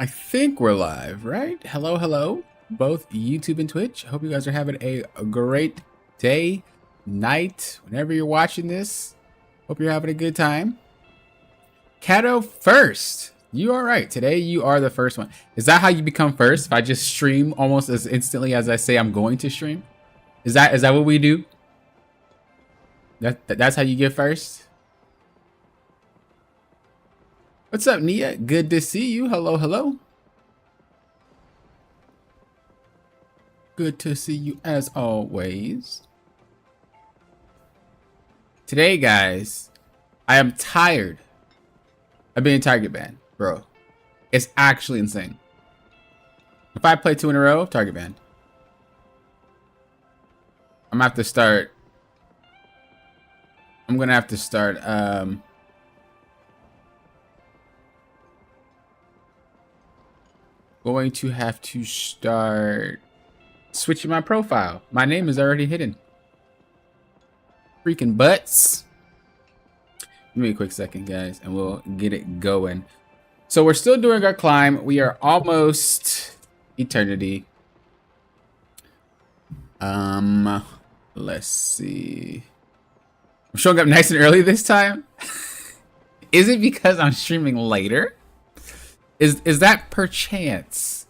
I think we're live, right? Hello, hello, both YouTube and Twitch. Hope you guys are having a great day, night, whenever you're watching this. Hope you're having a good time. Kato first. You are right. Today you are the first one. Is that how you become first? If I just stream almost as instantly as I say I'm going to stream? Is that what we do? That's how you get first? What's up, Nia? Good to see you. Hello, hello. Good to see you as always. Today, guys, I am tired of being target banned, bro. It's actually insane. If I play 2 in a row, target banned. I'm gonna have to start. Going to have to start switching my profile. My name is already hidden. Freaking butts. Give me a quick second, guys, and we'll get it going. So we're still doing our climb. We are almost eternity. Let's see. I'm showing up nice and early this time. Is it because I'm streaming later? Is that perchance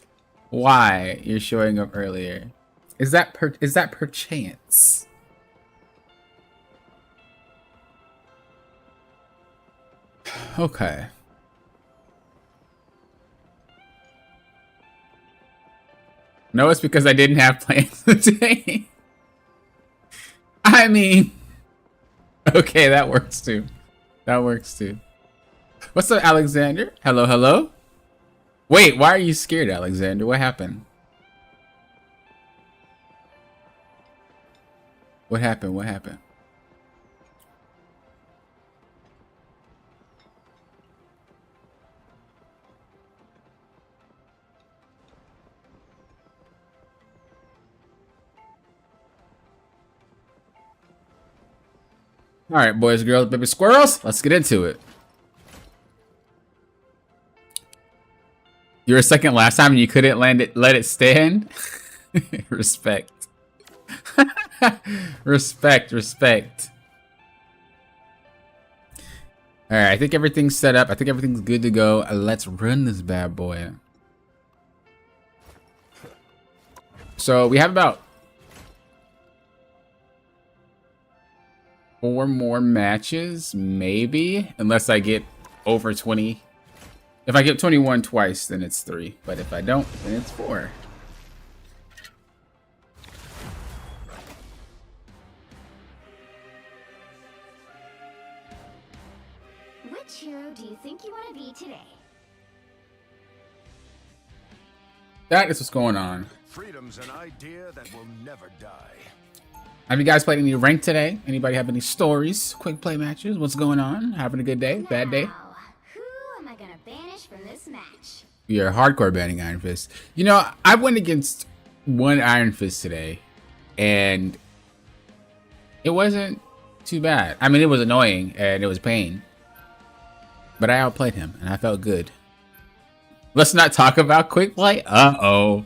why you're showing up earlier? Is that perchance? Okay. No, it's because I didn't have plans today. I mean, okay, that works too. That works too. What's up, Alexander? Hello, hello. Wait, why are you scared, Alexander? What happened? What happened? What happened? All right, boys, girls, baby squirrels, let's get into it. You were second last time and you couldn't land it, let it stand? Respect. Respect. All right, I think everything's set up. I think everything's good to go. Let's run this bad boy. So we have about 4 more matches, maybe, unless I get over 20. If I get 21 twice, then it's 3. But if I don't, then it's 4. Which hero do you think you want to be today? That is what's going on. Freedom's an idea that will never die. Have you guys played any ranked today? Anybody have any stories? Quick play matches? What's going on? Having a good day? Bad day? Now, who am I gonna banish from this match? You're hardcore banning Iron Fist. You know, I went against one Iron Fist today, and it wasn't too bad. I mean, it was annoying, and it was pain. But I outplayed him, and I felt good. Let's not talk about quick play. Uh-oh.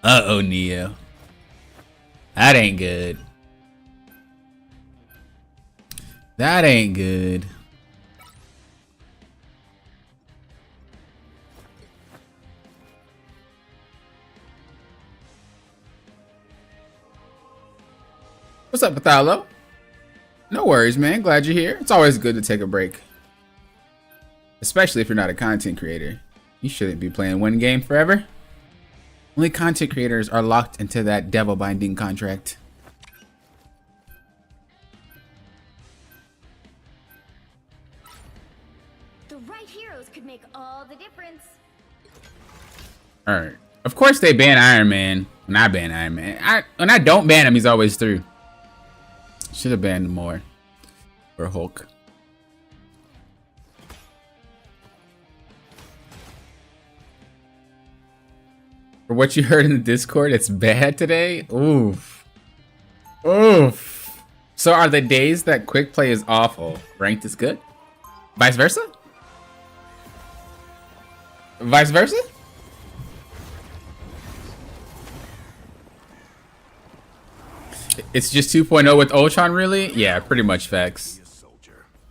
Uh-oh, Neo. That ain't good. That ain't good. What's up, Pathalo? No worries, man. Glad you're here. It's always good to take a break. Especially if you're not a content creator. You shouldn't be playing one game forever. Only content creators are locked into that devil binding contract. The right heroes could make all the difference. Alright. Of course they ban Iron Man when I ban Iron Man. When I don't ban him, he's always through. Should have banned him more. Or Hulk. For what you heard in the Discord, it's bad today? Oof. Oof. So are the days that quick play is awful, ranked is good? Vice versa? Vice versa? It's just 2.0 with Ultron, really? Yeah, pretty much facts.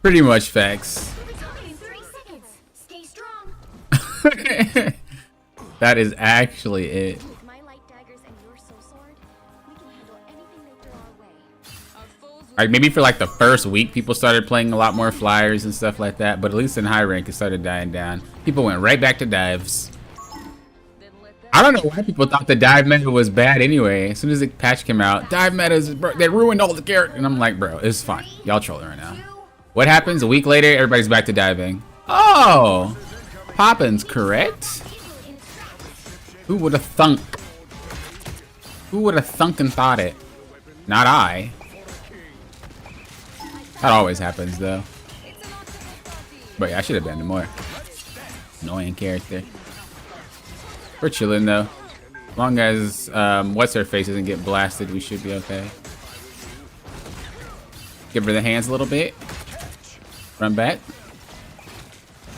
Pretty much facts. We'll be talking in 30 seconds. Stay strong. That is actually it. With my light daggers and your soul sword, we can handle anything they throw our way. Like maybe for like the first week, people started playing a lot more flyers and stuff like that. But at least in high rank, it started dying down. People went right back to dives. I don't know why people thought the dive meta was bad anyway. As soon as the patch came out, dive metas, bro, they ruined all the characters. And I'm like, bro, it's fine. Y'all trolling right now. What happens? A week later, everybody's back to diving. Oh, Poppins, correct? Who would have thunk? Who would have thunk and thought it? Not I. That always happens though. But yeah, I should have banned him more. Annoying character. We're chilling though. As long as what's her face doesn't get blasted, we should be okay. Give her the hands a little bit. Run back.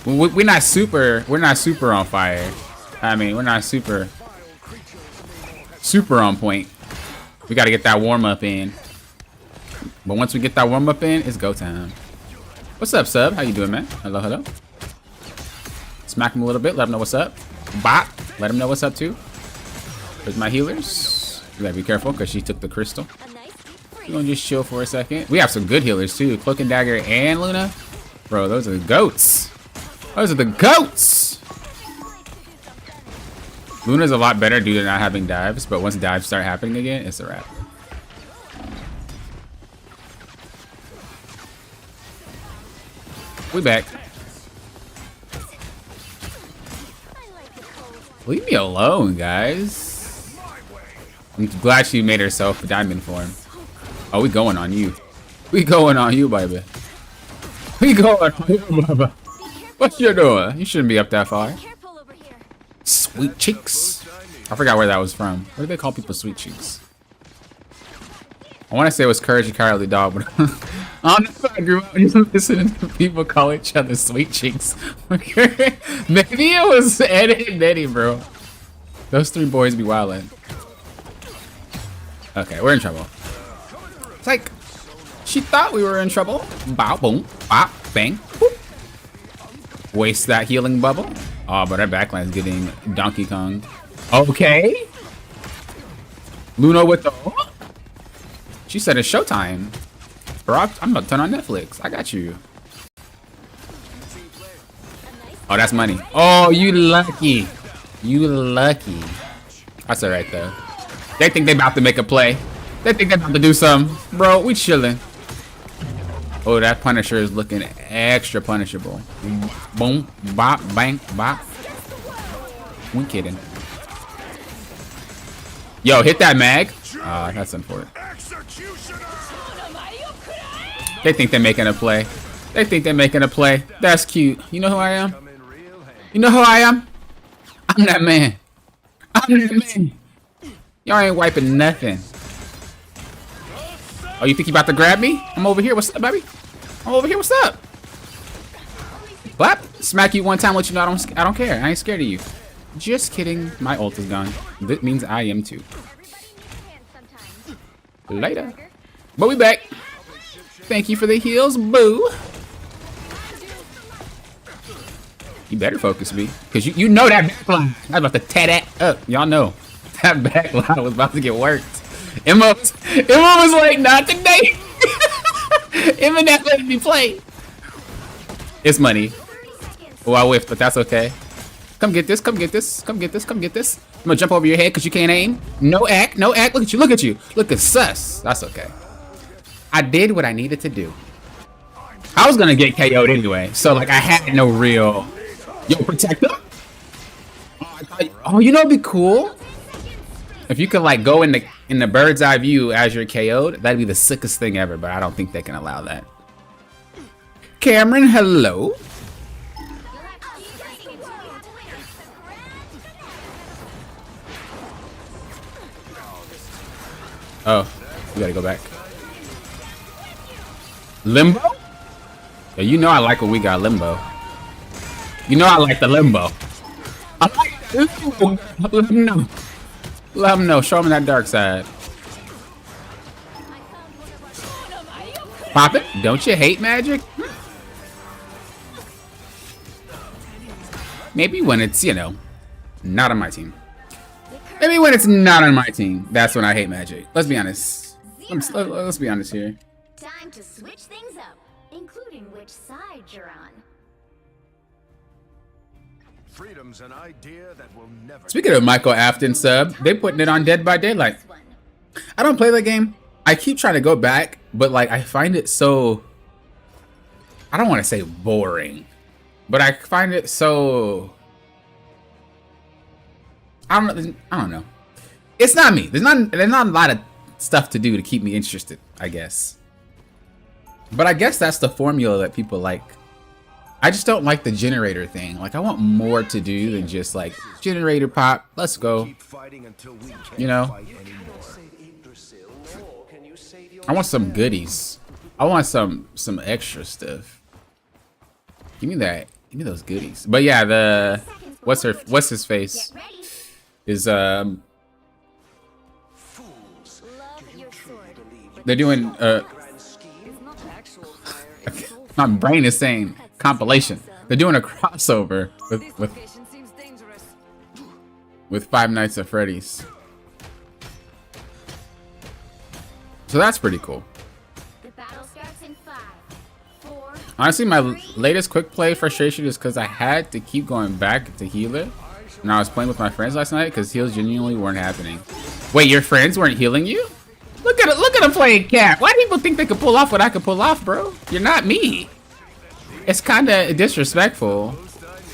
We're not super. We're not super on fire. I mean, we're not super on point. We got to get that warm up in. But once we get that warm up in, it's go time. What's up, sub? How you doing, man? Hello, hello. Smack him a little bit. Let him know what's up. Bop. Let him know what's up too. There's my healers. You gotta be careful because she took the crystal. We're gonna just chill for a second. We have some good healers too. Cloak and Dagger and Luna. Bro, those are the goats. Those are the goats. Luna's a lot better due to not having dives, but once dives start happening again, it's a wrap. We back. Leave me alone, guys. I'm glad she made herself a diamond form. Oh, we going on you. We going on you, baby. We going on you, baby. What you doing? You shouldn't be up that far. Sweet cheeks. I forgot where that was from. What do they call people sweet cheeks? I want to say it was Courage the Cowardly Dog, but I don't know if I grew up listening to people call each other sweet cheeks. Okay. Maybe it was Ed and Eddie, bro. Those three boys be wildin'. Okay, we're in trouble. It's like, she thought we were in trouble. Bow, boom, bop, bang, boop. Waste that healing bubble. Oh, but our backline's getting Donkey Kong. Okay. Luna with the... She said it's showtime. Bro, I'm about to turn on Netflix. I got you. Oh, that's money. Oh, you lucky. You lucky. That's alright, though. They think they about to make a play. They think they about to do something. Bro, we chilling. Oh, that Punisher is looking extra punishable. Boom, bop, bang, bop. We kidding. Yo, hit that mag. Ah, that's important. They think they're making a play. They think they're making a play. That's cute. You know who I am? You know who I am? I'm that man. I'm that man. Y'all ain't wiping nothing. Oh, you think you about to grab me? I'm over here. What's up, baby? I'm over here. What's up? Blap. Smack you one time. Let you know I don't care. I ain't scared of you. Just kidding. My ult is gone. That means I am too. Later. But we back. Thank you for the heals, boo. You better focus me. Because you know that backline. I was about to tat that up. Y'all know. That backline was about to get worked. Emma was like, not today. Emma not letting me play. It's money. Oh, I whiffed, but that's okay. Come get this, come get this, come get this, come get this. I'm gonna jump over your head because you can't aim. No act, no act. Look at you, look at you. Look at sus. That's okay. I did what I needed to do. I was gonna get KO'd anyway, so like I had no real. Yo, protect them. Oh, you know what'd be cool? If you could like go in the bird's eye view as you're KO'd, that'd be the sickest thing ever. But I don't think they can allow that. Cameron, hello. Oh, you gotta go back. Limbo? Yeah, you know I like when we got limbo. You know I like the limbo. I like limbo. Let him know. Let him know. Show him that dark side. Pop it. Don't you hate magic? Maybe when it's, you know, not on my team. Maybe when it's not on my team, that's when I hate magic. Let's be honest. Let's be honest here. Time to switch things up, including which side you're on. Freedom's an idea that will never. Speaking of Michael Afton sub, they putting it on Dead by Daylight. This one. I don't play that game. I keep trying to go back, but like I find it so, I don't want to say boring, but I find it so, I don't know. It's not me. There's not a lot of stuff to do to keep me interested, I guess. But I guess that's the formula that people like. I just don't like the generator thing. Like I want more to do than just like generator pop. Let's go. Keep fighting until we can't You know? fight anymore. I want some goodies. I want some extra stuff. Give me that. Give me those goodies. But yeah, the what's his face Get ready. is Love your sword. they're doing my brain is saying compilation. They're doing a crossover with Five Nights at Freddy's. So that's pretty cool. The battle starts in 5, 4. Honestly, my latest quick play frustration is because I had to keep going back to healer when I was playing with my friends last night because heals genuinely weren't happening. Wait, your friends weren't healing you? Look at it! Look at them playing Cap. Why do people think they could pull off what I could pull off, bro? You're not me. It's kind of disrespectful.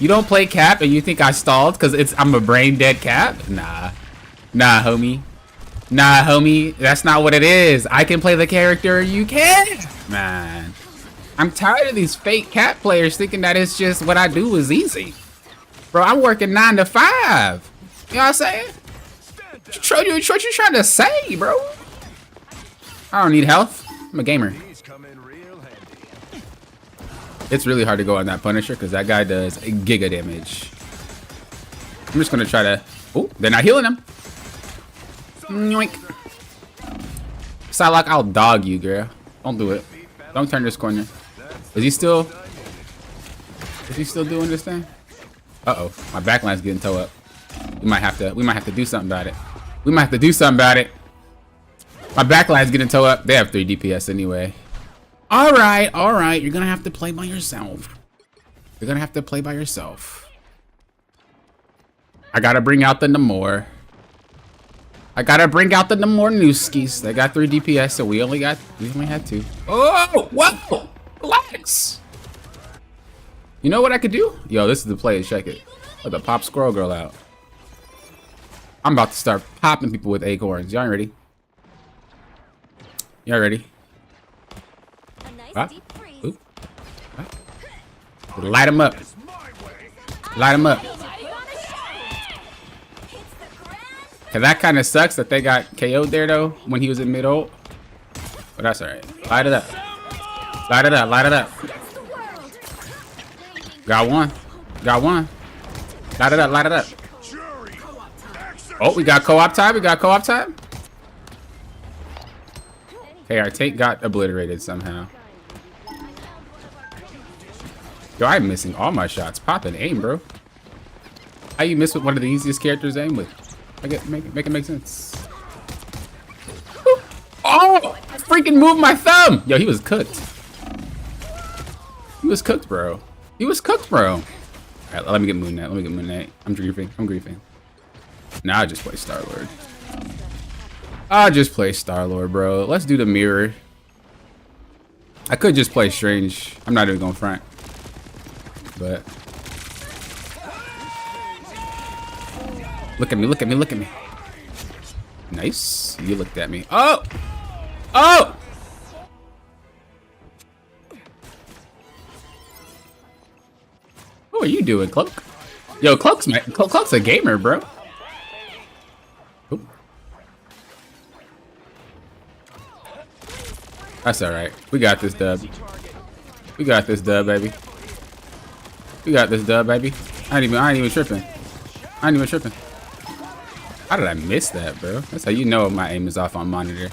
You don't play Cap and you think I stalled because I'm a brain dead Cap? Nah, homie. Nah, homie, that's not what it is. I can play the character, you can't. Man, I'm tired of these fake Cat players thinking that it's just what I do is easy. Bro, I'm working 9 to 5. You know what I'm saying? What you trying to say, bro? I don't need health. I'm a gamer. These come in real handy. It's really hard to go on that Punisher because that guy does giga damage. I'm just gonna try to. Oh, they're not healing him. Yoink. Psylocke, I'll dog you, girl. Don't do it. Don't turn this corner. Is he still doing this thing? Uh-oh. My backline's getting towed up. We might have to do something about it. My backline's getting towed up. They have 3 DPS anyway. Alright. You're gonna have to play by yourself. I gotta bring out the Namor. I gotta bring out the Newskis. They got 3 DPS, so we only had 2. Oh, whoa! Relax. You know what I could do? Yo, this is the play. Check it. Let the pop Squirrel Girl out. I'm about to start popping people with acorns. Y'all ready? Y'all ready? A nice Ah. deep freeze. Oop. Ah. Light them up. Light them up. Put on a show. It's the grand. Cause that kind of sucks that they got KO'd there though when he was in mid ult. But that's alright. Light it up. Light it up. Light it up. It's the world. Got one. Light it up. Light it up. Oh, we got co-op time. Okay, our tank got obliterated somehow. Yo, I'm missing all my shots. Pop and aim, bro. How you miss with one of the easiest characters to aim with? Make it make sense. Oh! I freaking moved my thumb! Yo, he was cooked. Bro. Alright, let me get Moon Knight. I'm griefing. Nah, I just play Star-Lord. Bro. Let's do the mirror. I could just play Strange. I'm not even going front. But look at me. Nice. You looked at me. Oh! What are you doing, Cloak? Yo, Cloak's a gamer, bro. Oop. That's alright. We got this dub, baby. I ain't even tripping. How did I miss that, bro? That's how you know my aim is off on monitor.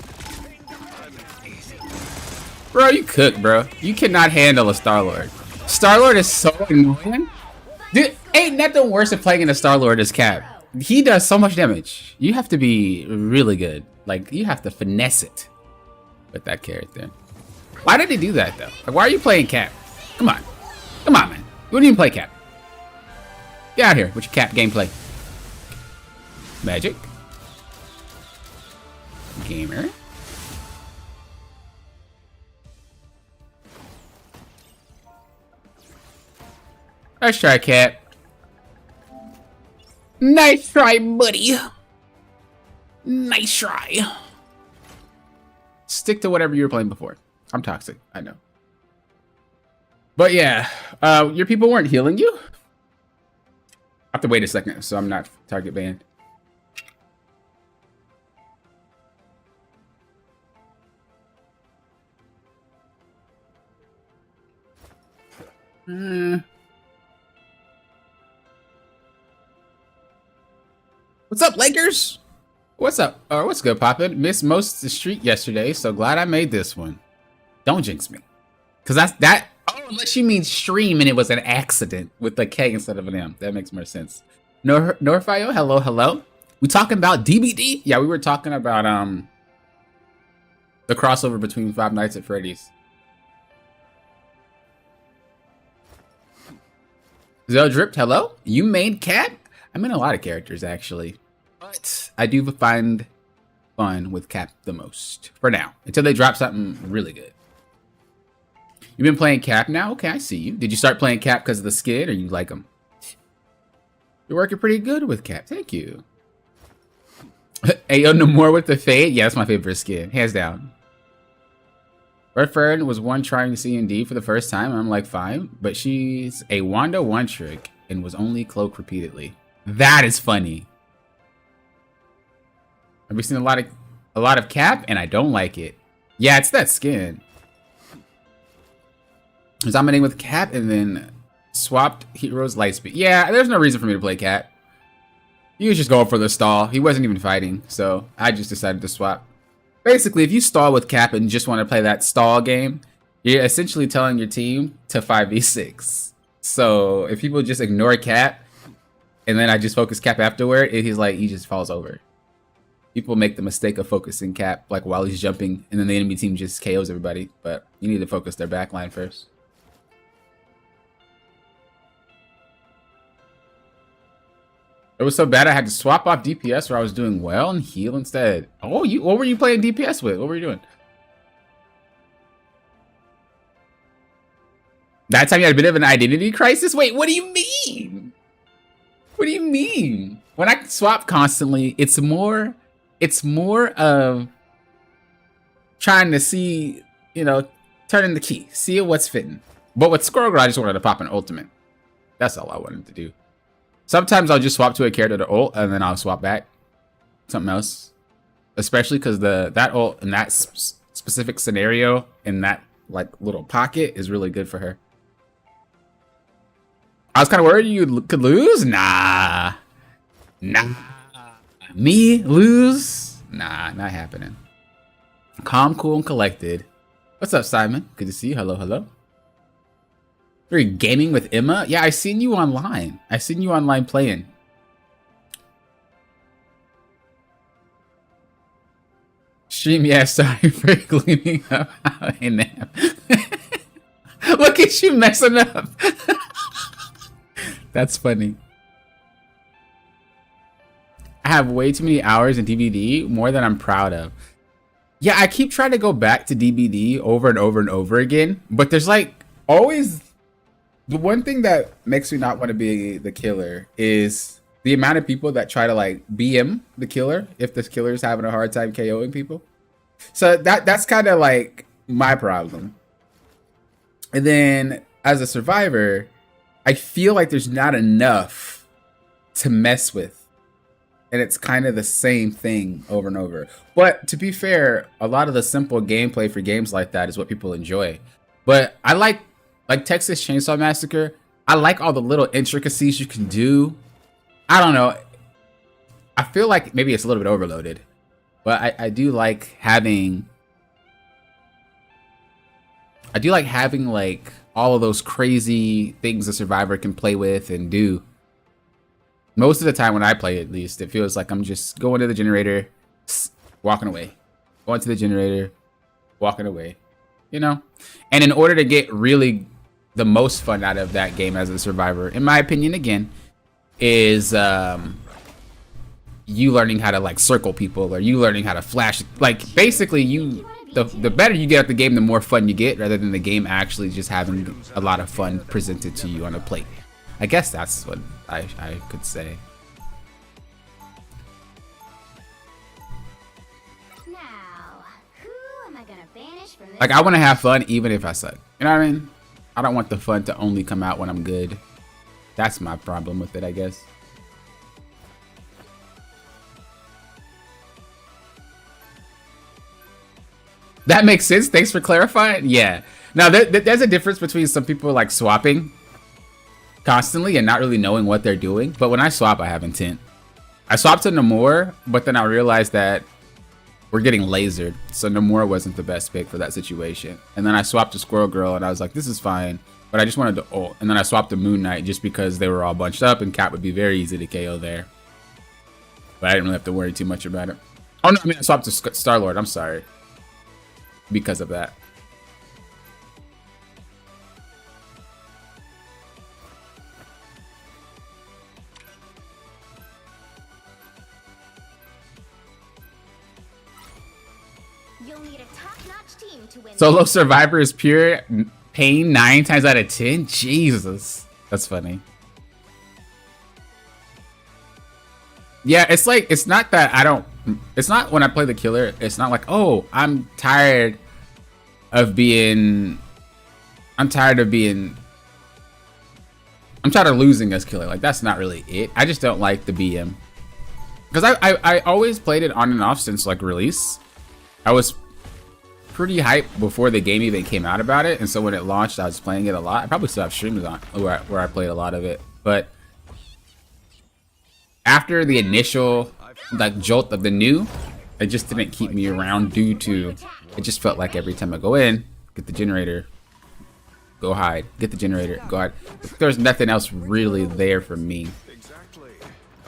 Bro, you cook, bro. You cannot handle a Star-Lord. Star-Lord is so annoying. Dude, ain't nothing worse than playing in a Star-Lord as Cap. He does so much damage. You have to be really good. Like, you have to finesse it with that character. Why did he do that, though? Like, why are you playing Cap? Come on. Come on, man. You wouldn't even play Cap. Get out here with your Cap gameplay. Magic. Gamer. Nice try, Cap. Nice try, buddy. Nice try. Stick to whatever you were playing before. I'm toxic, I know. But yeah, your people weren't healing you? I have to wait a second so I'm not target banned. What's up, Lakers? What's up? What's good, Poppin'? Missed most of the streak yesterday, so glad I made this one. Don't jinx me. Cause that's that. Oh, unless you mean stream and it was an accident with the K instead of an M. That makes more sense. Norfayo, hello, hello. We talking about DBD? Yeah, we were talking about the crossover between Five Nights at Freddy's. Zell Dripped, hello. You made Cat? I'm in a lot of characters, actually. But I do find fun with Cap the most. For now. Until they drop something really good. You've been playing Cap now? Okay, I see you. Did you start playing Cap because of the skin, or you like him? You're working pretty good with Cap. Thank you. Ayo, no more with the fade? Yeah, that's my favorite skin. Hands down. Redfern was one trying C&D for the first time. I'm like, fine. But she's a Wanda one-trick and was only cloaked repeatedly. That is funny. Have you seen a lot of Cap? And I don't like it. Yeah, it's that skin. I was dominating with Cap and then swapped Heroes Lightspeed. Yeah, there's no reason for me to play Cap. He was just going for the stall. He wasn't even fighting, so I just decided to swap. Basically, if you stall with Cap and just want to play that stall game, you're essentially telling your team to 5v6. So if people just ignore Cap, and then I just focus Cap afterward, he's like, he just falls over. People make the mistake of focusing Cap like while he's jumping, and then the enemy team just KOs everybody. But you need to focus their backline first. It was so bad I had to swap off DPS where I was doing well and heal instead. Oh, what were you playing DPS with? What were you doing? That time you had a bit of an identity crisis? Wait, what do you mean? What do you mean? When I swap constantly, it's more of trying to see, turning the key, see what's fitting. But with Squirrel Girl, I just wanted to pop an ultimate. That's all I wanted to do. Sometimes I'll just swap to a character to ult, and then I'll swap back something else. Especially because that ult in that specific scenario in that little pocket is really good for her. I was kind of worried you could lose. Nah. Me lose? Nah, not happening. Calm, cool, and collected. What's up, Simon? Good to see you. Hello, hello. You're gaming with Emma? Yeah, I seen you online. I seen you online playing. Stream, yeah, sorry for cleaning up. Hey, man. Look at you messing up. That's funny. I have way too many hours in DBD, more than I'm proud of. Yeah, I keep trying to go back to DBD over and over and over again, but there's always... The one thing that makes me not want to be the killer is the amount of people that try to BM the killer if the killer is having a hard time KOing people. So that's kind of my problem. And then as a survivor, I feel like there's not enough to mess with. And it's kind of the same thing over and over. But to be fair, a lot of the simple gameplay for games like that is what people enjoy. But I like Texas Chainsaw Massacre, I like all the little intricacies you can do. I don't know. I feel like maybe it's a little bit overloaded. But I do like having I do like having like all of those crazy things a survivor can play with and do. Most of the time when I play, at least, it feels like I'm just going to the generator, walking away. Going to the generator, walking away. You know? And in order to get really the most fun out of that game as a survivor, in my opinion, again, is you learning how to like circle people, or you learning how to flash. Like basically the better you get at the game, the more fun you get, rather than the game actually just having a lot of fun presented to you on a plate. I guess that's what I could say. Now, who am I gonna banish from this? Like, I want to have fun even if I suck. You know what I mean? I don't want the fun to only come out when I'm good. That's my problem with it, I guess. That makes sense. Thanks for clarifying. Yeah. Now, there's a difference between some people like swapping constantly and not really knowing what they're doing. But when I swap, I have intent. I swapped to Namor, but then I realized that we're getting lasered. So Namor wasn't the best pick for that situation. And then I swapped to Squirrel Girl, and I was like, this is fine. But I just wanted to ult. And then I swapped to Moon Knight just because they were all bunched up, and Cap would be very easy to KO there. But I didn't really have to worry too much about it. Oh, no, I mean, I swapped to Star-Lord. I'm sorry. Because of that. You'll need a top-notch team to win. Solo Survivor is pure pain 9 times out of 10? Jesus. That's funny. Yeah, it's like, it's not that I don't, it's not when I play the killer, it's not like, oh, I'm tired of losing as killer. Like, that's not really it. I just don't like the BM. Because I always played it on and off since like release. I was pretty hyped before the game even came out about it, and so when it launched, I was playing it a lot. I probably still have streams on where I played a lot of it, but after the initial like jolt of the new, it just didn't keep me around due to it just felt like every time I go in, get the generator, go hide, get the generator, go hide. There's nothing else really there for me. Exactly.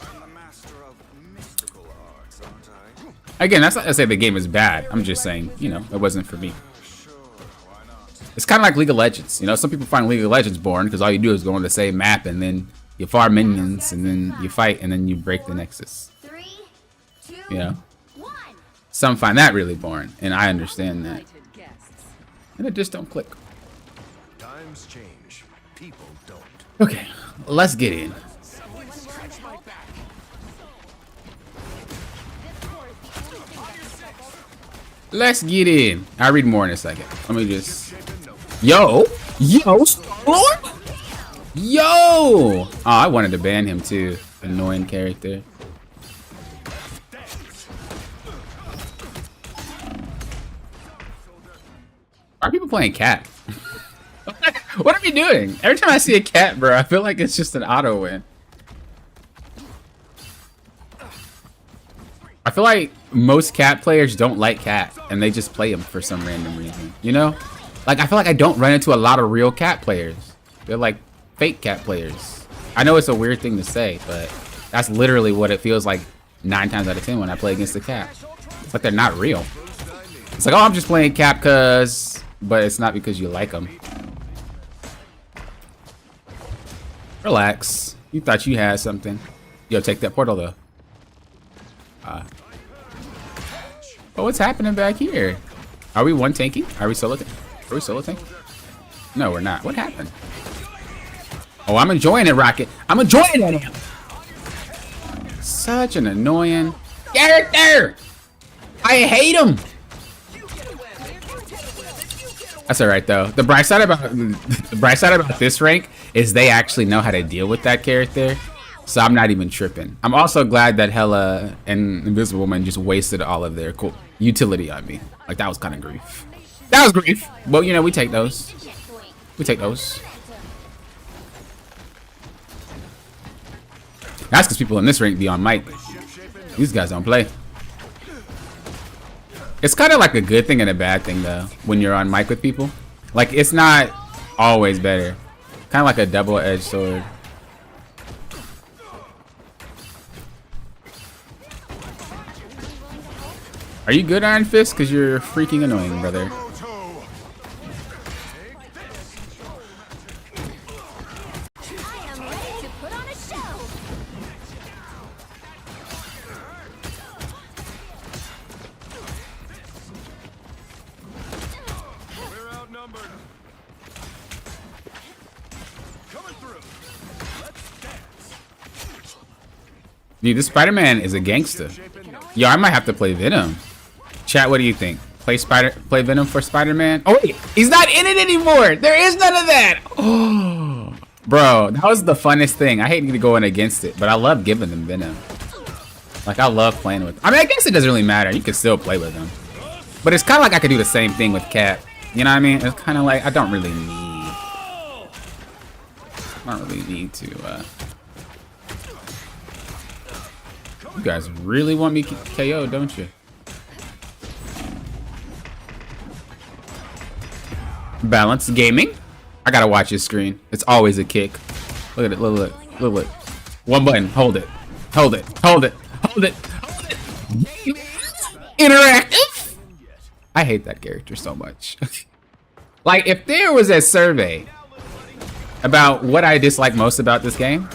I'm the master of mystical arts, aren't I? Again, that's not to say the game is bad. I'm just saying, you know, it wasn't for me. Sure, why not? It's kind of like League of Legends. You know, some people find League of Legends boring because all you do is go on the same map and then you farm minions and then you fight and then you break the Nexus. 3, 2, You know, 1. some find that really boring, and I understand that. And it just don't click. Times change. People don't. Okay, let's get in. Let's get in. I'll read more in a second. Let me just... Yo! Yo! Star-Lord? Yo! Oh, I wanted to ban him too. Annoying character. Why are people playing cat? What are we doing? Every time I see a cat, bro, I feel like it's just an auto win. I feel like most cat players don't like cat, and they just play him for some random reason. You know? Like, I feel like I don't run into a lot of real cat players. They're like fake cat players. I know it's a weird thing to say, but that's literally what it feels like 9 times out of 10 when I play against the cat. It's like they're not real. It's like, oh, I'm just playing cat cause... But it's not because you like them. Relax. You thought you had something. Yo, take that portal though. Oh, what's happening back here? Are we one tanking? Are we solo tanking? Are we solo tanking? No, we're not. What happened? Oh, I'm enjoying it, Rocket. I'm enjoying it. Such an annoying character. I hate him. That's alright though. The bright side about this rank is they actually know how to deal with that character. So I'm not even tripping. I'm also glad that Hela and Invisible Woman just wasted all of their cool utility on me. Like, that was kind of grief. That was grief. Well, you know, we take those. We take those. That's because people in this rank be on mic. These guys don't play. It's kind of like a good thing and a bad thing though when you're on mic with people. Like, it's not always better. Kind of like a double-edged sword. Are you good, Iron Fist? Because you're freaking annoying, brother. I am ready to put on a show. We're outnumbered. Coming through. Let's dance. Dude, this Spider-Man is a gangster. Yo, I might have to play Venom. Chat, what do you think? Play Venom for Spider-Man? Oh wait, he's not in it anymore. There is none of that. Oh, bro, that was the funnest thing. I hate to go in against it, but I love giving them Venom. Like, I love playing with. I mean, I guess it doesn't really matter. You can still play with them, but it's kind of like I could do the same thing with Cap. You know what I mean? It's kind of like I don't really need to. You guys really want me KO, don't you? Balance gaming. I gotta watch his screen. It's always a kick. Look at it. Look at it. Look at it. One button. Hold it. Hold it. Hold it. Hold it. Hold it. Interactive. I hate that character so much. Like, if there was a survey about what I dislike most about this game,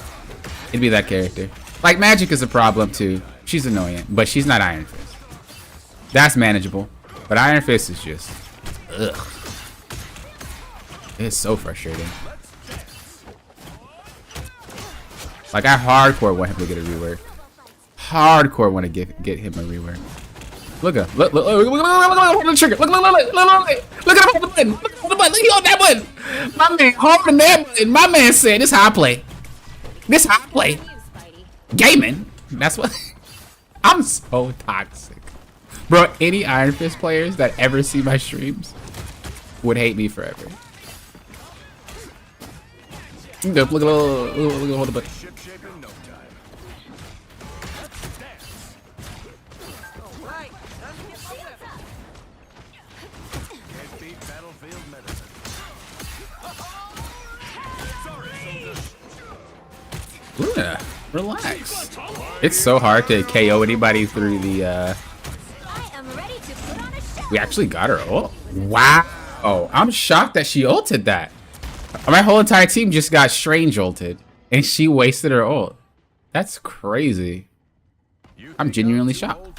it'd be that character. Like, Magic is a problem too. She's annoying, but she's not Iron Fist. That's manageable. But Iron Fist is just, ugh. It's so frustrating. Like, I hardcore want him to get a rework. Hardcore want to get him a rework. Look at look the trigger. Look at him hold the button. Look at the button. He on that button. My man holding that button. My man said, "This how I play. This how I play." Gaming. That's what. I'm so toxic, bro. Any Iron Fist players that ever see my streams would hate me forever. Look at hold the button. Ship shape in no time. Can't beat battlefield medicine. Yeah, relax. It's so hard to KO anybody through the. I am ready to put on a show. We actually got her ult. Wow. Oh, I'm shocked that she ulted that. My whole entire team just got Strange ulted, and she wasted her ult. That's crazy. I'm genuinely shocked.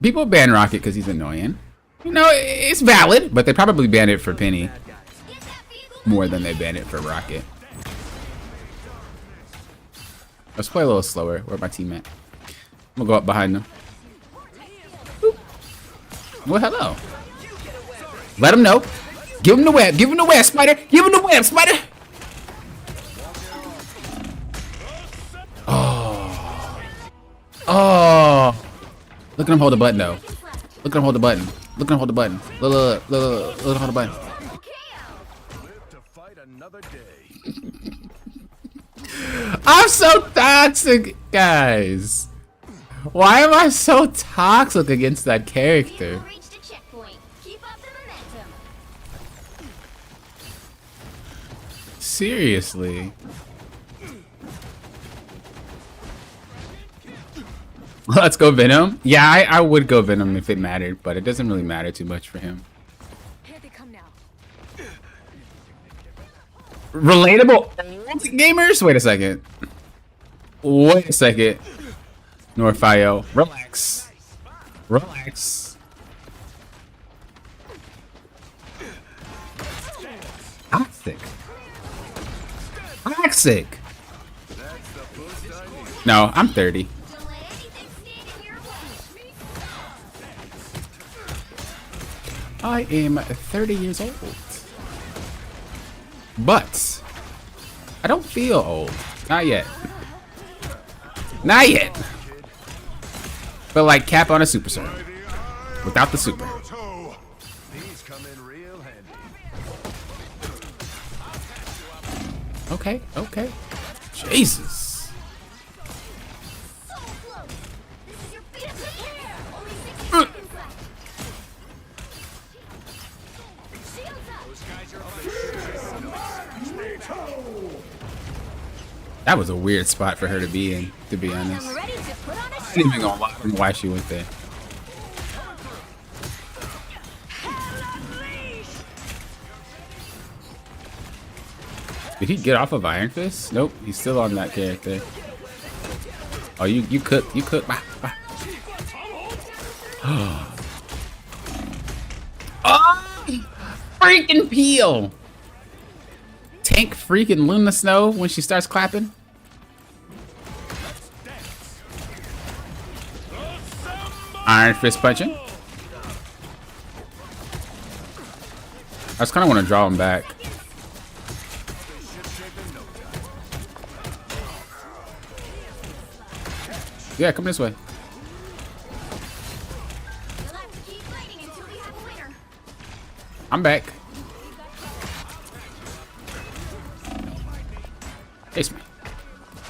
People ban Rocket because he's annoying. You know, it's valid, but they probably banned it for Penny more than they banned it for Rocket. Let's play a little slower. Where's my team at? I'm gonna go up behind them. Boop. Well, hello. Let him know. Give him the web. Give him the web, Spider. Give him the web, Spider. Oh. Oh. Look at him hold the button, though. Look at him hold the button. Look at him hold the button. Look at him hold the button. Live to fight another day. I'm so toxic, guys. Why am I so toxic against that character? You've reached a checkpoint. Keep up the momentum. Seriously. Let's go Venom. Yeah, I would go Venom if it mattered, but it doesn't really matter too much for him. Here they come now. Relatable gamers? Wait a second. Wait a second. Norfio. Relax. Relax. Toxic. Toxic. No, I'm 30. Don't let anything stand in your way. I am 30 years old. But I don't feel old. Not yet. Not yet. But like Cap on a super server. Without the super. These come in real handy. Okay, okay. Jesus. So close. This is your best chance. Only 6 seconds left. That was a weird spot for her to be in, to be honest. I'm ready to put on a I didn't even gonna lie on why she went there. Did he get off of Iron Fist? Nope, he's still on that character. Oh, you cook. Bah, bah. Oh, freaking peel! Tank freaking Luna Snow when she starts clapping. Iron Fist punching. I just kind of want to draw him back. Yeah, come this way. You'll have to keep fighting until we have a winner. I'm back. Chase me.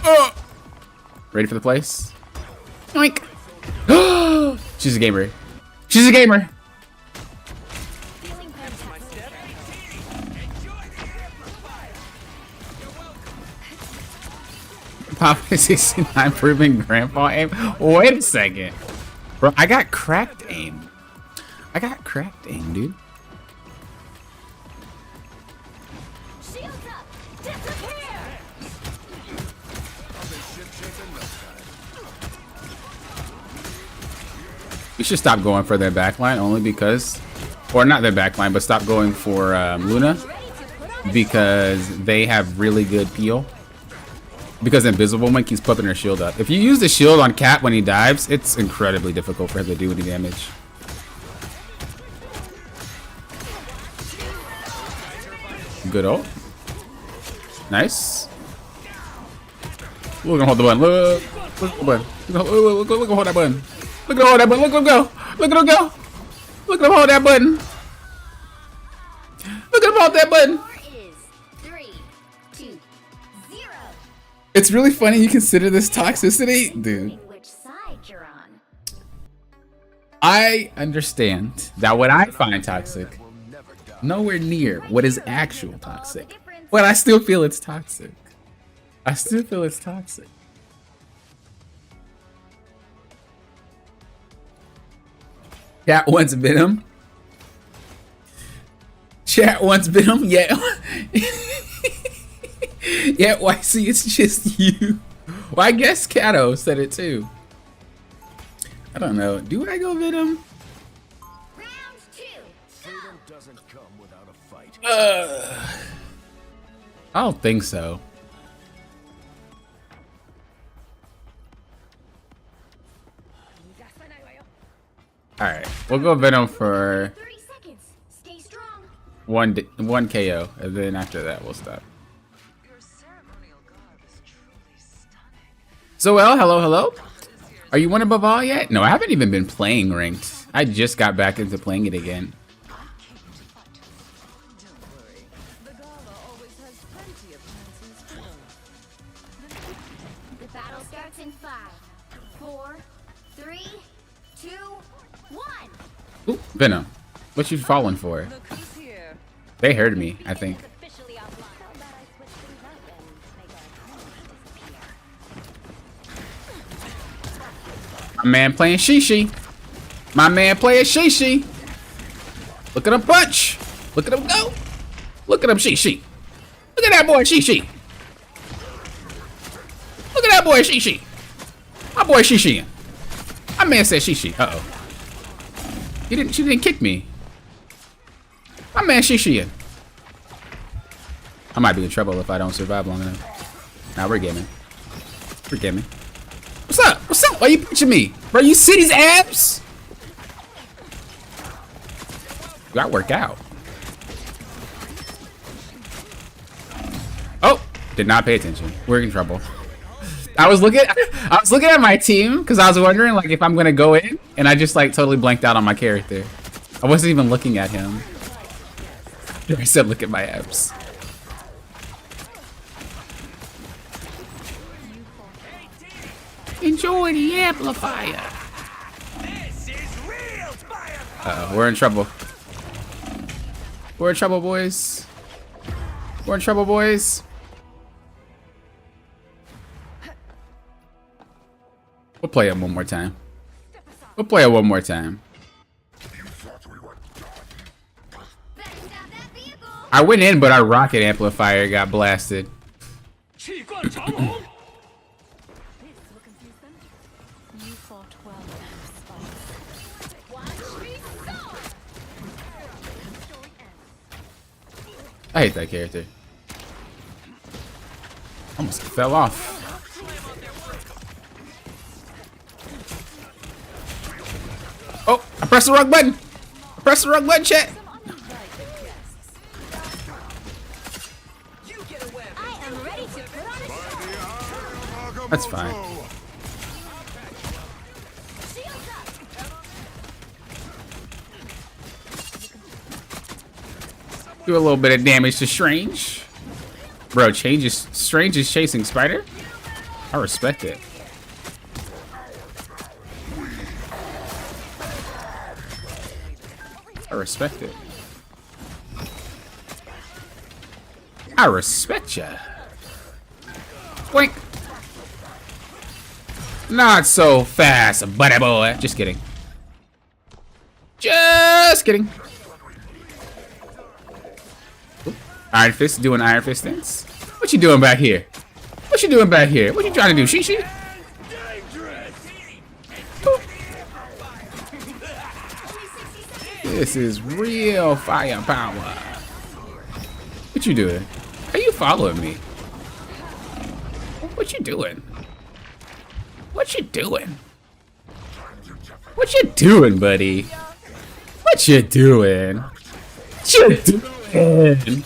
Oh! Ready for the place? Yoink! She's a gamer. She's a gamer. Feeling fantastic. Papa 69 proving grandpa aim. Wait a second. Bro, I got cracked aim. I got cracked aim, dude. Shields up. Disappear. We should stop going for their backline only because, or not their backline, but stop going for Luna Ready to put on a because they have really good peel. Because Invisible Woman keeps popping her shield up. If you use the shield on Cap when he dives, it's incredibly difficult for him to do any damage. Good ult. Nice. Look at him hold the button. Look at the button. Look at him hold that button. Look at him hold that button. Look at him go. Look at him go. Look at him hold that button. Look at him hold that button. score is 3, 2, 0. It's really funny you consider this toxicity. Dude, Which side you're on. I understand that what I find toxic, nowhere near what is actual toxic. But I still feel it's toxic. I still feel it's toxic. Chat wants Venom. Chat wants Venom. Yeah. Yeah, YC, it's just you. Well, I guess Kato said it too. I don't know. Do I go Venom? Round 2. Freedom doesn't come without a fight. I don't think so. Alright, we'll go Venom for 30 seconds. Stay strong. one KO, and then after that we'll stop. Your ceremonial garb is truly stunning. Zoel, hello. Are you one above all yet? No, I haven't even been playing ranked. I just got back into playing it again. I came to fight. Don't worry. The Gala always has plenty of chances to win. The battle starts in 5, 4, 3, 2, 1. Ooh, Venom. What you falling for? Look who's here. They heard me, I think. Officially offline. How about I switch things up and make our opponent disappear? My man playing Shishi. My man playing Shishi. Look at him punch. Look at him go. Look at him Shishi. Look at that boy Shishi. Look at that boy Shishi. My boy Shishi. My man said Shishi. Uh-oh. She didn't kick me. My man Shishi. I might be in trouble if I don't survive long enough. Nah, we're gaming. We're gaming. What's up? What's up? Why you punching me? Bro, you see these abs? You gotta work out. Oh, did not pay attention. We're in trouble. I was looking at my team because I was wondering like if I'm gonna go in, and I just like totally blanked out on my character. I wasn't even looking at him. I said, look at my abs. Enjoy the amplifier. Uh-oh, we're in trouble. We're in trouble, boys. We're in trouble, boys. We'll play it one more time. We'll play it one more time. I went in, but our rocket amplifier got blasted. This will confuse them. You fought well enough, Spice. Watch me soar! Story ends. I hate that character. Almost fell off. Oh, I pressed the wrong button. I pressed the wrong button, chat. I am ready to put on a show. That's fine. Shields up. Do a little bit of damage to Strange. Bro, Strange is chasing Spider. I respect it. I respect it. I respect ya. Wink. Not so fast, buddy boy. Just kidding. Just kidding. Oop. Iron Fist doing Iron Fist things. What you doing back here? What you doing back here? What you trying to do, Shishi? This is real firepower. What you doing? Are you following me? What you doing? What you doing? What you doing, buddy? What you doing? What you doing?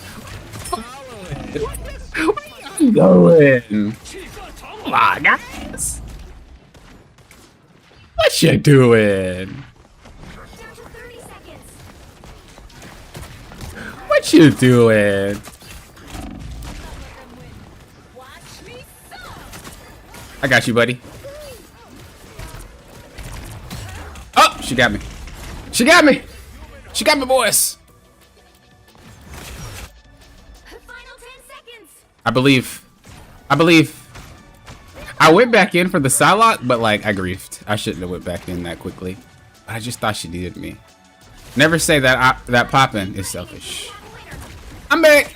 Where you going? Come on, guys. What you doing? 30 seconds. What you doing? Watch me soar. I got you, buddy. Oh, she got me. She got me. She got me, boys. Final 10 seconds. I believe. I went back in for the Psylocke, but like I griefed. I shouldn't have went back in that quickly. I just thought she needed me. Never say that that popping is selfish. I'm back.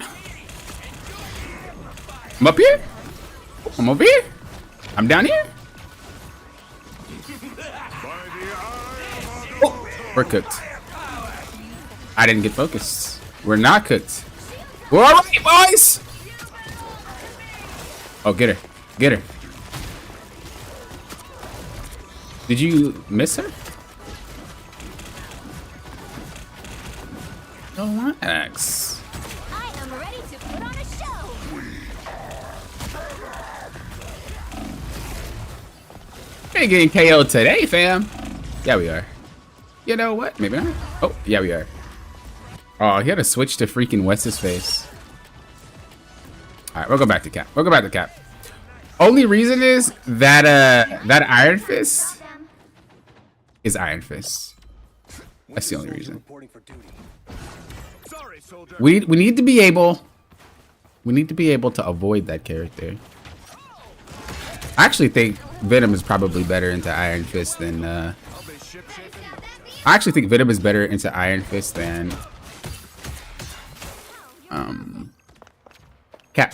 I'm up here. I'm over here. I'm down here. Oh, we're cooked. I didn't get focused. We're not cooked. We're all right, boys. Oh, get her. Get her. Did you miss her? Relax. I am ready to put on a show. We ain't getting KO'd today, fam. Yeah, we are. You know what? Maybe not. Oh, yeah, we are. Oh, he had to switch to freaking what's his face. All right, we'll go back to Cap. We'll go back to Cap. Only reason is that that Iron Fist is Iron Fist. That's the only reason. We need to be able. We need to be able to avoid that character. I actually think Venom is probably better into Iron Fist than. I actually think Venom is better into Iron Fist than. Cap.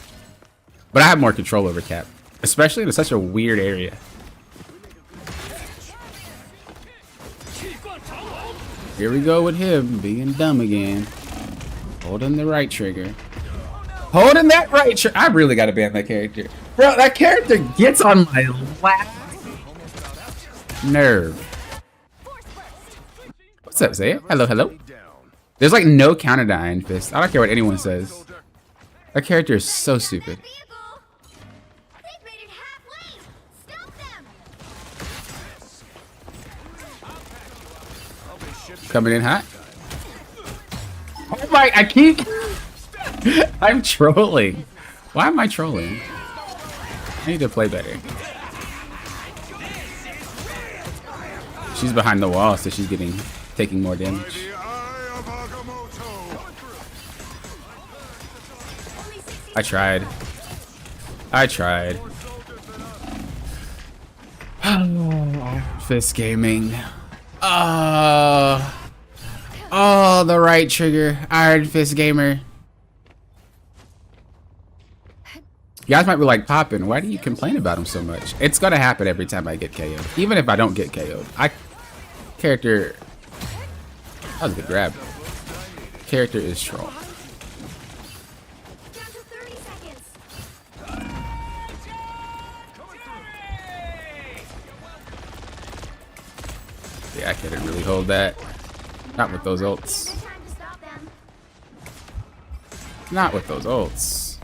But I have more control over Cap, especially in such a weird area. Here we go with him being dumb again. Holding the right trigger. Holding that right trigger. I really gotta ban that character. Bro, that character gets on my last nerve. What's up, Zaya? Hello, hello. There's like no counter to Iron Fist. I don't care what anyone says. That character is so stupid. They've made it halfway. Stop them. Coming in hot. Oh my, I keep. I'm trolling. Why am I trolling? I need to play better. She's behind the wall, so she's taking more damage. I tried. Fist Gaming. Oh, the right trigger. Iron Fist Gamer. You guys might be like, Poppin', why do you complain about him so much? It's gonna happen every time I get KO'd. Even if I don't get KO'd. Character... That was a good grab. Character is strong. Down to 30 seconds. Yeah, I couldn't really hold that. Not with those ults. Good time to stop them. Not with those ults.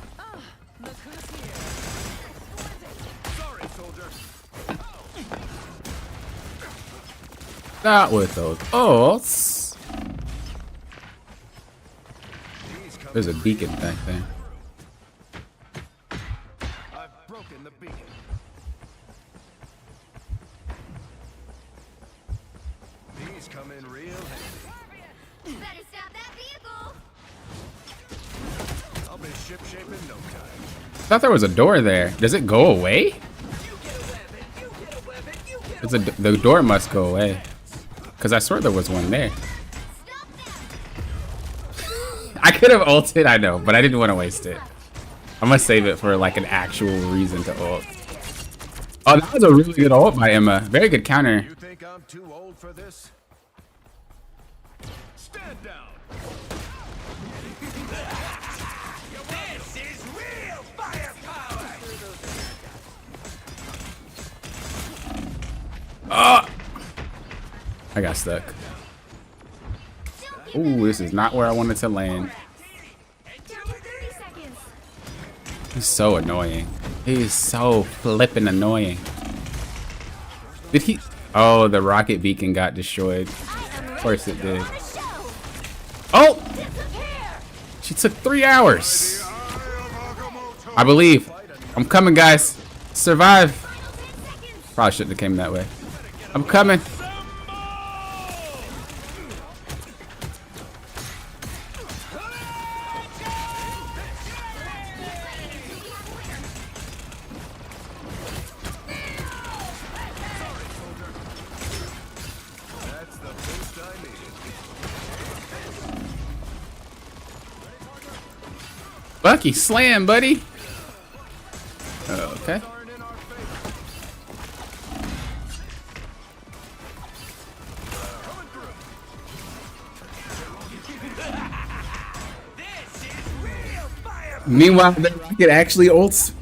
Look who's here. Sorry, soldier. Not with those ults. There's a beacon back there. I've broken the beacon. These come in real handy. Better stop that vehicle. I'll be shipshape in no time. I thought there was a door there. Does it go away? The door must go away. Because I swear there was one there. I could have ulted, I know, but I didn't want to waste it. I'm going to save it for like an actual reason to ult. Oh, that was a really good ult by Emma. Very good counter. You think I'm too old for this? Stand down. This is real firepower. Oh! I got stuck. Ooh, this is not where I wanted to land. Down to 30 seconds. He's so annoying. He's so flippin' annoying. Did he? Oh, the rocket beacon got destroyed. Of course it did. Oh! She took 3 hours. I believe. I'm coming, guys. Survive. Probably shouldn't have came that way. I'm coming. That's the boost I needed. Bucky, slam, buddy. Okay. Aren't in our favor. Coming through. This is real fire. Meanwhile, the rocket actually ults.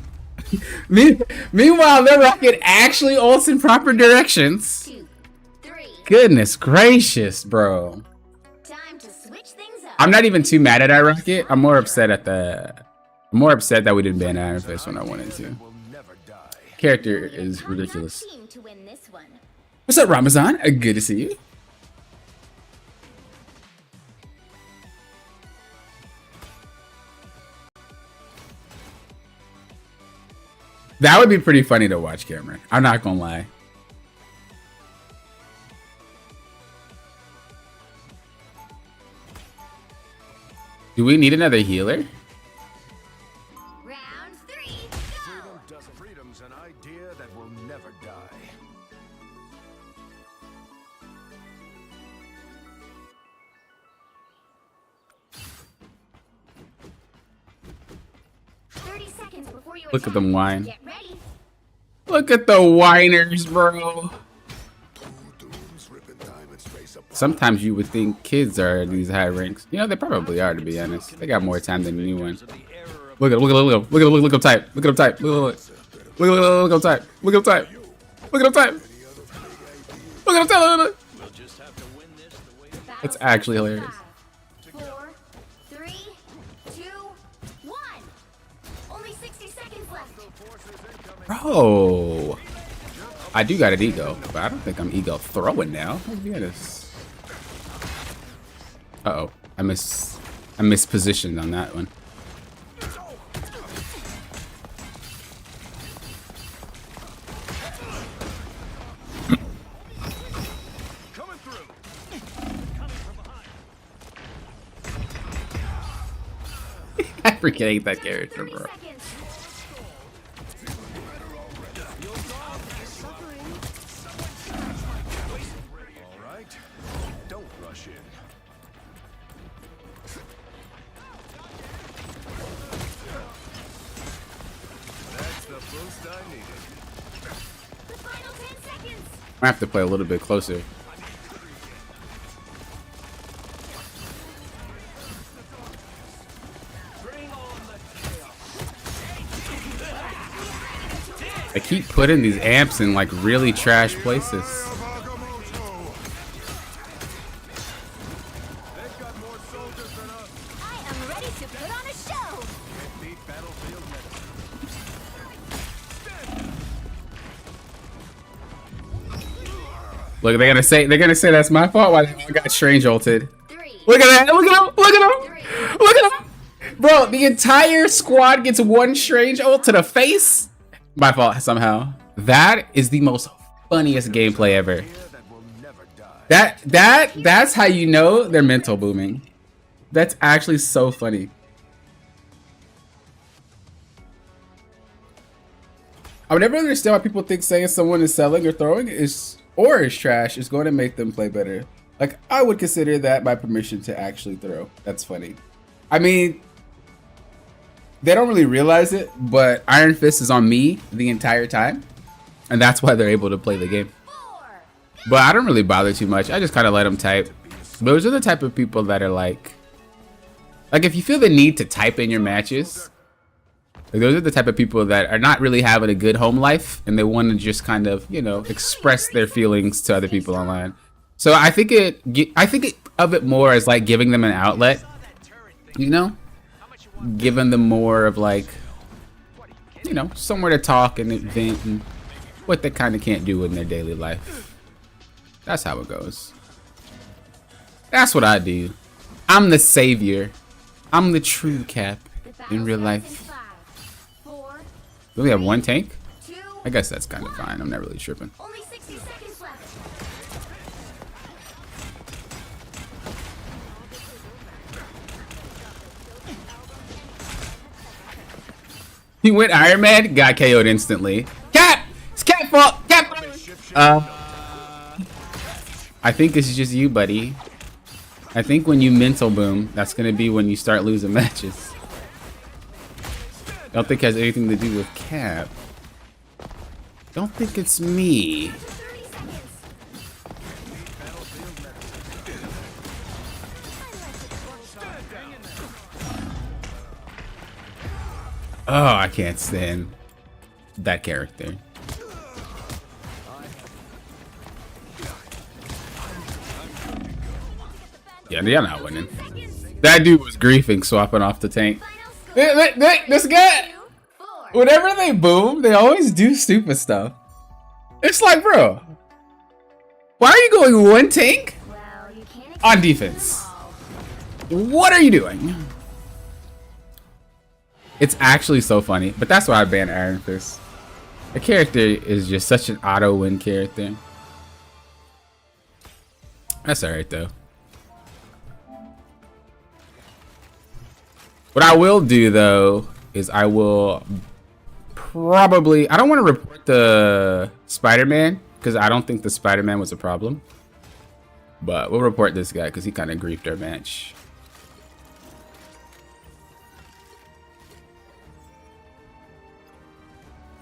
Meanwhile, the rocket actually ults in proper directions. 2, 3. Goodness gracious, bro. Time to switch things up. I'm not even too mad at that rocket. I'm more upset at that we didn't ban Iron Fist when I wanted to. Will never die. Character is ridiculous. Team to win this one. What's up, Ramazan? Good to see you. That would be pretty funny to watch, Cameron. I'm not gonna lie. Do we need another healer? Round 3, go! Freedom's an idea that will never die. Look at them whine. Get ready. Look at the whiners, bro. Sometimes you would think kids are at these high ranks. You know, they probably are, to be honest. They got more time than anyone. Look at him type. Look at him type. Look at him type. Look at him type. Look at him type. Look at him type. It's actually hilarious. 5, 4, 3, 2, 1. Only 60 seconds left. Bro. I do got an ego, but I don't think I'm ego throwing now. Let's be honest. Uh-oh. I mispositioned on that one. Coming through. I freaking hate that character, 30 bro. seconds. I have to play a little bit closer. I keep putting these amps in like really trash places. I am ready to put on a show. Look, they're gonna say that's my fault. Why they all got strange ulted? 3, Look at that! Look at him! Look at him! Look at him! Bro, the entire squad gets one strange ult to the face. My fault somehow. That is the most funniest gameplay ever. That's how you know they're mental booming. That's actually so funny. I would never understand why people think saying someone is selling or throwing is trash is going to make them play better. Like, I would consider that my permission to actually throw. That's funny. I mean, they don't really realize it, but Iron Fist is on me the entire time. And that's why they're able to play the game. 4. But I don't really bother too much. I just kind of let them type. Those are the type of people that are like if you feel the need to type in your matches, like those are the type of people that are not really having a good home life and they want to just kind of, you know, express their feelings to other people online. So I think of it more as like giving them an outlet, you know, giving them more of like, you know, somewhere to talk and vent and what they kind of can't do in their daily life. That's how it goes. That's what I do. I'm the savior. I'm the true Cap in real life. 4, Do we have one tank? 2, I guess that's kind of fine. I'm not really tripping. only 60 seconds left. He went Iron Man, got KO'd instantly. Cap! It's Cap fault! Cap! I think this is just you, buddy. I think when you mental boom, that's gonna be when you start losing matches. Don't think it has anything to do with Cap. Don't think it's me. 30 seconds. Oh, I can't stand that character. Yeah, they're not winning. That dude was griefing swapping off the tank. This guy, 4. whenever they boom, they always do stupid stuff. It's like, bro, why are you going one tank Well, you can't on defense? What are you doing? It's actually so funny, but that's why I banned Iron Fist. The character is just such an auto win character. That's alright though. What I will do though is I will probably, I don't want to report the Spider-Man because I don't think the Spider-Man was a problem. But we'll report this guy because he kind of griefed our match.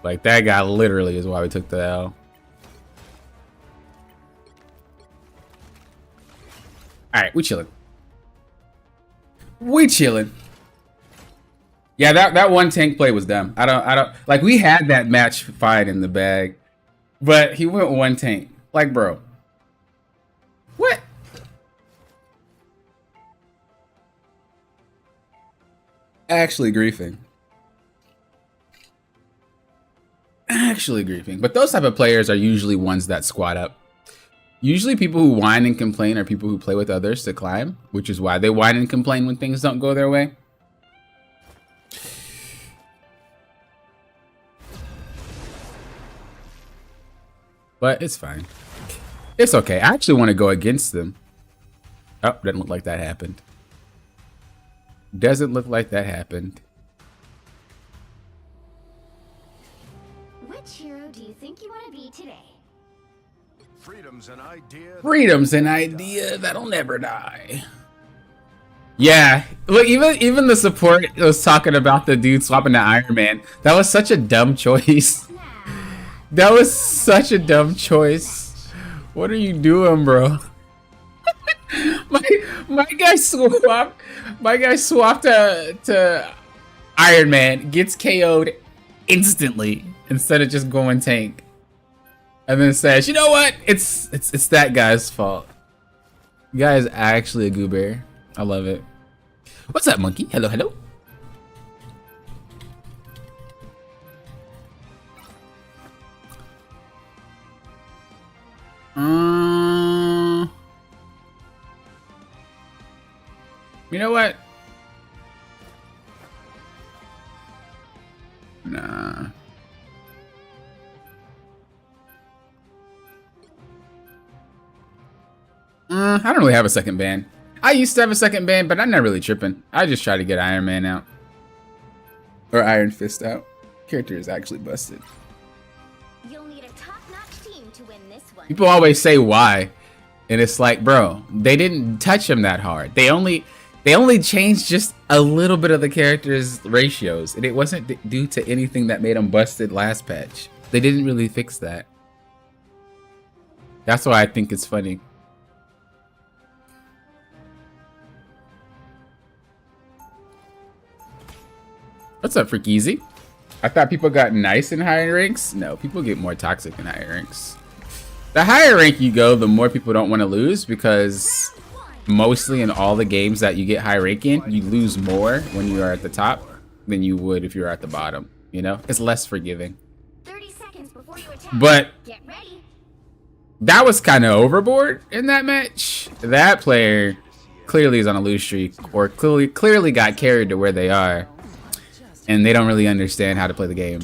Like that guy literally is why we took the L. Alright, we chilling. We chilling. Yeah, that one tank play was dumb. I don't like we had that match fine in the bag. But he went one tank. Like, bro. What? Actually griefing. Actually griefing. But those type of players are usually ones that squat up. Usually people who whine and complain are people who play with others to climb, which is why they whine and complain when things don't go their way. But it's fine. It's okay. I actually want to go against them. Oh, doesn't look like that happened. Doesn't look like that happened. Which hero do you think you want to be today? Freedom's an idea. Freedom's an idea that'll never die. Yeah, look, even the support was talking about the dude swapping to Iron Man. That was such a dumb choice. That was such a dumb choice. What are you doing, bro? my guy swapped. My guy swapped to Iron Man. Gets KO'd instantly instead of just going tank. And then says, "You know what? It's that guy's fault." The guy is actually a goober. I love it. What's up, monkey? Hello, hello. You know what? Nah. I don't really have a second ban. I used to have a second ban, but I'm not really tripping. I just try to get Iron Man out. Or Iron Fist out. Character is actually busted. You'll need a top-notch team to win this one. People always say why. And it's like, bro, they didn't touch him that hard. They only changed just a little bit of the character's ratios. And it wasn't due to anything that made him busted last patch. They didn't really fix that. That's why I think it's funny. What's up, Freakeasy? I thought people got nice in higher ranks. No, people get more toxic in higher ranks. The higher rank you go, the more people don't want to lose, because mostly in all the games that you get high rank in, you lose more when you are at the top than you would if you were at the bottom. You know, it's less forgiving. 30 seconds before you attack. But Get ready. that was kind of overboard in that match. That player clearly is on a lose streak, or clearly got carried to where they are. And they don't really understand how to play the game.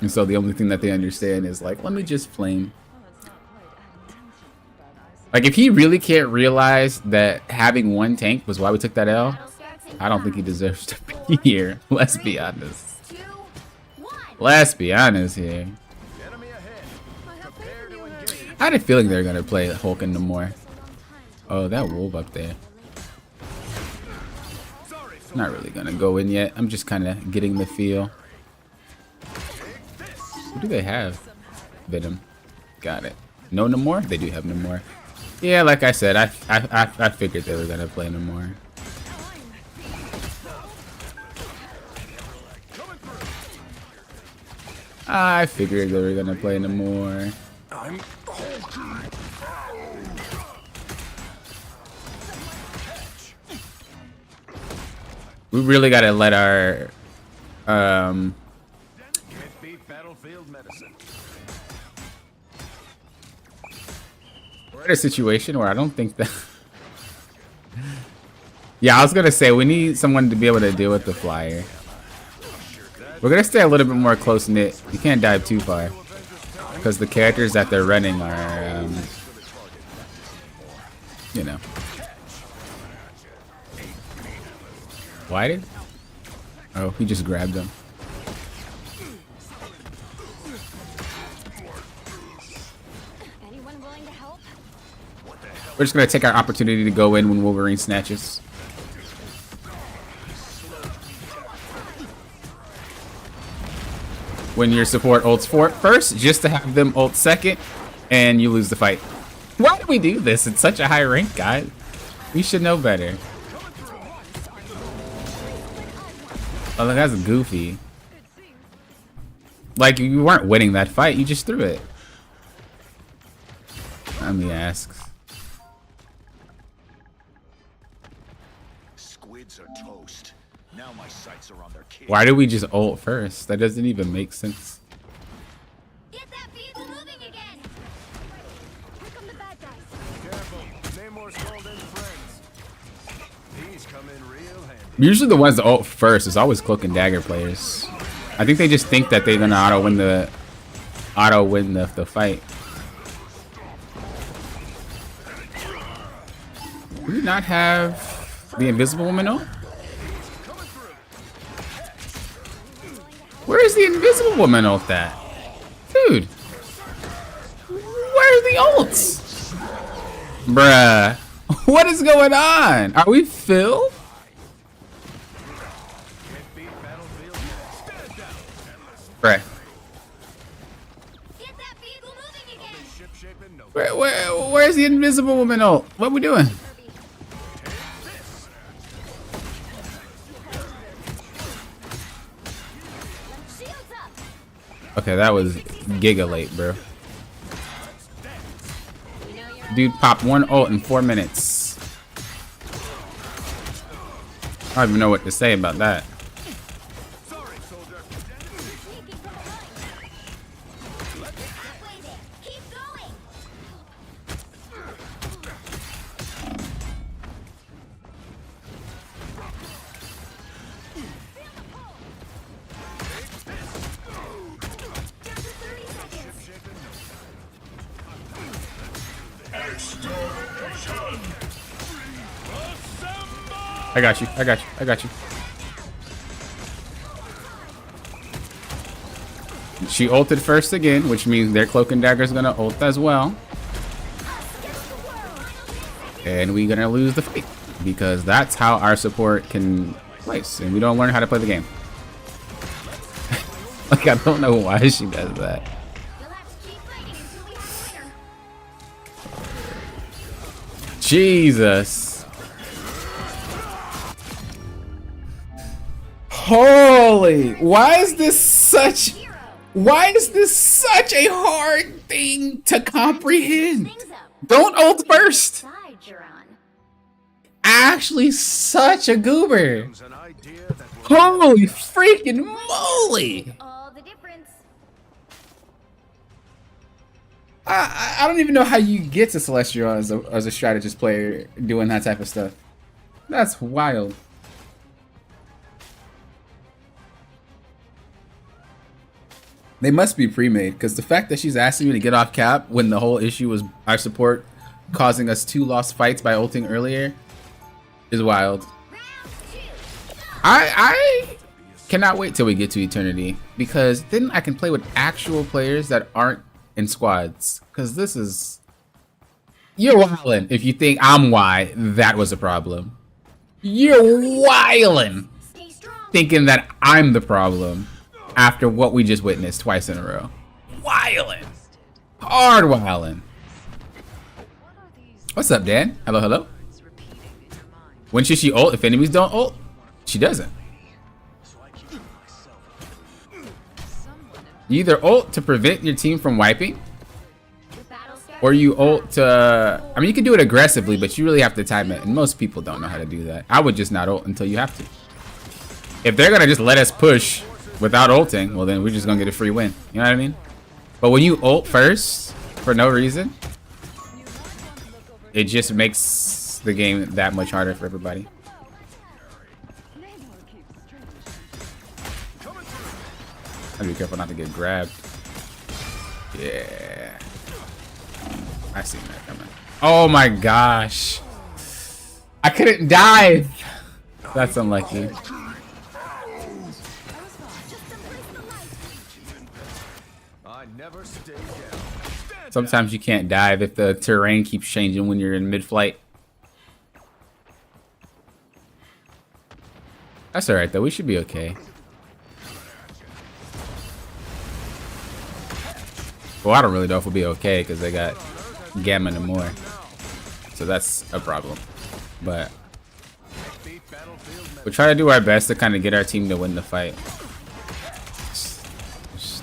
And so the only thing that they understand is like, let me just flame. Like, if he really can't realize that having one tank was why we took that L, Battle starts in I don't think he 5, deserves to be here. Let's be honest. 2, 1. Let's be honest here. Enemy ahead. I have faith in you, Harry. I had a feeling they were going to play Hulk and Namor. Oh, that wolf up there. Not really gonna go in yet. I'm just kind of getting the feel. What do they have? Venom. Got it. No Namor? They do have Namor. Yeah, like I said, I figured they were gonna play Namor. I figured they were gonna play Namor. I'm We really gotta let our Can't beat battlefield medicine. we're in a situation where I don't think that yeah, I was gonna say we need someone to be able to deal with the flyer. We're gonna stay a little bit more close knit. You can't dive too far because the characters that they're running are you know. Why did? Oh, he just grabbed them. Anyone willing to help? We're just gonna take our opportunity to go in when Wolverine snatches. When your support ults first, just to have them ult second, and you lose the fight. Why do we do this? It's such a high rank, guys. We should know better. Oh, look, that's goofy. Like, you weren't winning that fight, you just threw it. Let me ask. Squids are toast. Now my sights are on their kids. Why did we just ult first? That doesn't even make sense. Get that vehicle moving again. Here come the bad guys. Careful. Namor's golden friends. These come in real handy. Usually the ones that ult first is always Cloak and Dagger players. I think they just think that they're gonna auto win the fight. Do we not have the Invisible Woman ult? Where is the Invisible Woman ult at? Dude. Where are the ults? Bruh. What is going on? Are we filled? Bruh. Get that vehicle moving again. shaping no. Where's the invisible woman ult? What we doing? Shields up. Okay, that was giga late, bro. Dude popped one ult in 4 minutes. I don't even know what to say about that. Sorry, soldier. Sneaking from behind. Halfway there. Keep going. Down to 30 seconds. I got you. I got you. I got you. She ulted first again, which means their cloak and dagger is gonna ult as well. And we're gonna lose the fight because that's how our support can place, and we don't learn how to play the game. Like, I don't know why she does that. You'll have to keep fighting until we have a winner. Jesus. Holy, why is this such a hard thing to comprehend? Things up. Don't ult first. Side you're on. Actually, such a goober. Comes an idea that will Holy freaking moly. All the difference. I don't even know how you get to Celestial as a strategist player doing that type of stuff. That's wild. They must be pre-made, because the fact that she's asking me to get off cap when the whole issue was our support causing us 2 lost fights by ulting earlier is wild. Round 2. I cannot wait till we get to Eternity, because then I can play with actual players that aren't in squads. Because this is... You're wildin' if you think I'm why that was a problem. You're wildin' Stay strong. thinking that I'm the problem after what we just witnessed twice in a row. Wildin'. Hard wildin'. What's up, Dan? Hello, hello. When should she ult if enemies don't ult? She doesn't. You either ult to prevent your team from wiping, The battle starts. or you ult to... I mean, you can do it aggressively, but you really have to time it, and most people don't know how to do that. I would just not ult until you have to. If they're gonna just let us push without ulting, well then we're just gonna get a free win. You know what I mean? But when you ult first, for no reason, it just makes the game that much harder for everybody. Gotta be careful not to get grabbed. Yeah. I seen that coming. Oh my gosh. I couldn't dive. That's unlucky. I never stay down. Stand Sometimes you can't dive if the terrain keeps changing when you're in mid-flight. That's alright though, we should be okay. Well, I don't really know if we'll be okay because they got Gamma and more. So that's a problem. But beat battlefield men. we'll try to do our best to kind of get our team to win the fight. There's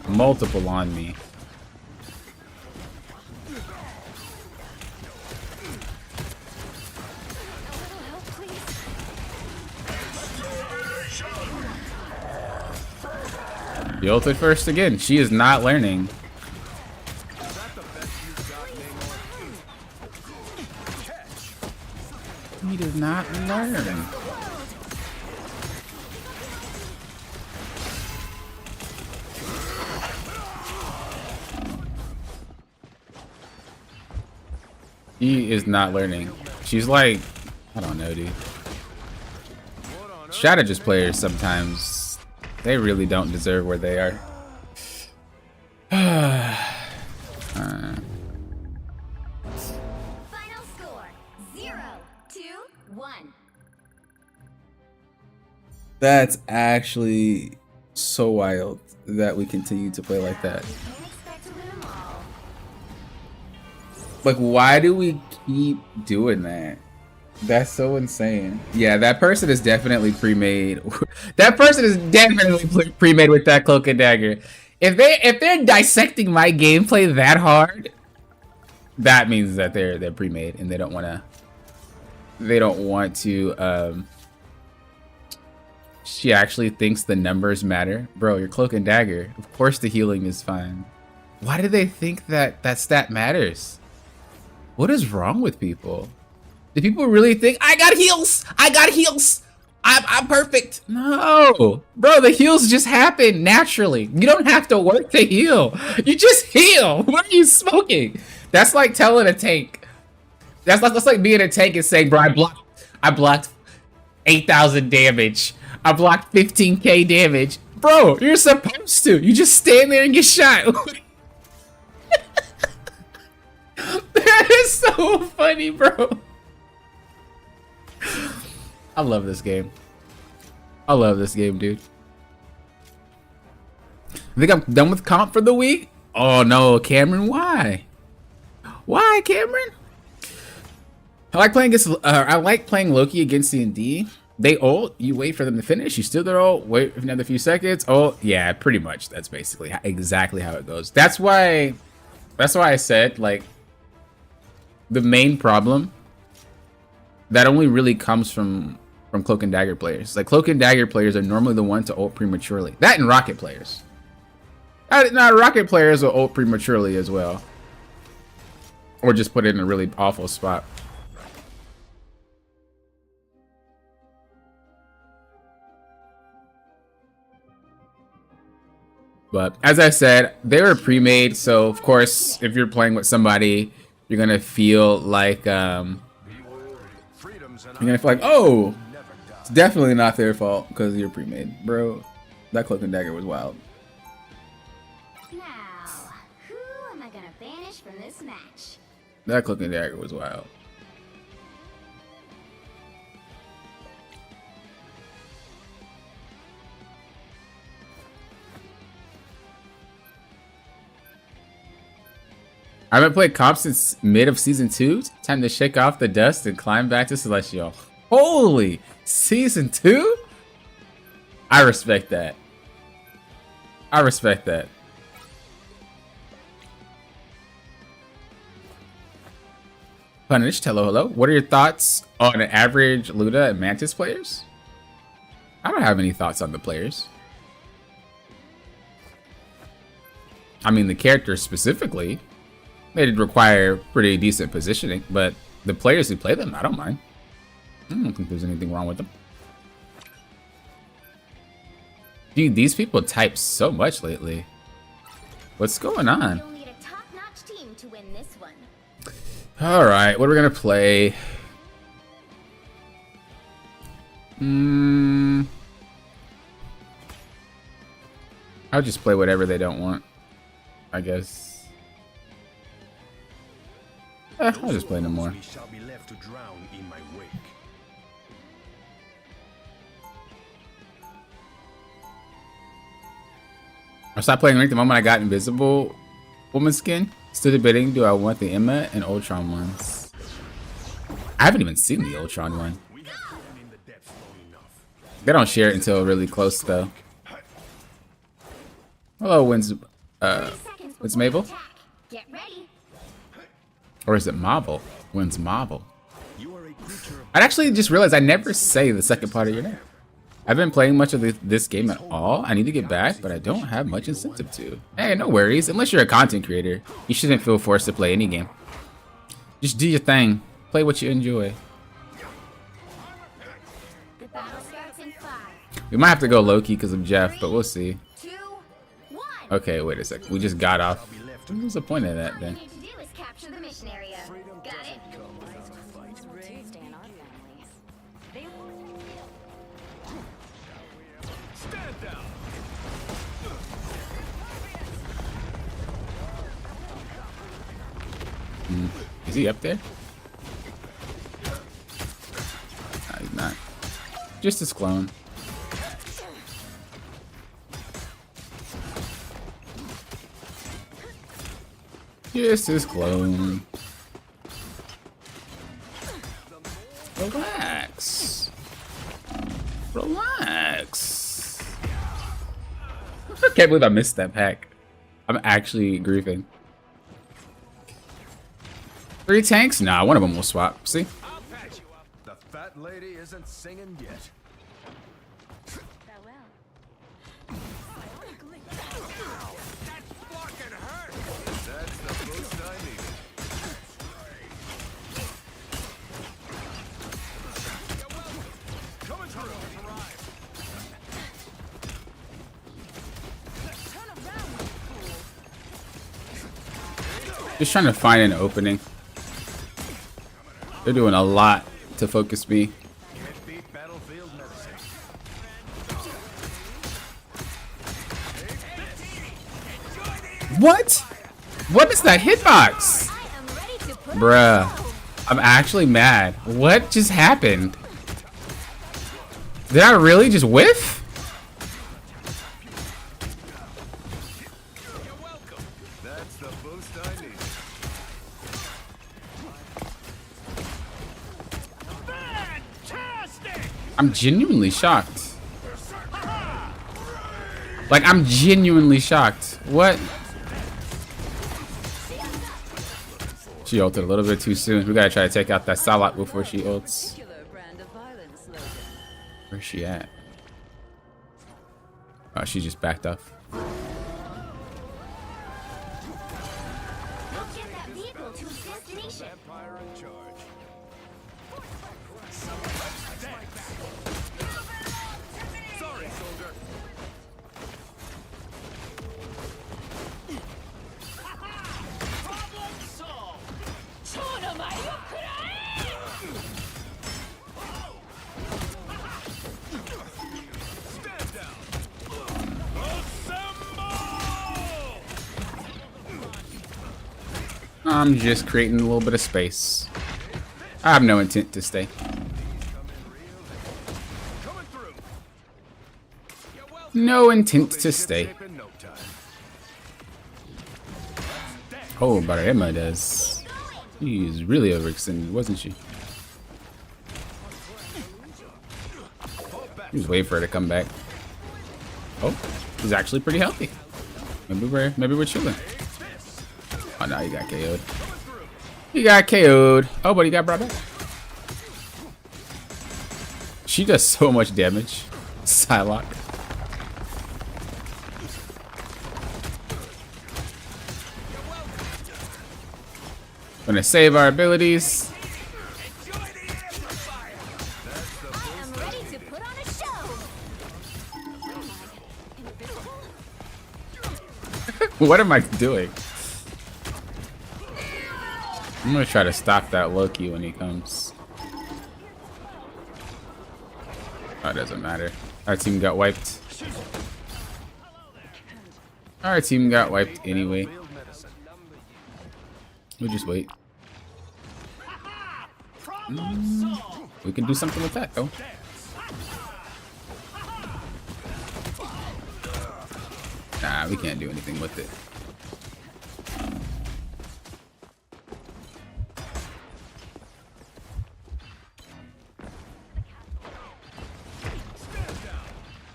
multiple on me. You ulted first again. She is not learning. Is that the best you've got, Namor? Catch. He does not learn. He is not learning. She's like, I don't know, dude. What on earth? Strategist players sometimes, they really don't deserve where they are. Final score 0-2-1. That's actually so wild that we continue to play like that. You can't expect to win 'em all. Like, why do we keep doing that? That's so insane. Yeah, that person is definitely pre-made. That person is definitely pre-made with that cloak and dagger. If they're dissecting my gameplay that hard, that means that they're pre-made and they don't want to. She actually thinks the numbers matter, bro. Your cloak and dagger. Of course, the healing is fine. Why do they think that that stat matters? What is wrong with people? Do people really think I got heals? I got heals. I'm perfect. No, bro. The heals just happen naturally. You don't have to work to heal. You just heal. What are you smoking? That's like telling a tank. That's like being a tank and saying, bro, I blocked 8,000 damage. I blocked 15k damage. Bro, you're supposed to. You just stand there and get shot. That is so funny, bro. I love this game. I love this game, dude. I think I'm done with comp for the week. Oh no, Cameron, why? Why, Cameron? I like playing Loki against C&D. They ult, you wait for them to finish, you steal their ult, wait for another few seconds. Oh, yeah, pretty much. That's basically exactly how it goes. That's why I said, like, the main problem that only really comes from Cloak and Dagger players. Like, Cloak and Dagger players are normally the ones to ult prematurely. That and Rocket players. Now, Rocket players will ult prematurely as well. Or just put it in a really awful spot. But as I said, they were pre-made, so of course, if you're playing with somebody, you're gonna feel like oh, it's definitely not their fault because you're pre-made, bro. That Cloak and Dagger was wild. Now, who am I gonna banish from this match? That Cloak and Dagger was wild. I haven't played comp since mid of season 2. Time to shake off the dust and climb back to Celestial. Holy, season 2? I respect that. I respect that. Punished, hello. What are your thoughts on average Luda and Mantis players? I don't have any thoughts on the players. I mean, the characters specifically. They did require pretty decent positioning, but the players who play them, I don't mind. I don't think there's anything wrong with them. Dude, these people type so much lately. What's going on? You'll need a top-notch team to win this one. All right, what are we gonna play? I'll just play whatever they don't want, I guess. I'll just play no more. Shall be left to drown in my wake. I stopped playing Link the moment I got Invisible Woman skin. Still debating, do I want the Emma and Ultron ones? I haven't even seen the Ultron one. They don't share it until really close though. Hello, when's Mabel? Get ready. Or is it Marvel? When's Marvel? I actually just realized I never say the second part of your name. I've been playing much of this game at all. I need to get back, but I don't have much incentive to. Hey, no worries. Unless you're a content creator, you shouldn't feel forced to play any game. Just do your thing. Play what you enjoy. The battle starts in 5, We might have to go low-key because of Jeff, but we'll see. 2, 1. Okay, wait a sec. We just got off. What was the point of that All you then? need to do is capture the mission area. Got it? Tuesday in our families. They Stand down. Is he up there? No, he's not. Just his clone. Just his clone. Relax. Relax. I can't believe I missed that pack. I'm actually grieving. 3 tanks? Nah, one of them will swap. See? I'll patch you up. The fat lady isn't singing yet. Farewell. That fucking hurt. That's the boost I needed. You're welcome. Coming through. Turn around, you fool. Just trying to find an opening. They're doing a lot to focus me. Can't beat battlefield medicine. What? What is that hitbox? I am ready to put Bruh. I'm actually mad. What just happened? Did I really just whiff? You're welcome. That's the boost I needed. Fantastic! I'm genuinely shocked. Like, I'm genuinely shocked. What? She ulted a little bit too soon. We gotta try to take out that Salak before she ults. Particular brand of violence, Logan. Where's she at? Oh, she just backed off. We'll get that vehicle to its destination. Empire in charge. Sorry, soldier. Problem solved. Stand down. Assemble! I'm just creating a little bit of space. I have no intent to stay. Coming through. You're welcome. No intent to stay. Ship in no time. Oh, but Emma does. She is really overextended, wasn't she? Just wait for her to come back. Oh, she's actually pretty healthy. Maybe we're chilling. Oh no, you got KO'd. You got KO'd. Oh, but he got brought back. She does so much damage. Psylocke. Gonna save our abilities. Enjoy the amplifier. That's the I am ready to put on a show. Invisible? What am I doing? I'm gonna try to stop that Loki when he comes. Oh, it doesn't matter. Our team got wiped. Our team got wiped anyway. field medicine. We'll just wait. We can do something with that though. Nah, we can't do anything with it.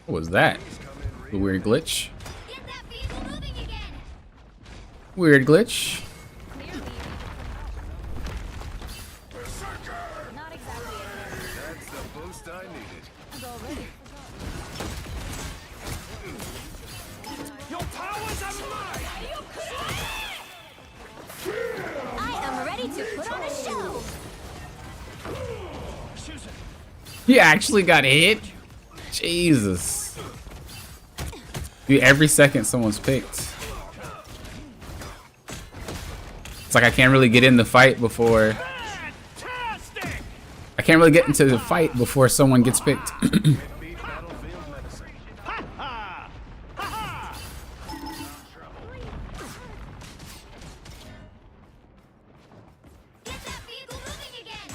What was that? The weird glitch? Get that vehicle moving again. Weird glitch. Clearly. Not exactly a That's the boost I needed. and already Your powers are mine! I am ready to put on a show. He actually got hit? Jesus. Dude, every second someone's picked. It's like I can't really get in the fight before... Fantastic! I can't really get into the fight before someone gets picked. Beat battlefield medicine. Ha ha! Ha ha! Get that vehicle moving again.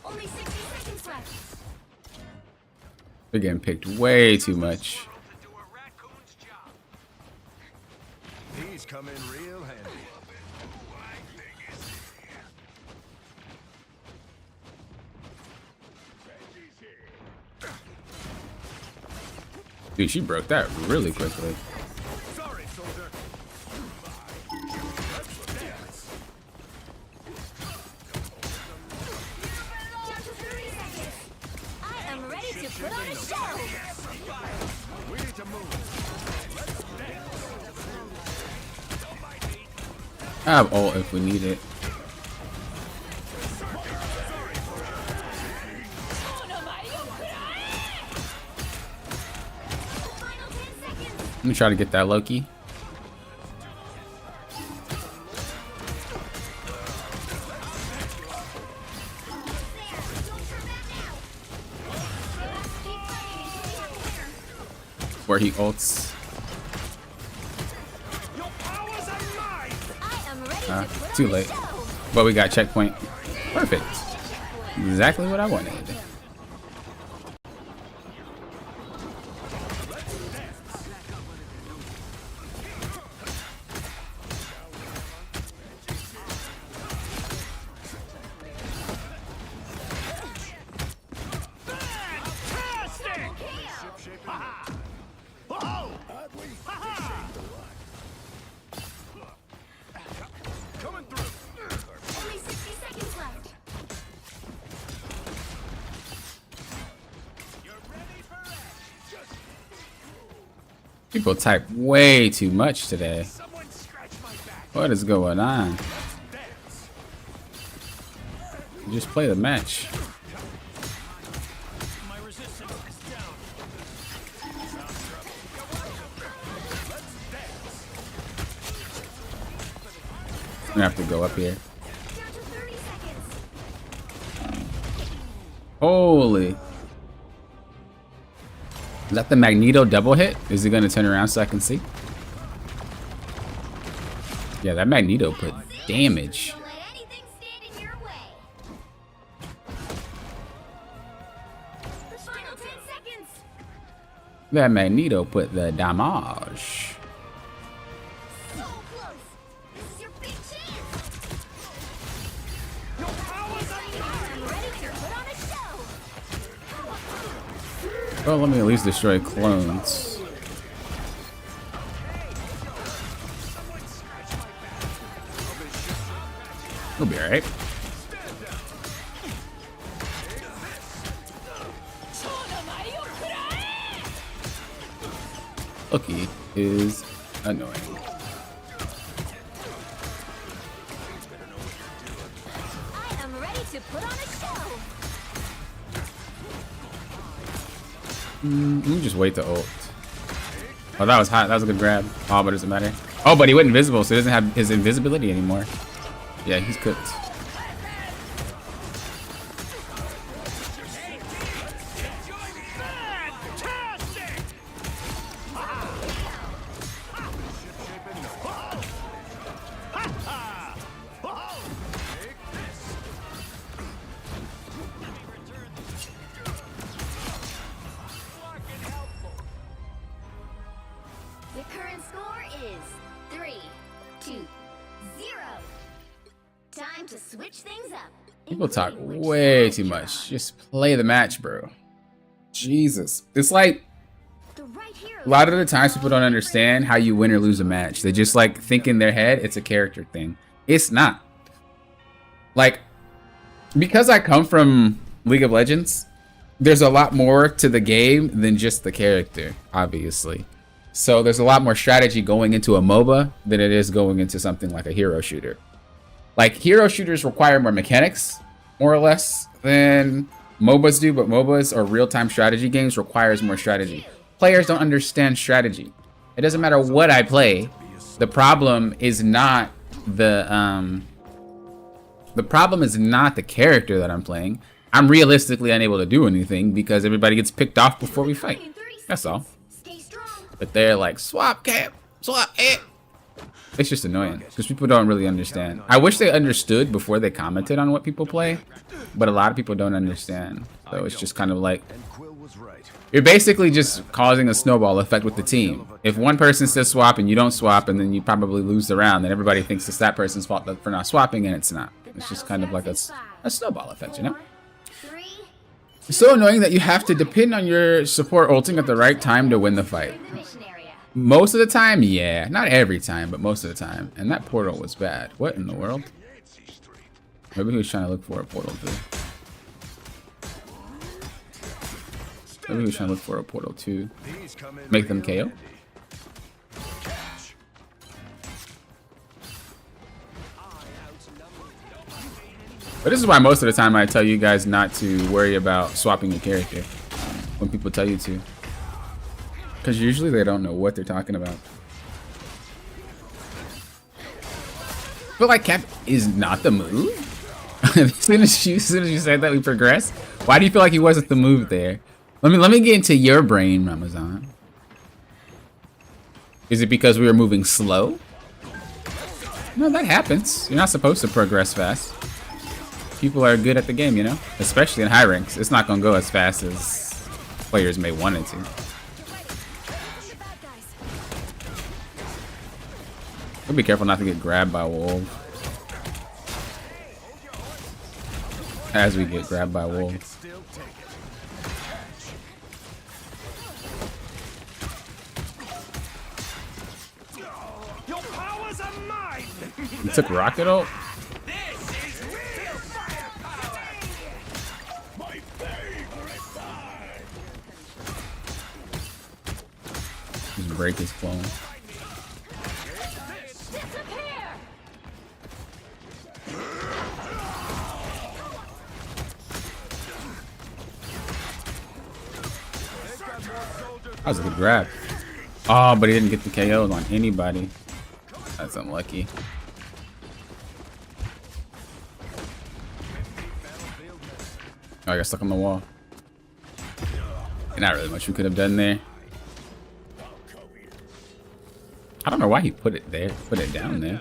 Only 60 seconds left. They're getting picked way too much. Dude, she broke that really quickly. Sorry, soldier. Down to 30 seconds. I am ready to put on a show. We need to move. I have ult if we need it. Final 10 seconds. Let me try to get that Loki. There. Don't turn back now. Keep fighting until we have a winner. Where he ults. Your powers are mine. I am ready to put Too on late. a show. But we got checkpoint. Perfect. Exactly what I wanted. Fantastic. Oh! Coming through. Only 60 seconds left. You're ready for action. People type way too much today. Someone scratch my back. What is going on? Dance. Just play the match. My resistance is down. I'm gonna have to go up here. Down to 30 seconds. Holy. Is that the Magneto double hit? Is he gonna turn around so I can see? Yeah, that Magneto put damage. Don't let anything stand in your way. The final 10 seconds. That Magneto put the damage. So close. This is your big chance. Your powers are I am ready to put on a show. Well, let me at least destroy clones. We'll be alright. Loki is annoying. I am ready to put on a show. Let me just wait to ult. Oh, that was hot. That was a good grab. Oh, but it doesn't matter. Oh, but he went invisible, so he doesn't have his invisibility anymore. Yeah, he's cooked. fantastic. The current score is 3-2-0. Time to switch things up. People talk Including which way side too you're much. on. Just play the match, bro. Jesus. It's like The right hero a lot of the times people don't understand how you win or lose a match. They just like think in their head it's a character thing. It's not. Like, because I come from League of Legends, there's a lot more to the game than just the character, obviously. So there's a lot more strategy going into a MOBA than it is going into something like a hero shooter. Like, hero shooters require more mechanics, more or less, than MOBAs do, but MOBAs or real-time strategy games requires more strategy. Players don't understand strategy. It doesn't matter what I play. The problem is not the problem is not the character that I'm playing. I'm realistically unable to do anything because everybody gets picked off before we fight. That's all. Stay strong. But they're like, swap cap, swap it. It's just annoying because people don't really understand. I wish they understood before they commented on what people play, but a lot of people don't understand. So it's just kind of like, And Quill was right. you're basically just causing a snowball effect with the team. If one person says swap and you don't swap, and then you probably lose the round, then everybody thinks it's that person's fault for not swapping, and it's not. It's just kind of like a snowball effect, you know? 3, It's so annoying that you have to depend on your support ulting at the right time to win the fight. In the mission area. Most of the time, yeah. Not every time, but most of the time. And that portal was bad. What in the world? Maybe he was trying to look for a portal too. Maybe he was trying to look for a portal too. These come in Make them real KO. handy. But this is why most of the time I tell you guys not to worry about swapping a character when people tell you to. Because usually they don't know what they're talking about. I feel like cap is not the move. as soon as you said that, we progressed. Why do you feel like he wasn't the move there? Let me get into your brain, Ramazan. Is it because we were moving slow? No, that happens. You're not supposed to progress fast. People are good at the game, you know? Especially in high ranks. It's not gonna go as fast as players may want it to. But be careful not to get grabbed by a wolf. As we get grabbed by wolves. Still take it. Your powers are mine. He took rocket ult. This is real firepower. My favorite time. Just break his clone. Disappear! That was a good grab. Oh, but he didn't get the KOs on anybody. That's unlucky. Oh, I got stuck on the wall. Not really much we could have done there. I don't know why he put it there, put it down there.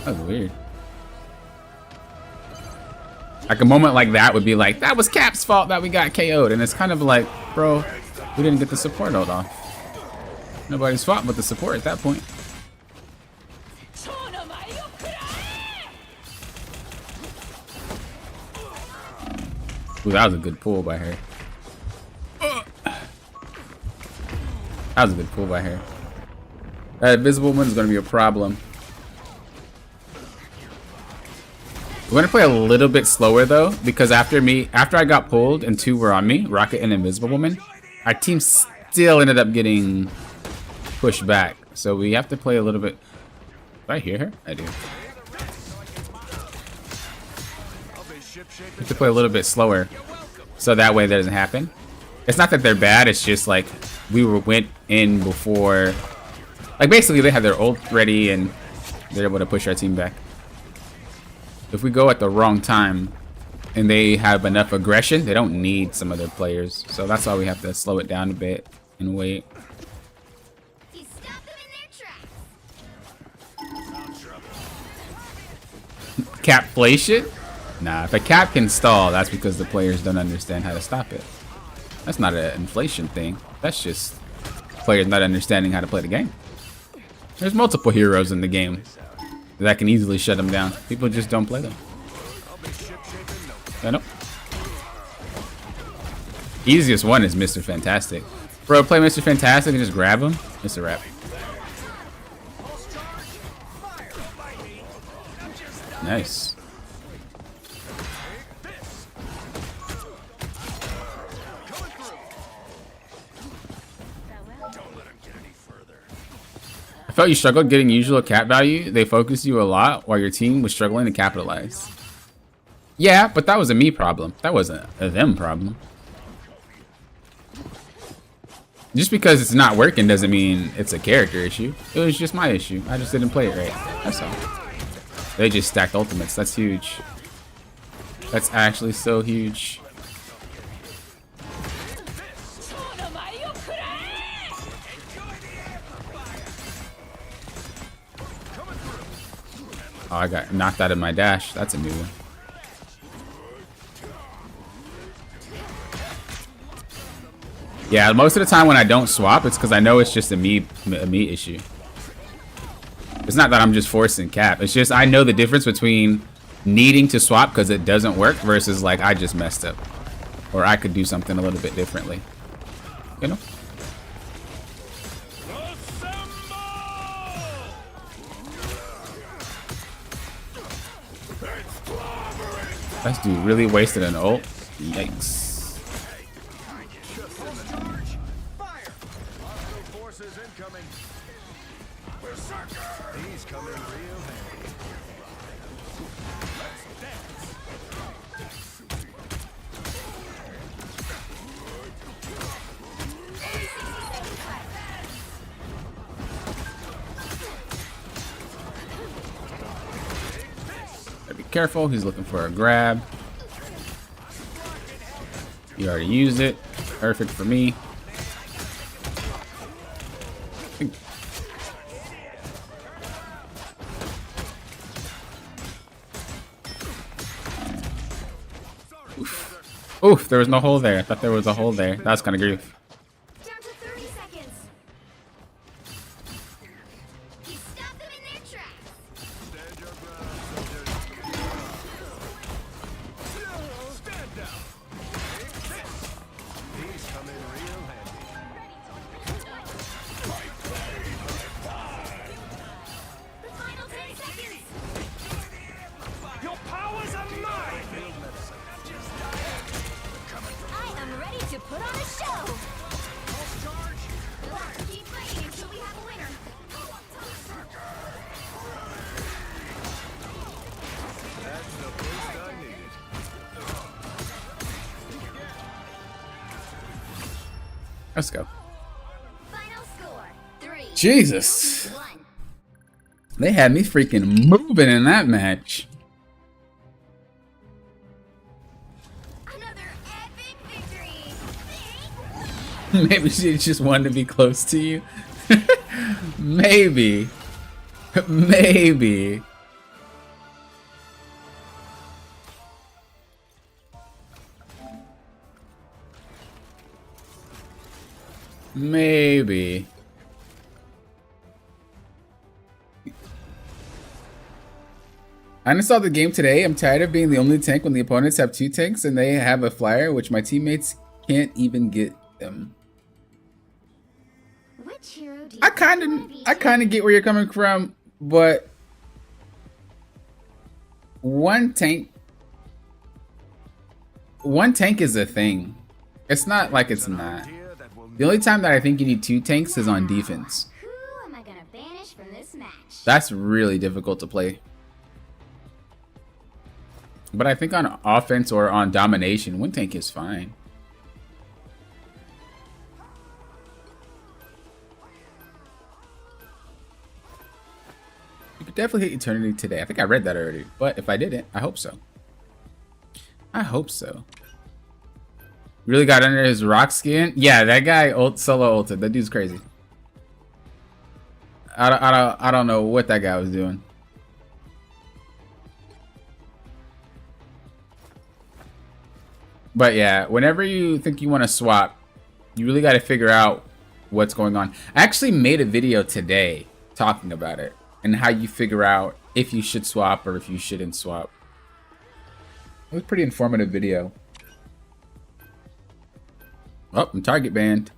That was weird. Like a moment like that would be like, that was Cap's fault that we got KO'd. And it's kind of like, bro, we didn't get the support ult off. Nobody's fault but the support at that point. Ooh, that was a good pull by her. That was a good pull by her. That invisible one is going to be a problem. We're going to play a little bit slower though, because after I got pulled and two were on me, Rocket and Invisible Woman, our team still ended up getting pushed back. So we have to play a little bit. Do I hear her? I do. We have to play a little bit slower, so that way that doesn't happen. It's not that they're bad, it's just like went in before. Like basically they had their ult ready and they're able to push our team back. If we go at the wrong time and they have enough aggression, they don't need some other players. So that's why we have to slow it down a bit and wait. He stopped them in their tracks. Capflation? Nah, if a cap can stall, that's because the players don't understand how to stop it. That's not an inflation thing. That's just players not understanding how to play the game. There's multiple heroes in the game that can easily shut them down. People just don't play them. I know. Easiest one is Mr. Fantastic. Bro, play Mr. Fantastic and just grab him. It's a wrap. Nice. I felt you struggled getting usual cap value. They focused you a lot while your team was struggling to capitalize. Yeah, but that was a me problem. That wasn't a them problem. Just because it's not working doesn't mean it's a character issue. It was just my issue. I just didn't play it right. That's all. They just stacked ultimates. That's huge. That's actually so huge. Oh, I got knocked out of my dash. That's a new one. Yeah, most of the time when I don't swap, it's because I know it's just a me issue. It's not that I'm just forcing cap. It's just I know the difference between needing to swap because it doesn't work versus like I just messed up. or I could do something a little bit differently. You know? This dude really wasted an ult. Yikes. Forces incoming. He's coming real handy. Let's dance. Gotta be careful. He's looking for a grab. You already used it. Perfect for me. Oof, there was no hole there. I thought there was a hole there. That's kind of grief. Down to 30 seconds. You stopped them in their tracks. Stand your ground, soldiers. Stand down. Take this. He's coming real handy. The final 10 seconds. Your powers are mine. I am ready to put on a show. Keep fighting until we have a winner. That's the boost I needed. Let's go. Final score 3. Jesus. 1. They had me freaking moving in that match. Another epic victory. Maybe she just wanted to be close to you. Maybe. Maybe. Maybe. I installed the game today. I'm tired of being the only tank when the opponents have 2 tanks and they have a flyer, which my teammates can't even get them. Which hero do you I kind of get where you're coming from, but one tank is a thing. It's not like it's not. Idea that will The only time that I think you need 2 tanks is on defense. Who am I gonna banish from this match? That's really difficult to play. But I think on offense or on domination, 1 tank is fine. You could definitely hit Eternity today. I think I read that already. But if I didn't, I hope so. I hope so. Really got under his rock skin? Yeah, that guy solo ulted. That dude's crazy. I don't know what that guy was doing. But yeah, whenever you think you want to swap, you really got to figure out what's going on. I actually made a video today talking about it and how you figure out if you should swap or if you shouldn't swap. It was a pretty informative video. Oh, I'm target banned.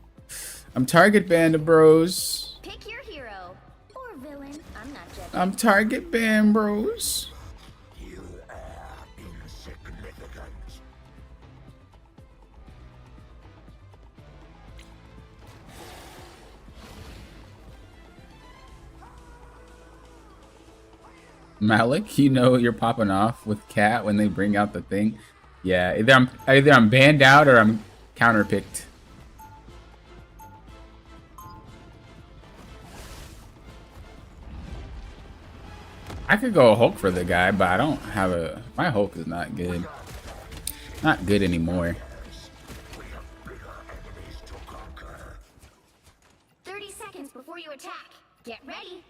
I'm target banned, bros. Pick your hero or villain. I'm not judging. I'm target banned, bros. Malik, you know you're popping off with Cat when they bring out the thing. Yeah, either I'm banned out or I'm counterpicked. I could go Hulk for the guy, but I don't have a... My Hulk is not good. Not good anymore. 30 seconds before you attack. Get ready.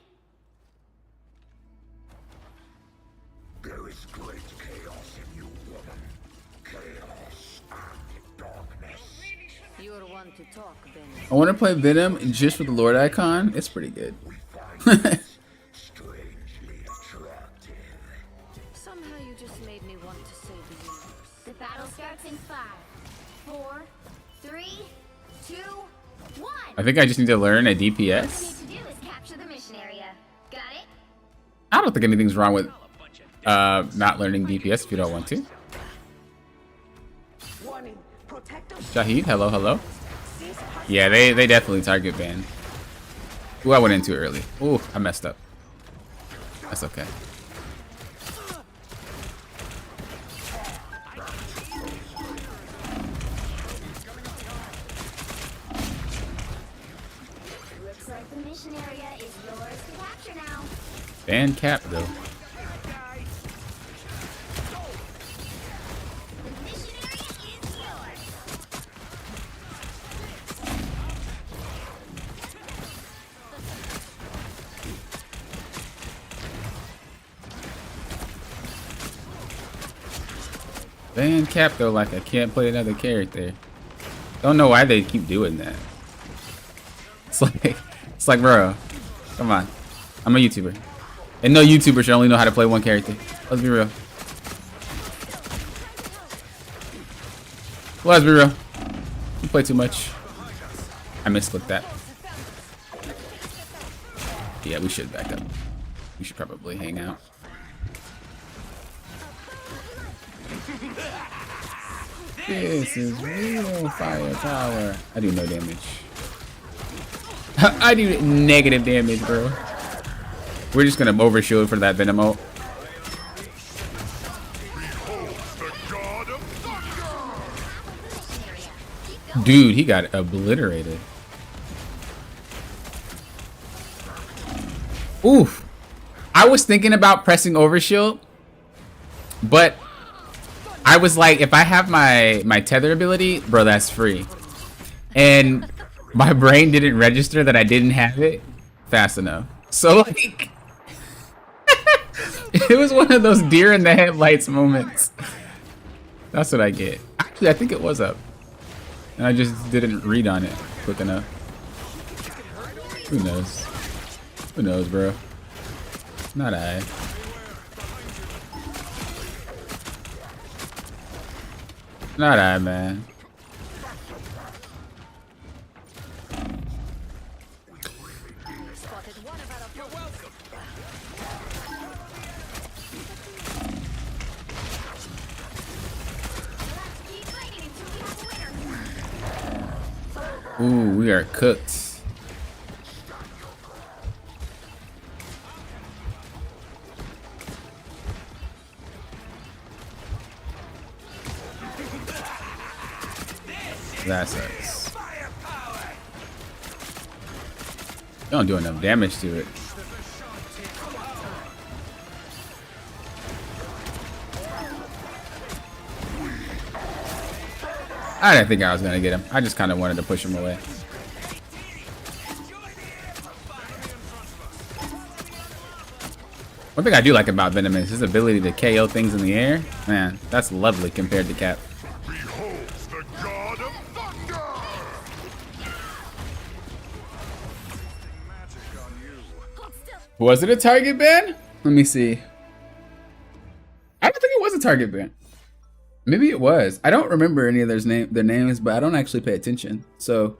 There is great chaos in you, woman. Chaos and darkness. You're one to talk, Ben. I want to play Venom just with the Lord icon. It's pretty good. Strangely attractive. Somehow you just made me want to save the universe. The battle starts in 5, 4, 3, 2, 1. I think I just need to learn a All you DPS. need to do is capture the mission area. Got it? I don't think anything's wrong with not learning DPS if you don't want to. Warning. Protective Shahid, hello, hello. Yeah, they definitely target ban. Ooh, I went in too early. Ooh, I messed up. That's okay. Looks like the mission area is yours to capture now. Ban cap though. The mission area is yours. Ban cap though, like I can't play another character. Don't know why they keep doing that. It's like, bro, come on. I'm a YouTuber, and no YouTuber should only know how to play one character. Let's be real. Let's be real. You play too much. I misclicked that. Yeah, we should back up. We should probably hang out. This is real firepower. I do no damage. I do negative damage, bro. We're just gonna overshield for that Venom ult. Dude, he got obliterated. Oof. I was thinking about pressing overshield, but I was like, if I have my tether ability, bro, that's free. And my brain didn't register that I didn't have it fast enough. So like, it was one of those deer in the headlights moments. That's what I get. Actually, I think it was up. And I just didn't read on it quick enough. Who knows? Who knows, bro? Not I. Not I, man. spotted one of our You're welcome. Keep fighting until we have a winner. Ooh, we are cooked. That sucks. You don't do enough damage to it. I didn't think I was gonna get him. I just kind of wanted to push him away. One thing I do like about Venom is his ability to KO things in the air. Man, that's lovely compared to Cap. Behold the god of thunder! Magic on you. Hold still. Was it a target ban? Let me see. I don't think it was a target ban. Maybe it was. I don't remember any of their names, but I don't actually pay attention. So,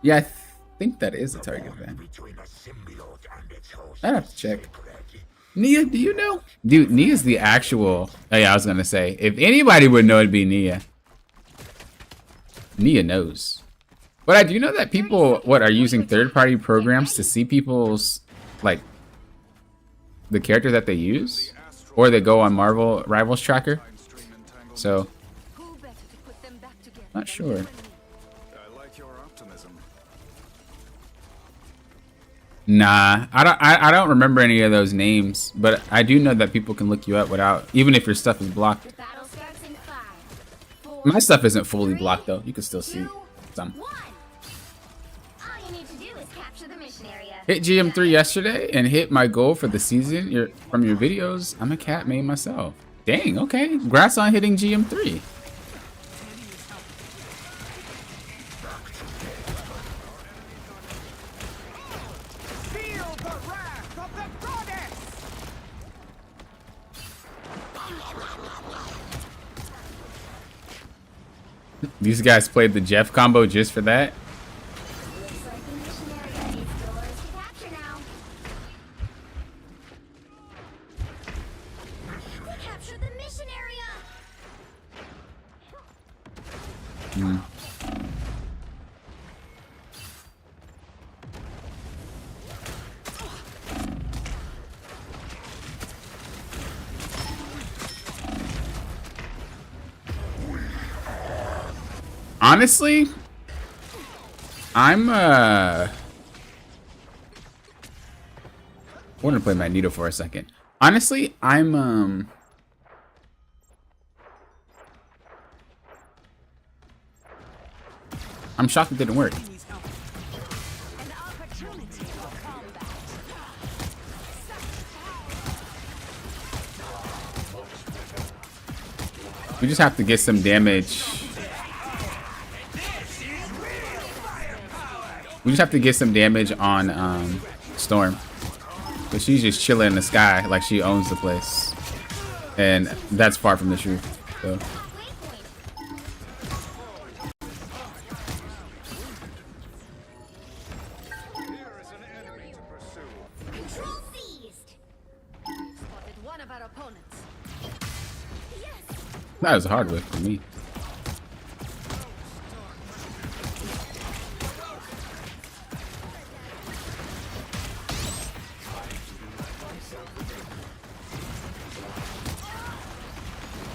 yeah, I think that is a target ban. Between a symbiote and its host. I'd have to check. Nia, do you know? Dude, Nia's the actual. Oh yeah, I was gonna say, if anybody would know, it'd be Nia. Nia knows. But I do know that people, are using third-party programs to see people's, like, the character that they use, or they go on Marvel Rivals Tracker. So, Who better to put them back together? not sure. I like your optimism. Nah, I don't remember any of those names, but I do know that people can look you up without, even if your stuff is blocked. The battle starts in 5, 4, My stuff isn't fully blocked though. You can still see 2, some. 1. All you need to do is capture the mission area. Hit GM3 yesterday and hit my goal for the season from your videos. I'm a cat main myself. Dang, okay. Congrats on hitting GM3. Feel the wrath of the goddess! These guys played the Jeff combo just for that. Looks like the mission area is yours to capture now. We captured the mission area. Honestly, I'm I want to play Magneto for a second. Honestly, I'm shocked it didn't work. An opportunity for combat. We just have to get some damage. We just have to get some damage on Storm. But she's just chilling in the sky like she owns the place. And that's far from the truth. So. Here is an enemy to pursue. Control seized. Spotted one of our opponents. Yes. That was a hard whip for me.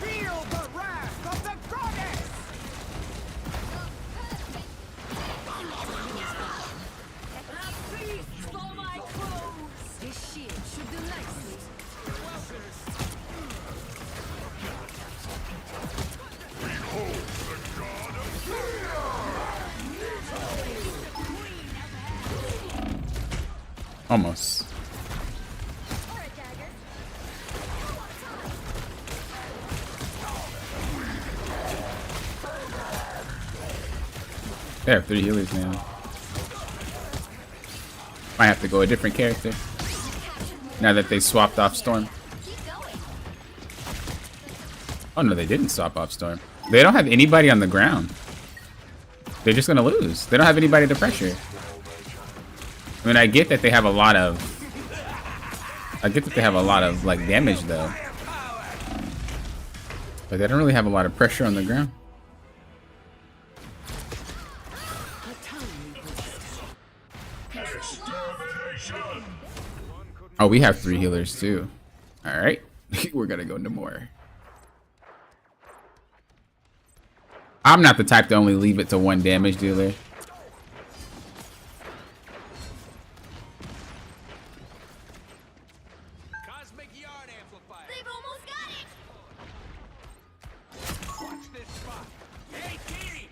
Feel the wrath of the goddess! For my clothes. This shield should do nicely. Behold the god of Almost. Or a dagger. They have 3 healers now. Might have to go a different character. Now that they swapped off Storm. Keep going. Oh no, they didn't swap off Storm. They don't have anybody on the ground. They're just gonna lose. They don't have anybody to pressure. I mean, I get that they have a lot of like damage though. But they don't really have a lot of pressure on the ground. Oh, we have 3 healers too. Alright. We're gonna go into more. I'm not the type to only leave it to 1 damage dealer. Cosmic Yard Amplifier. They've almost got it. Watch this spot. Hey, Kitty!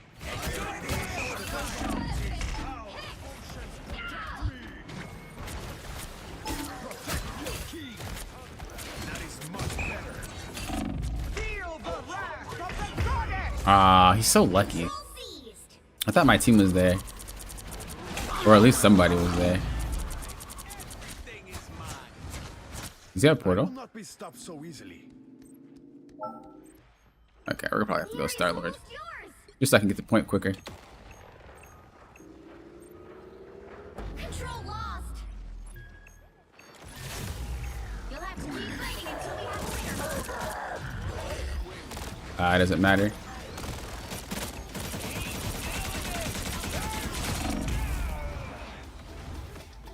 That is much better. Feel the wrath of the goddess! Ah, he's so lucky. Control seized. I thought my team was there. Or at least somebody was there. Thing is mine. Is he at a portal? Will not be stopped so easily. Okay, we're gonna probably have to go Star Lord. It's yours. Just so I can get the point quicker. Control lost. You'll have to keep fighting until we have a winner. It doesn't matter.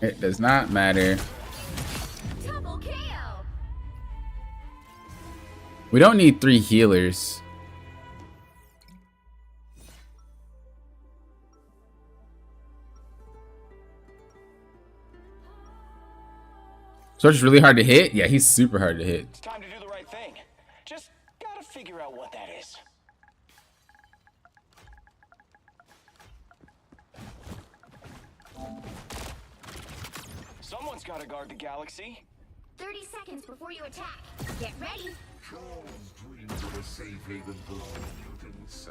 It does not matter. Double KO. We don't need 3 healers. Sorcer's really hard to hit? Yeah, he's super hard to hit. It's time to do the right thing. Just gotta figure out what that is. Someone's gotta guard the galaxy. 30 seconds before you attack. Get ready. Charles dreams of a safe haven for all mutants.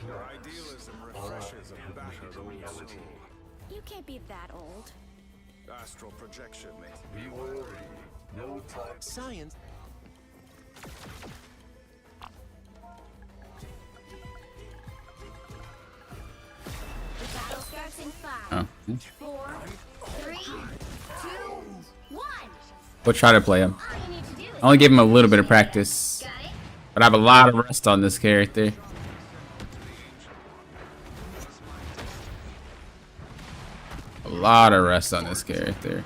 Your idealism refreshes a battered old soul. You can't be that old. Astral projection, mate. Be wary. No time. Science. starts in 5, Oh. 4, 3, 2, 1. We'll try to play him. All you need to do is I only gave him a little bit of practice, got it. but I have a lot of rust on this character. A lot of rust on this character.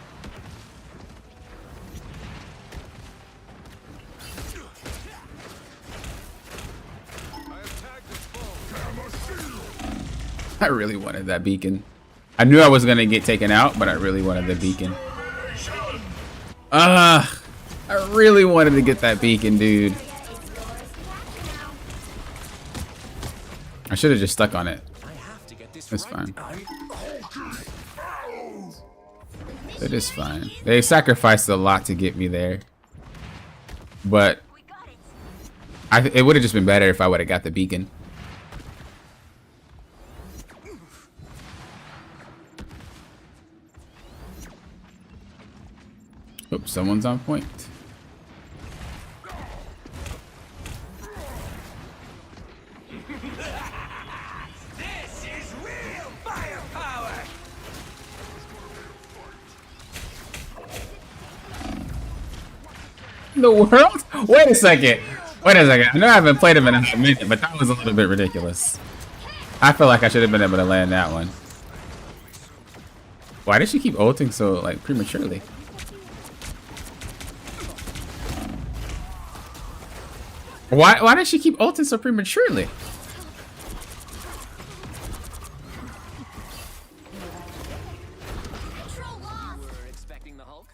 I really wanted that beacon. I knew I was gonna get taken out, but I really wanted the beacon. I really wanted to get that beacon, dude. I should have just stuck on it. I have to get this It's right. fine. It is fine. They sacrificed a lot to get me there. But it would have just been better if I would have got the beacon. Oops, someone's on point. This is real firepower. The world? Wait a second. Wait a second. I know I haven't played him in a minute, but that was a little bit ridiculous. I feel like I should have been able to land that one. Why did she keep ulting so like prematurely? Why did she keep ulting so prematurely? Control lost. We're expecting the Hulk.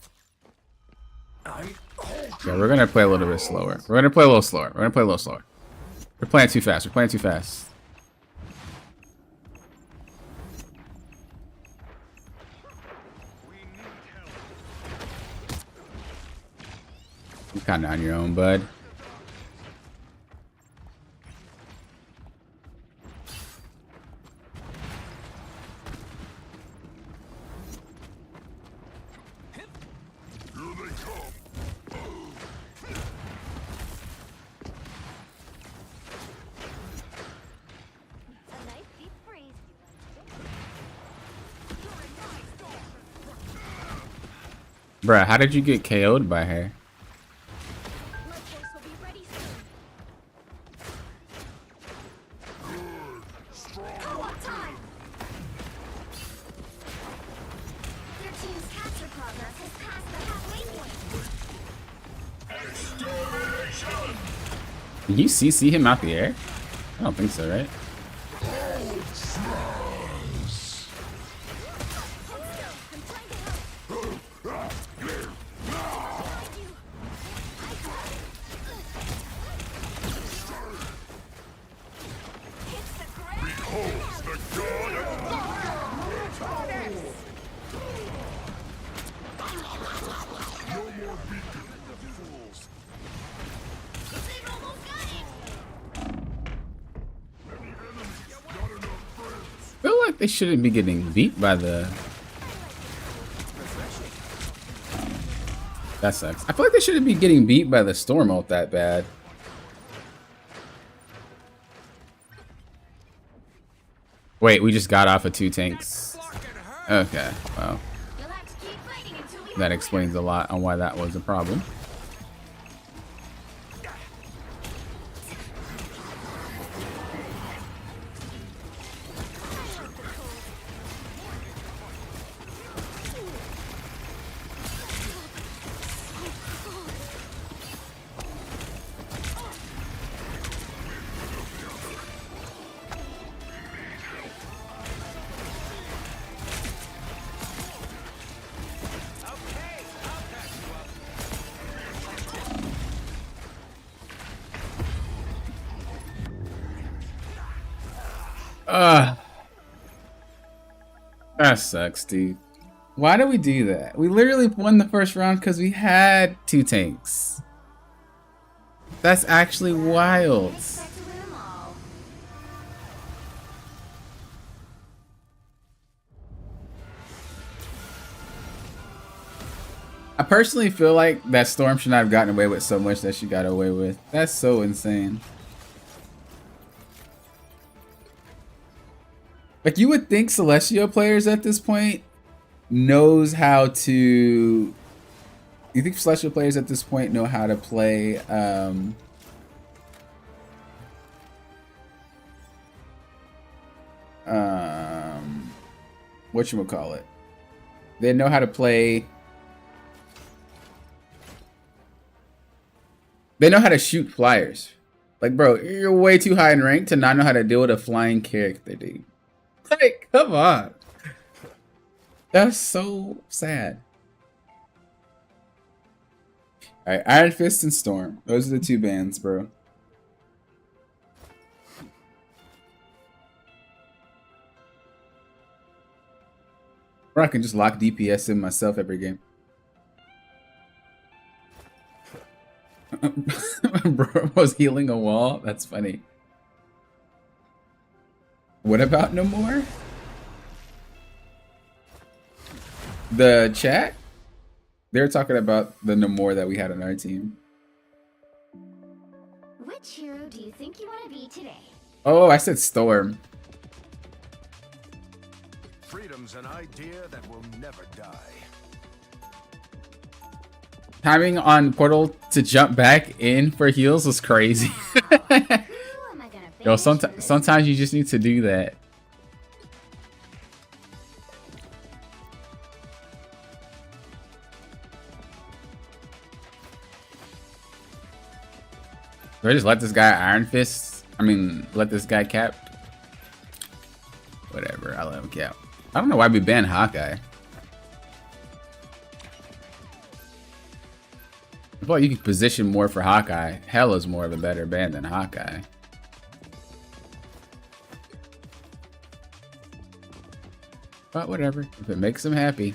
Yeah, we're gonna play a little bit slower. We're gonna play a little slower. We're gonna play a little slower. We're playing too fast. We're playing too fast. You're kinda on your own, bud. A nice deep freeze. Bruh, how did you get KO'd by her? Blood Force will be ready soon. Co-op time. Your team's capture progress has passed the halfway point. Did you CC him out the air? I don't think so, right? They've almost got it. I feel like they shouldn't be getting beat by the... That sucks. I feel like they shouldn't be getting beat by the Storm ult that bad. Wait, we just got off of 2 tanks. Okay, well, You'll have to keep fighting until we that explains a lot on why that was a problem. That sucks, dude. Why did we do that? We literally won the first round because we had 2 tanks. That's actually wild. expect to win them all. I personally feel like that Storm should not have gotten away with so much that she got away with. That's so insane. I Like, you would think Celestial players at this point knows how to. You think Celestial players at this point know how to play whatchamacallit? They know how to play. They know how to shoot flyers. Like, bro, you're way too high in rank to not know how to deal with a flying character, dude. Like, come on. That's so sad. Alright, Iron Fist and Storm. Those are the two bands, bro. Or I can just lock DPS in myself every game. Bro was healing a wall? That's funny. What about no more? The chat? They were talking about the no more that we had on our team. Which hero do you think you want to be today? Oh, I said Storm. Freedom's an idea that will never die. Timing on Portal to jump back in for heals was crazy. Who am I gonna Yo, finish this? sometimes you just need to do that. Do I just let this guy Iron Fist? I mean, let this guy cap? Whatever, I'll let him cap. I don't know why we banned Hawkeye. I feel like you can position more for Hawkeye. Hela's more of a better band than Hawkeye. But whatever, if it makes them happy.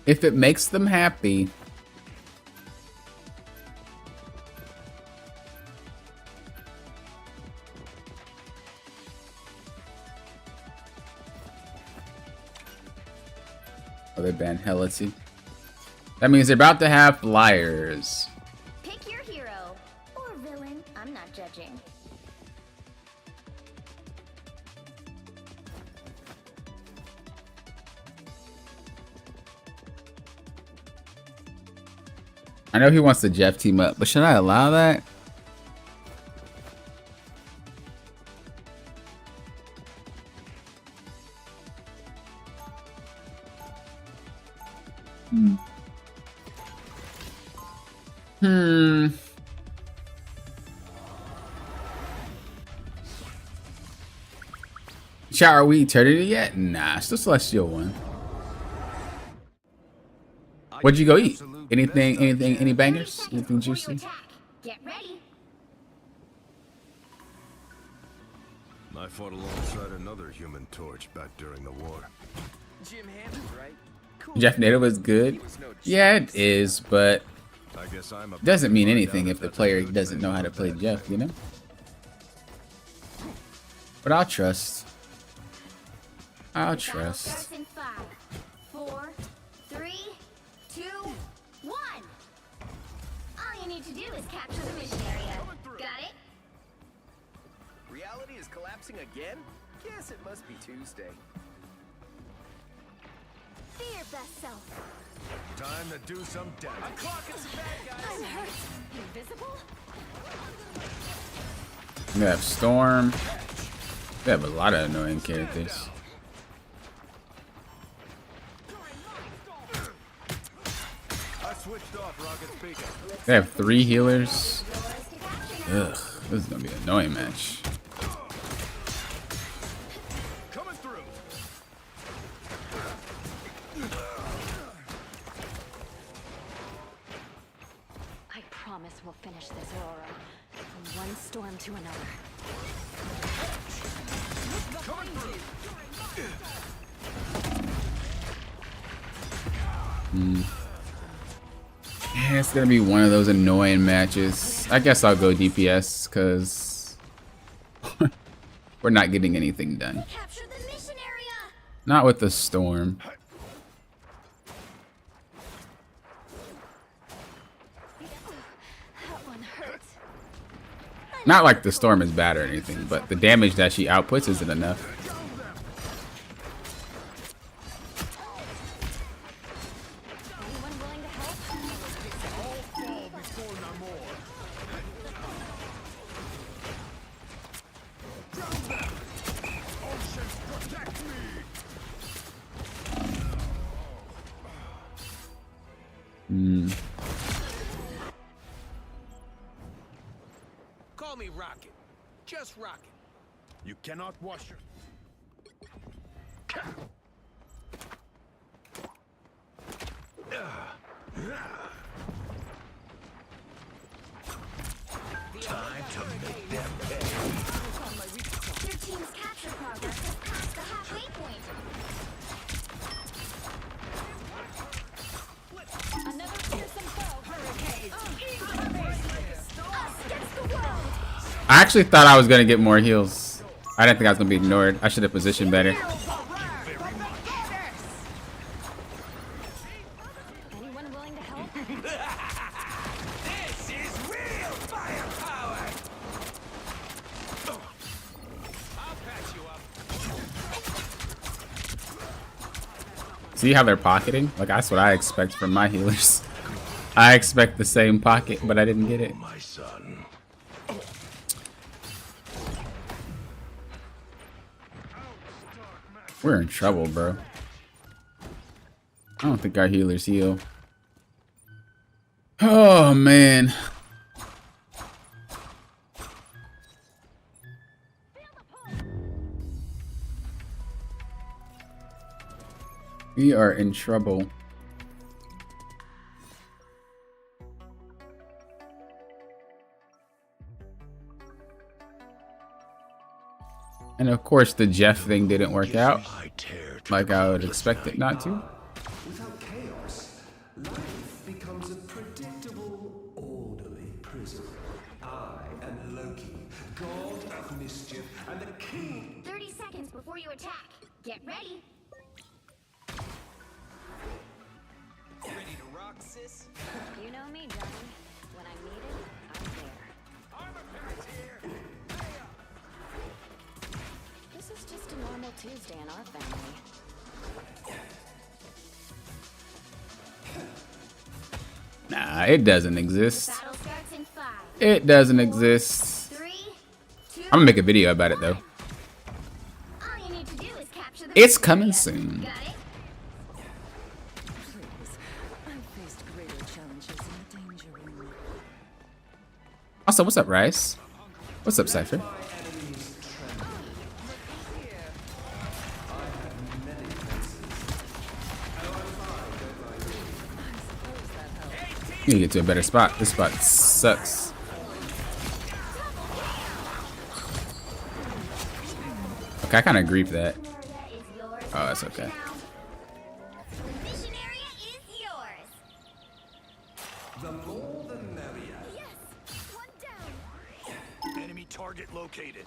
If it makes them happy. Oh, they banned Hela too. That means they're about to have flyers. Pick your hero or villain. I'm not judging. I know he wants the Jeff team up, but should I allow that? Chat, are we Eternity yet? Nah, still Celestial 1. What'd you go eat? Anything, any bangers? Anything Before you juicy? attack. Get ready. I fought alongside another Human Torch back during the war. Jim Hammond, right? Cool. Jeff Nato is good. He was no Yeah, chump. it is, but I guess I'm a doesn't mean anything if the player doesn't know how to play Jeff, you know? But I'll trust. I'll Battle trust. starts in 5, 4, 3, 2, 1. All you need to do is capture the mission area. Got it? Reality is collapsing again? Guess it must be Tuesday. Be your best self. time to do some I'm damage. clocking some bad guys. I'm hurt. Invisible? We have Storm. We have a lot of annoying characters. I switched off rocket speaker. They have 3 healers. Ugh, this is gonna be an annoying match. Coming through. I promise we'll finish this, Aurora. From one storm to another. Yeah, it's gonna be one of those annoying matches. I guess I'll go DPS because we're not getting anything done. Capture the mission area! Not with the Storm. That one hurts. Not like the storm is bad or anything, but the damage that she outputs isn't enough. Anyone willing to help? Fall before Namor. Drown them! Oceans protect me! Call me Rocket. Just Rocket. You cannot wash your... Time to make them pay. Your team's capture progress has passed the halfway point. Another fearsome foe. Us against the world. I actually thought I was gonna get more heals. I didn't think I was gonna be ignored. I should have positioned better. Anyone willing to help? This is real firepower! I'll patch you up. See how they're pocketing? Like, that's what I expect from my healers. I expect the same pocket, but I didn't get it. My son. We're in trouble, bro. I don't think our healers heal. Oh, man. We are in trouble. And of course, the Jeff thing didn't work out I tear to like I would expect it not to. Without chaos, life becomes a predictable, orderly prison. I am Loki, god of mischief, and the king. 30 seconds before you attack. Get ready. Ready to rock, sis? You know me, Johnny. When I need it, I'm there. Armor pack's here. This is just a normal Tuesday in our family. Nah, it doesn't exist. Battle starts in 5, It doesn't exist. 3, 2. I'm gonna make a video about it though. All you need to do is capture the It's area. coming soon. Got it? Please. I've faced greater challenges in the danger room. Also, what's up, Rice? What's up, Cypher? My enemies tremble. I have many faces. Oh, I'm fine, don't mind me. You need to get to a better spot. This spot sucks. Okay, I kind of grieved that. Oh, that's okay. The mission area is yours. The more the merrier. Yes. One down. Enemy target located.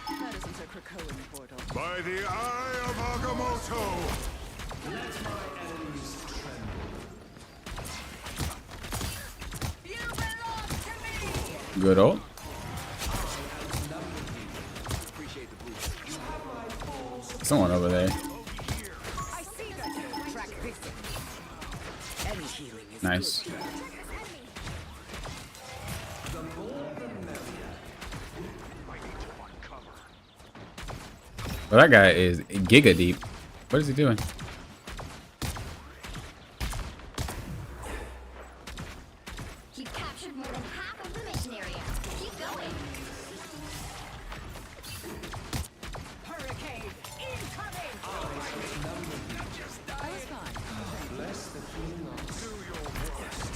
That isn't a Krakoan portal. By the eye of Agamotto! Let my enemies tremble. Good old. Someone over there. Nice. Well, that guy is giga deep. What is he doing? You've captured more than half of the mission area. Keep going. Hurricane incoming! I was fine. Bless the king of Do your worst.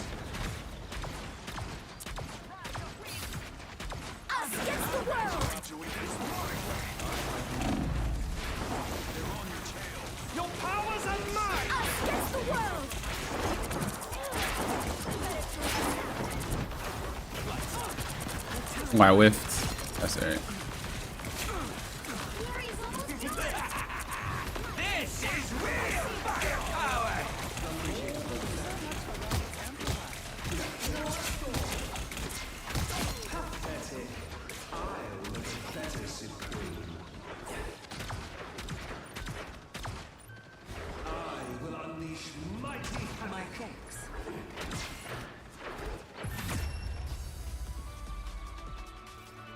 Us against the world. Your powers are mine! Us against the world. Oh, I whiffed. That's alright. Glory's almost done.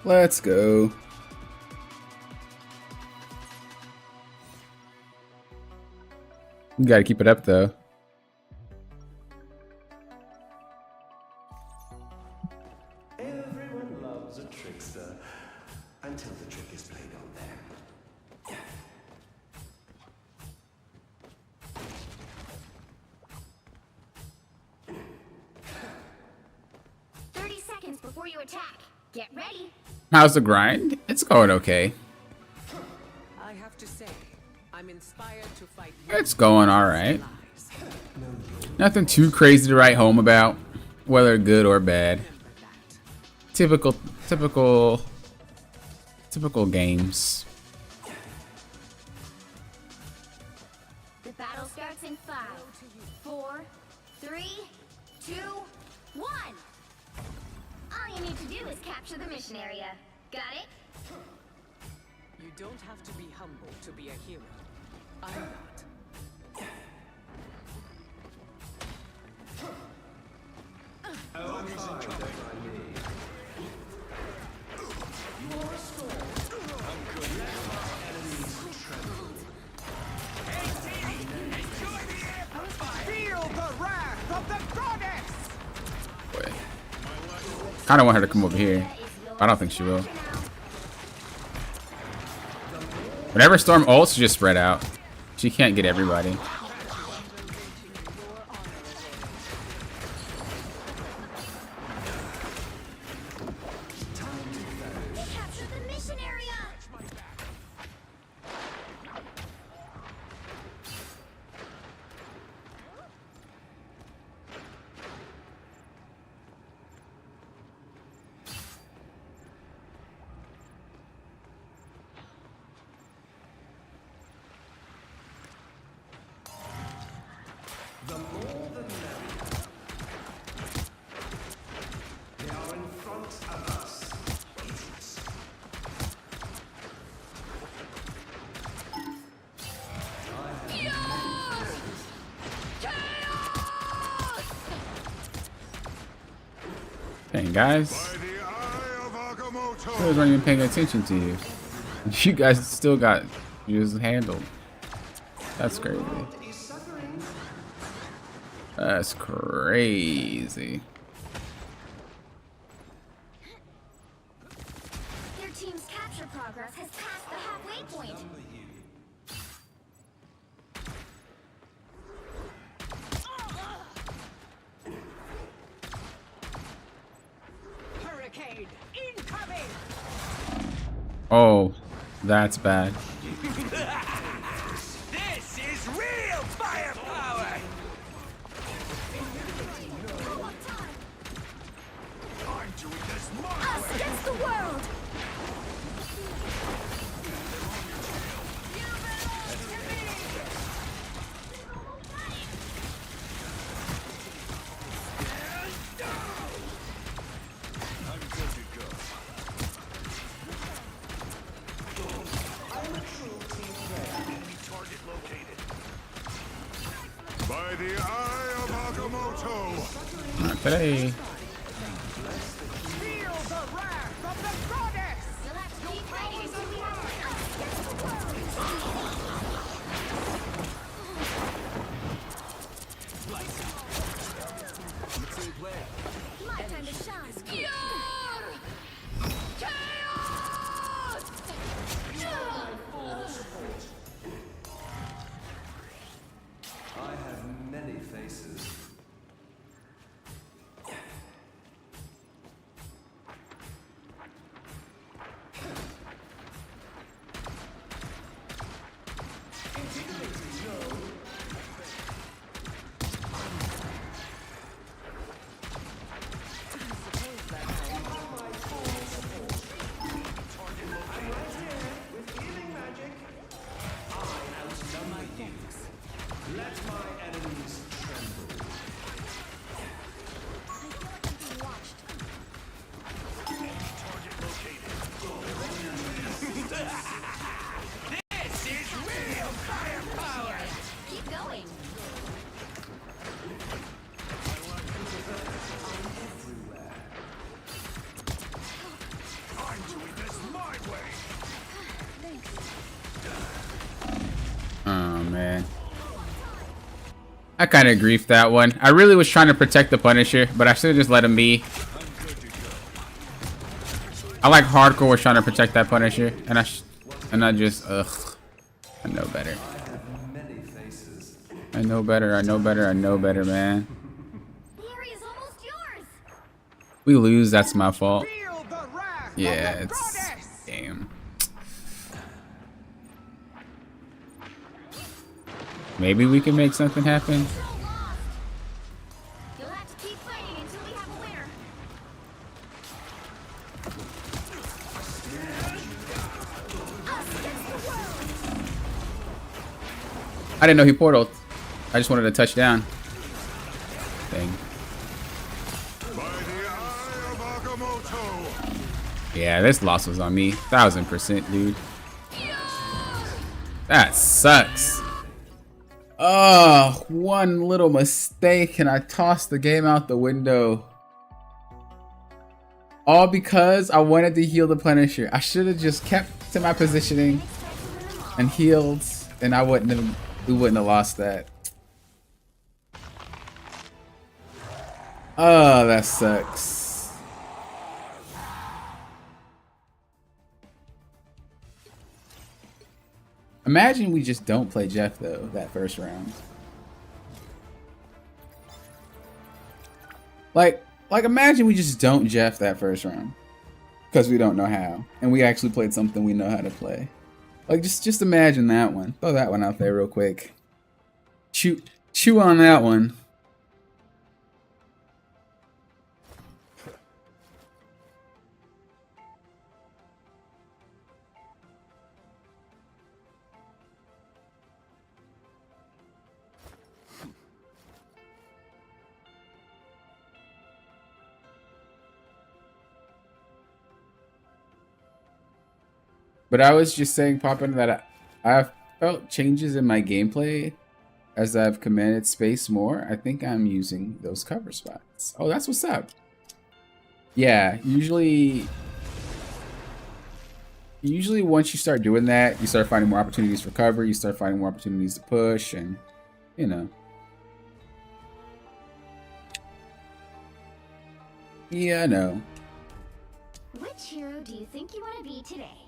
Let's go. You gotta keep it up though. Everyone loves a trickster until the trick is played on them. 30 seconds before you attack. Get ready. How's the grind? It's going okay. I have to say, I'm inspired to fight. It's going alright. Lies. Nothing too crazy to write home about, whether good or bad. Remember that. Typical games. The battle starts in 5, 4, 3, 2, 1. All you need to do is capture the mission area. Got it? You don't have to be humble to be a hero. I'm not. Boy. Kind of want her to come over here. I don't think she will. Whenever Storm ults, she just spread out. She can't get everybody. Capture the mission area. The more the merrier. They are in front of us. Idiots. Dang, guys. By the eye of Agamotto. I wasn't even paying attention to you. You guys still got you just handled. That's crazy. Is suffering. That's crazy. Your team's capture progress has passed the halfway point. Hurricane incoming! Oh, that's bad. This is real firepower! I'm doing this my Us against the world. I'm good to go. Enemy target located. By the eye of Agamotto. Not today. Feel the wrath of the goddess! You'll have to keep fighting until we have us against the world. My time to shine. I have many faces. Let my enemies tremble. Target located. This is real firepower! Keep going. I'm doing Oh, man. I kind of griefed that one. I really was trying to protect the Punisher, but I should have just let him be. I like hardcore was trying to protect that Punisher, and I just, ugh. I know better. I know better, I know better, I know better, man. The area's almost yours. We lose, that's my fault. Yeah, it's... Damn. Maybe we can make something happen. You'll have to keep fighting until we have a winner. Us against the world. I didn't know he portaled. I just wanted to touch down. Thing. By the eye of Agamotto. Yeah, this loss was on me. 1000%, dude. That sucks. Oh, one little mistake and I tossed the game out the window. All because I wanted to heal the Punisher. I should have just kept to my positioning and healed, and we wouldn't have lost that. Oh, that sucks. Imagine we just don't play Jeff though that first round. Like imagine we just don't Jeff that first round because we don't know how, and we actually played something we know how to play. Like just imagine that one. Throw that one out there real quick. Chew on that one. But I was just saying, Poppin, that I've felt changes in my gameplay as I've commanded space more. I think I'm using those cover spots. Oh, that's what's up. Yeah, usually once you start doing that, you start finding more opportunities for cover, you start finding more opportunities to push, and, you know. Yeah, I know. Which hero do you think you want to be today?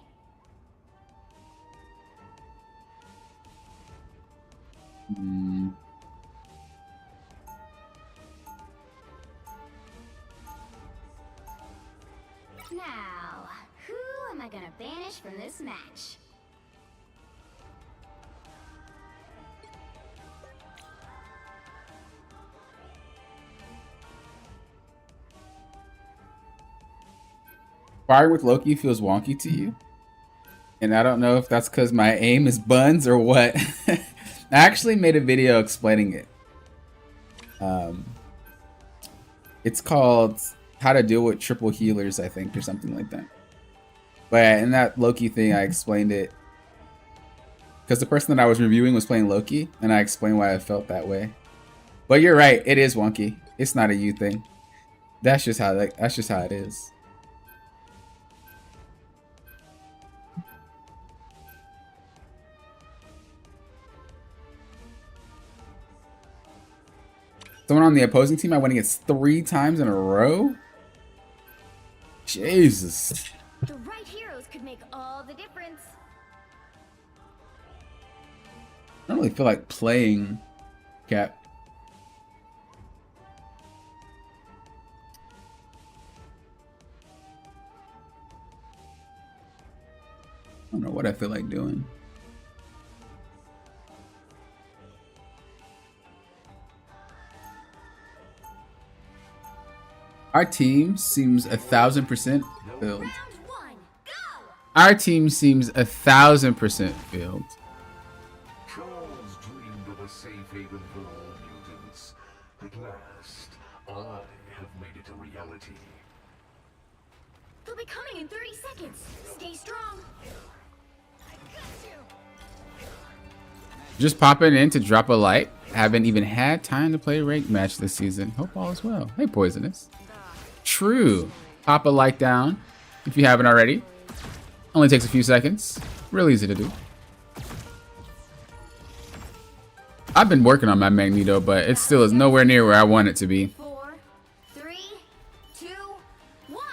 Now, who am I gonna banish from this match? Firing with Loki feels wonky to you, and I don't know if that's because my aim is buns or what. I actually made a video explaining it. It's called How to Deal with Triple Healers, I think, or something like that. But in that Loki thing, I explained it because the person that I was reviewing was playing Loki, and I explained why I felt that way. But you're right, it is wonky. It's not a you thing. That's just how it is. Someone on the opposing team I went against 3 times in a row? Jesus. The right heroes could make all the difference. I don't really feel like playing Cap. I don't know what I feel like doing. Our team seems 1000% filled. Round 1, go! Our team seems 1000% filled. Charles dreamed of a safe haven for all mutants. At last, I have made it a reality. They'll be coming in 30 seconds. Stay strong. I got you. Just popping in to drop a light. Haven't even had time to play a ranked match this season. Hope all is well. Hey, Poisonous. True. Pop a like down if you haven't already. Only takes a few seconds. Real easy to do. I've been working on my Magneto, but it still is nowhere near where I want it to be. 4, 3, 2, 1.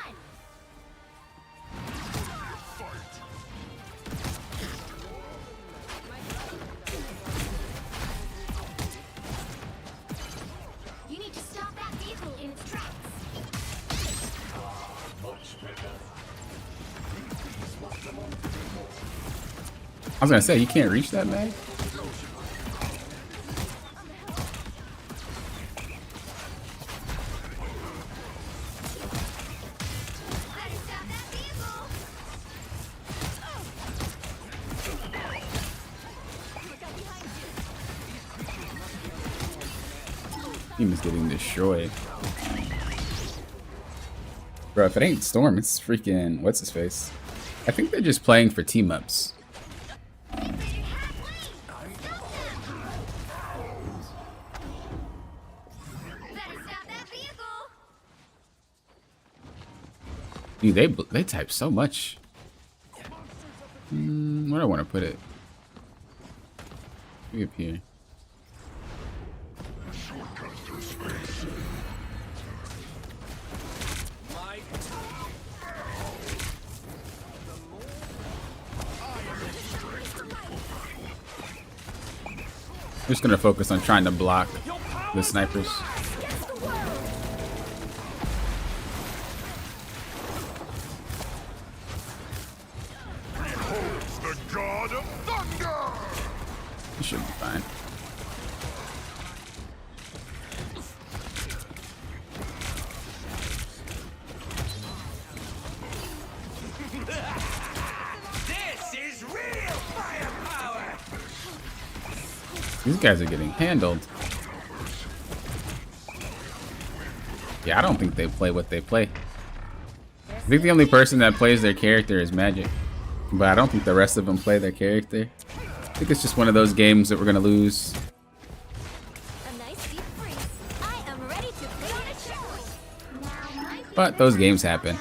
You need to stop that vehicle in its tracks. I was gonna say, you can't reach that mag? Better stop that vehicle. Team is getting destroyed. Bro, if it ain't Storm, it's freaking what's his face. I think they're just playing for team ups. Dude, they type so much. Where do I want to put it? Maybe up here. I'm just gonna focus on trying to block the snipers. The God of Thunder! You should be fine. This is real firepower! These guys are getting handled. Yeah, I don't think they play what they play. I think the only person that plays their character is Magic. But I don't think the rest of them play their character. I think it's just one of those games that we're gonna lose. A nice deep freeze. I am ready to finish it. But those games happen.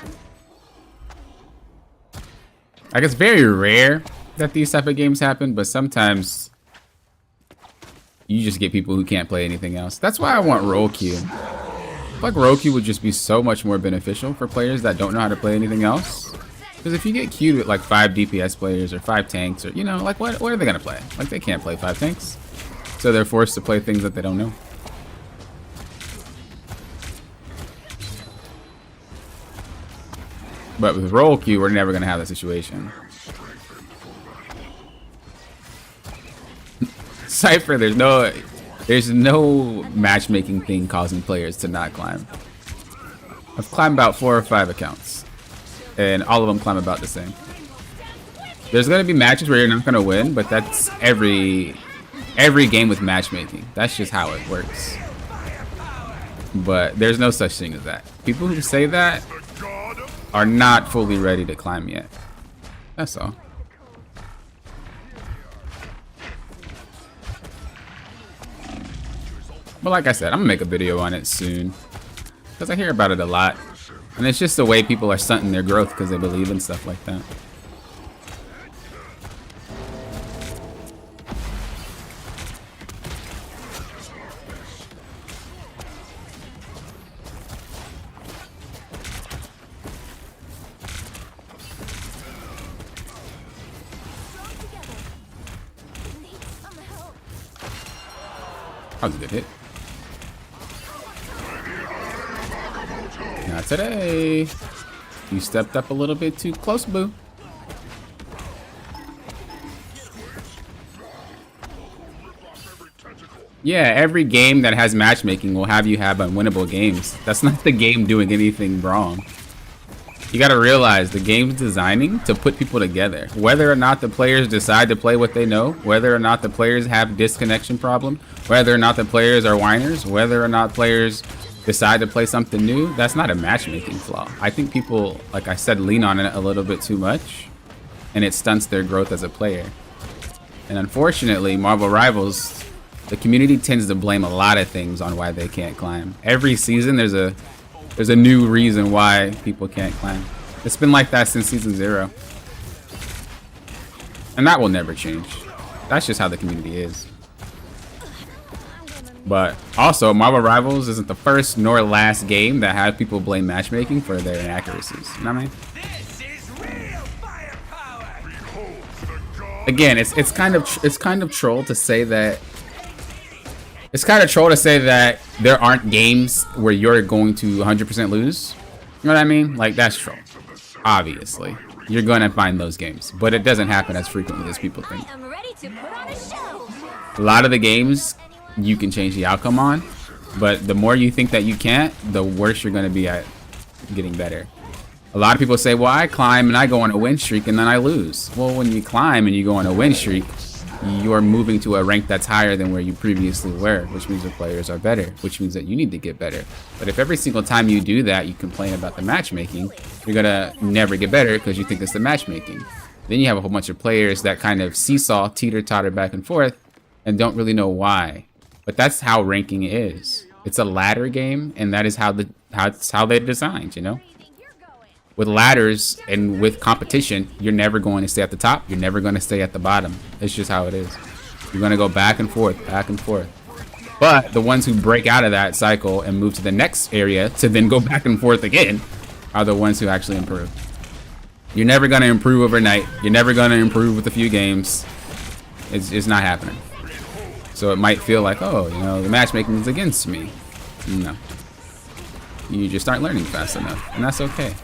Like, it's very rare that these type of games happen, but sometimes you just get people who can't play anything else. That's why I want role queue. I feel like role queue would just be so much more beneficial for players that don't know how to play anything else. Because if you get queued with like 5 DPS players or 5 tanks, or you know, like what are they gonna play? Like, they can't play 5 tanks, so they're forced to play things that they don't know. But with role queue, we're never gonna have that situation. Cypher, there's no matchmaking thing causing players to not climb. I've climbed about 4 or 5 accounts, and all of them climb about the same. There's gonna be matches where you're not gonna win, but that's every game with matchmaking. That's just how it works. But there's no such thing as that. People who say that are not fully ready to climb yet. That's all. But like I said, I'm gonna make a video on it soon, because I hear about it a lot. And it's just the way people are stunting their growth because they believe in stuff like that. That was a good hit. Not today. You stepped up a little bit too close, boo. Yeah, every game that has matchmaking will have you have unwinnable games. That's not the game doing anything wrong. You gotta realize the game's designing to put people together. Whether or not the players decide to play what they know, whether or not the players have disconnection problem, whether or not the players are whiners, whether or not players decide to play something new, that's not a matchmaking flaw. I think people, like I said, lean on it a little bit too much, and it stunts their growth as a player. And unfortunately, Marvel Rivals, the community tends to blame a lot of things on why they can't climb. Every season there's a new reason why people can't climb. It's been like that since season 0. And that will never change. That's just how the community is. But also, Marvel Rivals isn't the first nor last game that had people blame matchmaking for their inaccuracies. You know what I mean? Again, it's kind of troll to say that. It's kind of troll to say that there aren't games where you're going to 100% lose. You know what I mean? Like, that's troll. Obviously, you're gonna find those games, but it doesn't happen as frequently as people think. I am ready to put on a show. A lot of the games you can change the outcome on, but the more you think that you can't, the worse you're gonna be at getting better. A lot of people say, well, I climb and I go on a win streak and then I lose. Well, when you climb and you go on a win streak, you're moving to a rank that's higher than where you previously were, which means the players are better, which means that you need to get better. But if every single time you do that, you complain about the matchmaking, you're gonna never get better because you think it's the matchmaking. Then you have a whole bunch of players that kind of seesaw, teeter-totter back and forth and don't really know why. But that's how ranking is. It's a ladder game, and that is how they're designed, you know? With ladders and with competition, you're never going to stay at the top. You're never going to stay at the bottom. It's just how it is. You're going to go back and forth, back and forth. But the ones who break out of that cycle and move to the next area to then go back and forth again are the ones who actually improve. You're never going to improve overnight. You're never going to improve with a few games. It's not happening. So it might feel like, oh, you know, the matchmaking is against me. No. You just aren't learning fast enough, and that's okay.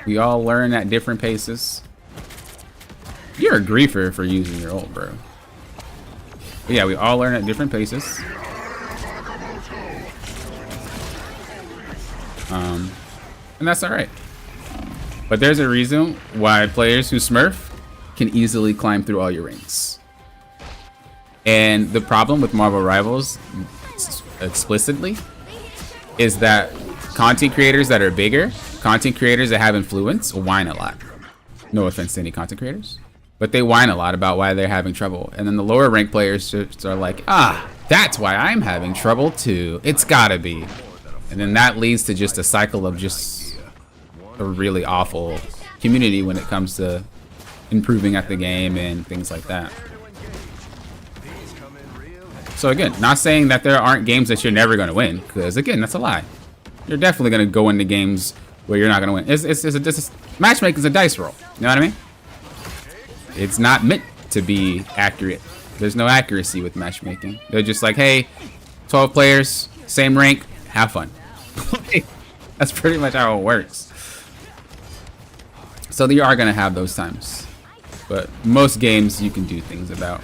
We all learn at different paces. You're a griefer for using your ult, bro. But yeah, we all learn at different paces. And that's alright. But there's a reason why players who smurf can easily climb through all your ranks. And the problem with Marvel Rivals, explicitly, is that content creators that are bigger, content creators that have influence, whine a lot. No offense to any content creators, but they whine a lot about why they're having trouble. And then the lower rank players just are like, ah, that's why I'm having trouble too. It's gotta be. And then that leads to just a cycle of just a really awful community when it comes to improving at the game and things like that. So again, not saying that there aren't games that you're never going to win, because again, that's a lie. You're definitely going to go into games where you're not going to win. Matchmaking is a dice roll. You know what I mean? It's not meant to be accurate. There's no accuracy with matchmaking. They're just like, hey, 12 players, same rank, have fun. That's pretty much how it works. So you are going to have those times. But most games you can do things about.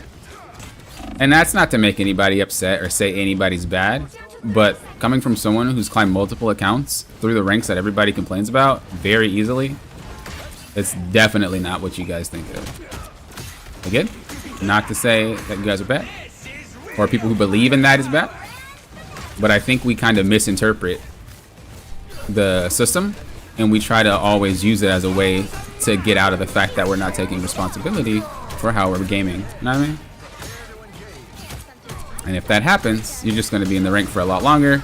And that's not to make anybody upset or say anybody's bad. But coming from someone who's climbed multiple accounts through the ranks that everybody complains about very easily, it's definitely not what you guys think of. Again, not to say that you guys are bad, or people who believe in that is bad, but I think we kind of misinterpret the system, and we try to always use it as a way to get out of the fact that we're not taking responsibility for how we're gaming. You know what I mean? And if that happens, you're just going to be in the rank for a lot longer,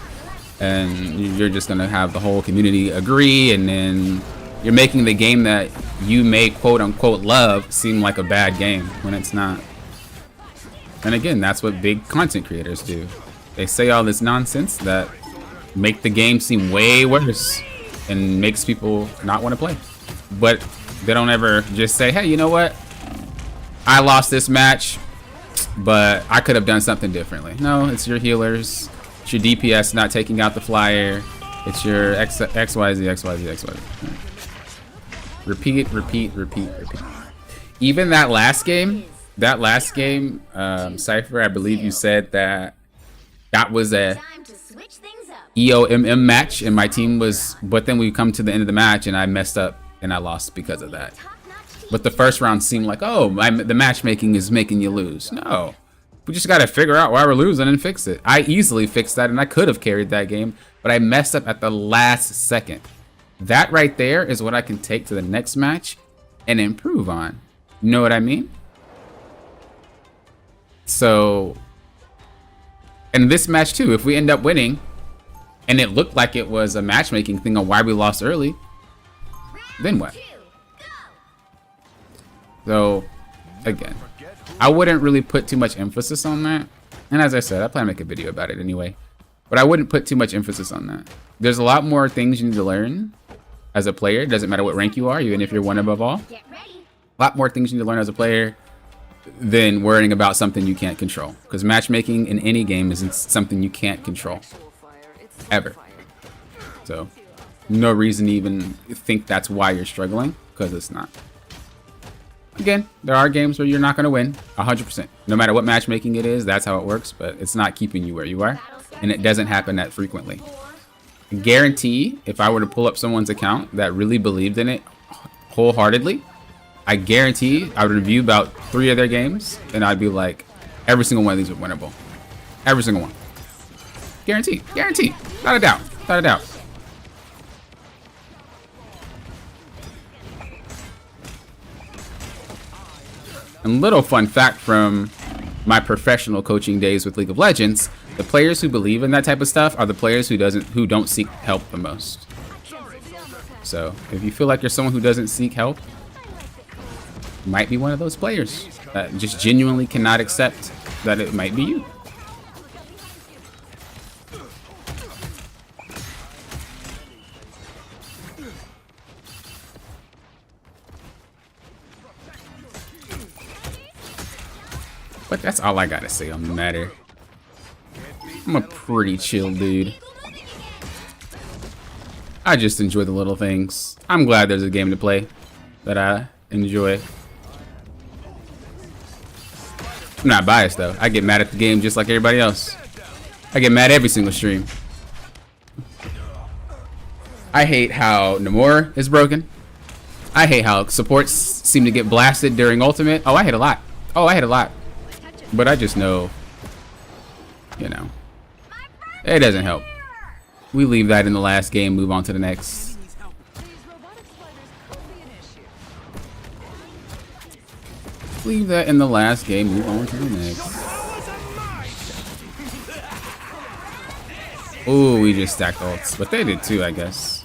and you're just going to have the whole community agree, and then you're making the game that you may quote-unquote love seem like a bad game when it's not. And again, that's what big content creators do. They say all this nonsense that make the game seem way worse and makes people not want to play. But they don't ever just say, hey, you know what? I lost this match, but I could have done something differently. No, it's your healers. It's your DPS not taking out the flyer. It's your XYZ. Repeat. Even that last game, Cypher, I believe you said that was a EOMM match, and my team was, but then we come to the end of the match and I messed up and I lost because of that. But the first round seemed like, oh, the matchmaking is making you lose. No, we just got to figure out why we're losing and fix it. I easily fixed that, and I could have carried that game, but I messed up at the last second. That right there is what I can take to the next match and improve on. You know what I mean? So, and this match too, if we end up winning, and it looked like it was a matchmaking thing on why we lost early, then what? So, again, I wouldn't really put too much emphasis on that. And as I said, I plan to make a video about it anyway. But I wouldn't put too much emphasis on that. There's a lot more things you need to learn as a player. It doesn't matter what rank you are, even if you're one above all. Get ready. A lot more things you need to learn as a player than worrying about something you can't control. Because matchmaking in any game isn't something you can't control. Ever. So, no reason to even think that's why you're struggling, because it's not. Again, there are games where you're not going to win 100%. No matter what matchmaking it is, that's how it works, but it's not keeping you where you are, and it doesn't happen that frequently. I guarantee if I were to pull up someone's account that really believed in it wholeheartedly, I guarantee I would review about 3 of their games, and I'd be like, every single one of these are winnable. Every single one. Guarantee. Guarantee. Not a doubt. Not a doubt. And little fun fact from my professional coaching days with League of Legends, the players who believe in that type of stuff are the players who don't seek help the most. So if you feel like you're someone who doesn't seek help, you might be one of those players that just genuinely cannot accept that it might be you. But that's all I gotta say on the matter. I'm a pretty chill dude. I just enjoy the little things. I'm glad there's a game to play that I enjoy. I'm not biased though. I get mad at the game just like everybody else. I get mad every single stream. I hate how Namor is broken. I hate how supports seem to get blasted during Ultimate. Oh, I hate a lot. Oh, I hate a lot. But I just know, you know, it doesn't help. We leave that in the last game, move on to the next. Leave that in the last game, move on to the next. Ooh, we just stacked ults, but they did too, I guess.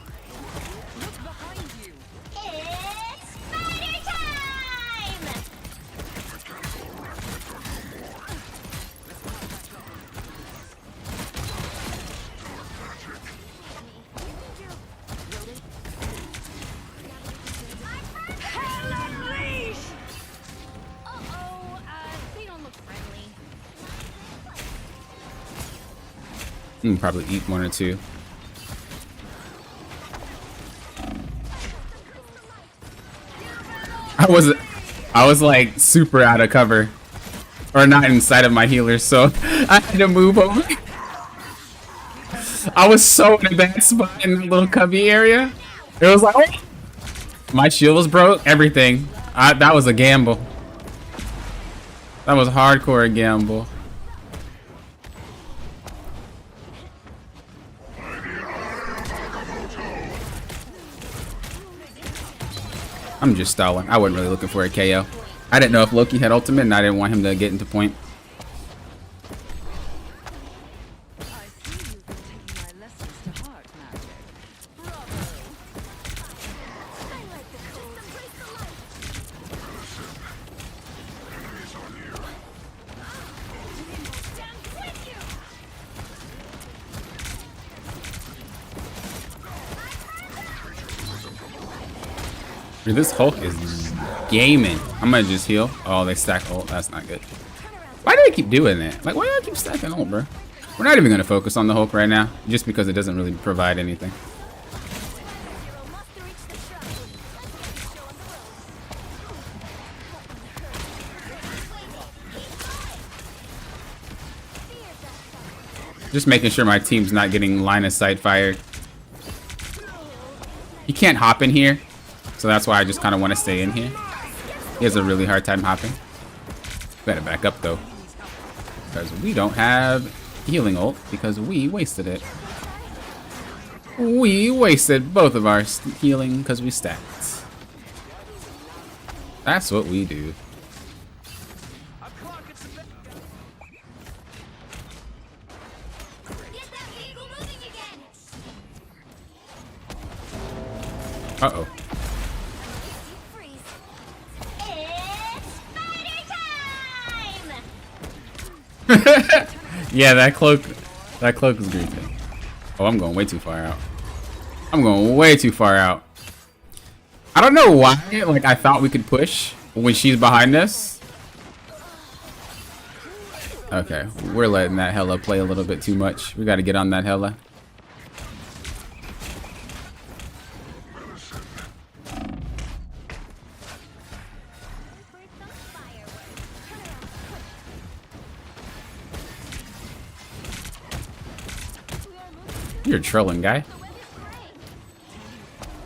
It's spider time! They don't look friendly. Probably eat 1 or 2. I was like super out of cover, or not inside of my healer, so I had to move over. I was so in a bad spot in the little cubby area. It was like, oh. My shield was broke, everything. That was a gamble. That was hardcore gamble. I'm just stalling. I wasn't really looking for a KO. I didn't know if Loki had ultimate, and I didn't want him to get into point. Dude, this Hulk is gaming. I'm gonna just heal. Oh, they stack ult. That's not good. Why do they keep doing that? Like, why do I keep stacking ult, bro? We're not even gonna focus on the Hulk right now, just because it doesn't really provide anything. Just making sure my team's not getting line of sight fired. He can't hop in here, so that's why I just kind of want to stay in here. He has a really hard time hopping. Better back up though, because we don't have healing ult because we wasted it. We wasted both of our healing because we stacked. That's what we do. Uh-oh. It's spider time! Yeah, that cloak is great. Oh, I'm going way too far out. I'm going way too far out. I don't know why, like, I thought we could push when she's behind us. Okay, we're letting that Hela play a little bit too much. We got to get on that Hela. You're trolling, guy.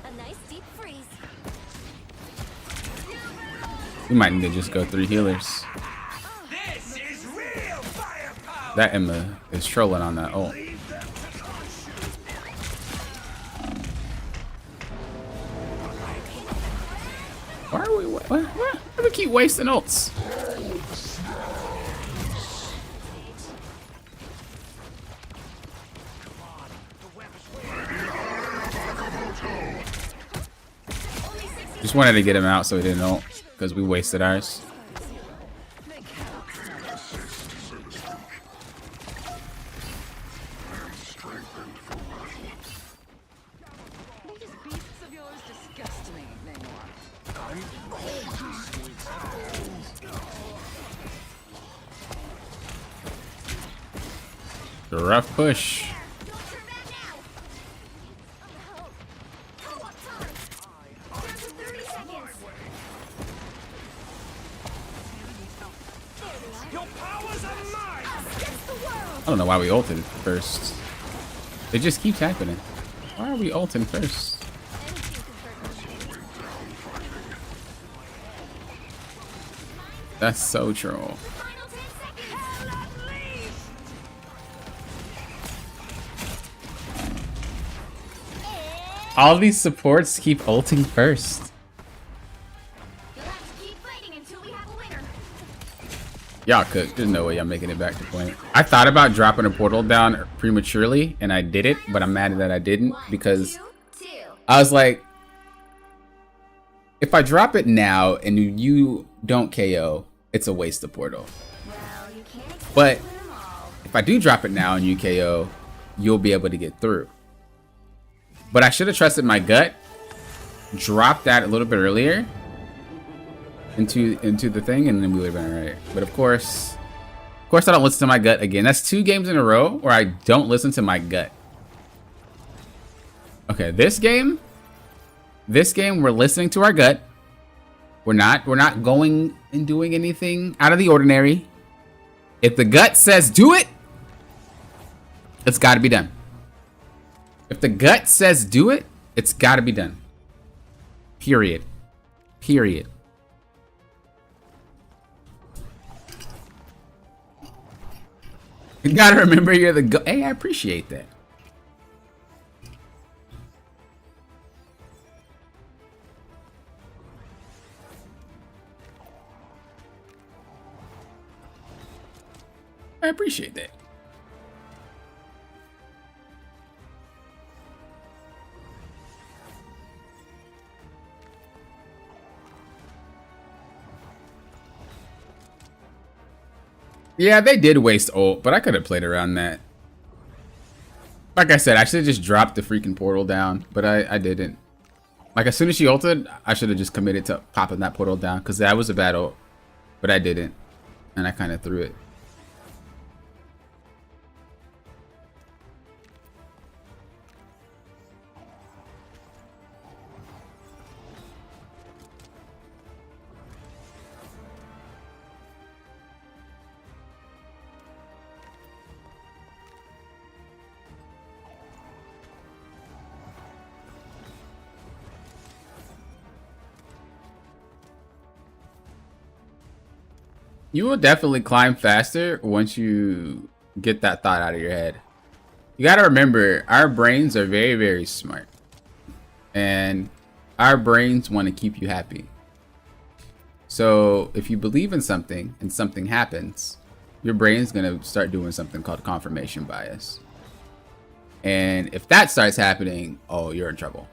A nice deep freeze. We might need to just go 3 healers. This is real firepower. That Emma is trolling on that ult. Why are we? Why do we keep wasting ults? Just wanted to get him out so he didn't ult, because we wasted ours. These beasts of yours disgust me, Namor. A rough push. Don't turn back now. Oh, co-op time. Down to 30 seconds. Your powers are mine. Us against the world. I don't know why we ulted first. It just keeps happening. Why are we ulting first? Anything could hurt me. That's so troll. Final 10 seconds. At least. All these supports keep ulting first. You'll have to keep fighting until we have a winner. Y'all cooked. There's no way I'm making it back to point. I thought about dropping a portal down prematurely, and I did it, but I'm mad that I didn't because 1, 2, 2. I was like, if I drop it now and you don't KO, it's a waste of portal. Well, you can't expect But to win them all. if I do drop it now and you KO, you'll be able to get through. But I should have trusted my gut, dropped that a little bit earlier into the thing, and then we would have been alright. But of course I don't listen to my gut again. That's 2 games in a row where I don't listen to my gut. Okay, this game we're listening to our gut. We're not going and doing anything out of the ordinary. If the gut says do it, it's got to be done. If the gut says do it, it's got to be done. Period. Period. You gotta remember you're the go. Hey, I appreciate that. I appreciate that. Yeah, they did waste ult, but I could have played around that. Like I said, I should have just dropped the freaking portal down, but I didn't. Like, as soon as she ulted, I should have just committed to popping that portal down, because that was a bad ult. But I didn't, and I kind of threw it. You will definitely climb faster once you get that thought out of your head. You gotta remember, our brains are very, very smart. And our brains want to keep you happy. So if you believe in something and something happens, your brain's gonna start doing something called confirmation bias. And if that starts happening, oh, you're in trouble.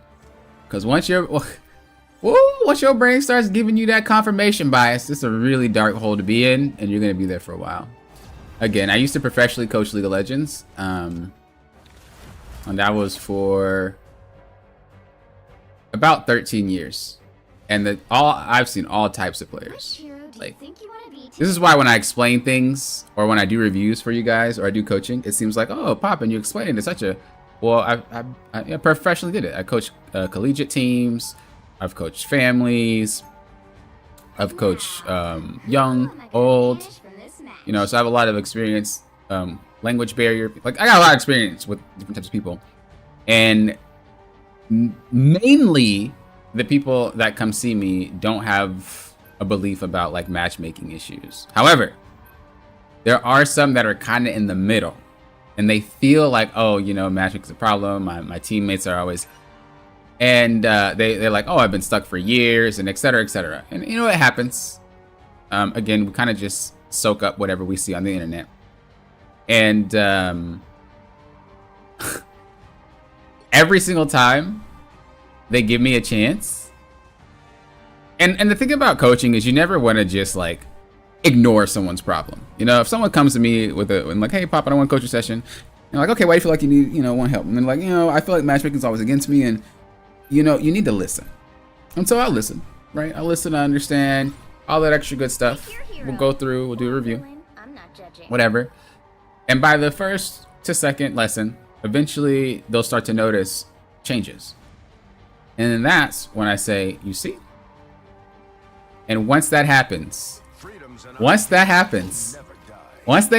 Because once your brain starts giving you that confirmation bias, it's a really dark hole to be in, and you're gonna be there for a while. again, I used to professionally coach League of Legends. And that was for about 13 years. And I've seen all types of players. Hero do you Like, think you want to be this is why when I explain things or when I do reviews for you guys or I do coaching, it seems like, oh, Poppin, you explained it. It's such a, well, I professionally did it. I coached collegiate teams. I've coached families. I've coached young, old, you know, so I have a lot of experience, language barrier. Like, I got a lot of experience with different types of people. And mainly the people that come see me don't have a belief about like matchmaking issues. However, there are some that are kind of in the middle and they feel like, oh, you know, matchmaking's a problem. My teammates are always, and they're like, oh, I've been stuck for years and et cetera, et cetera. And you know, it happens. Again, we kind of just soak up whatever we see on the internet. And every single time they give me a chance. And the thing about coaching is you never want to just like ignore someone's problem. You know, if someone comes to me with and like, hey, Pop, I don't want to coach a session. And like, okay, why do you feel like you need, you know, want help? And then like, you know, I feel like matchmaking's always against me, and you know, you need to listen. And so I'll listen, right? I'll listen, I understand all that extra good stuff. We'll go through, we'll do a review, I'm not judging. whatever. And by the first to second lesson, eventually they'll start to notice changes. And then that's when I say, you see? And once that happens, once they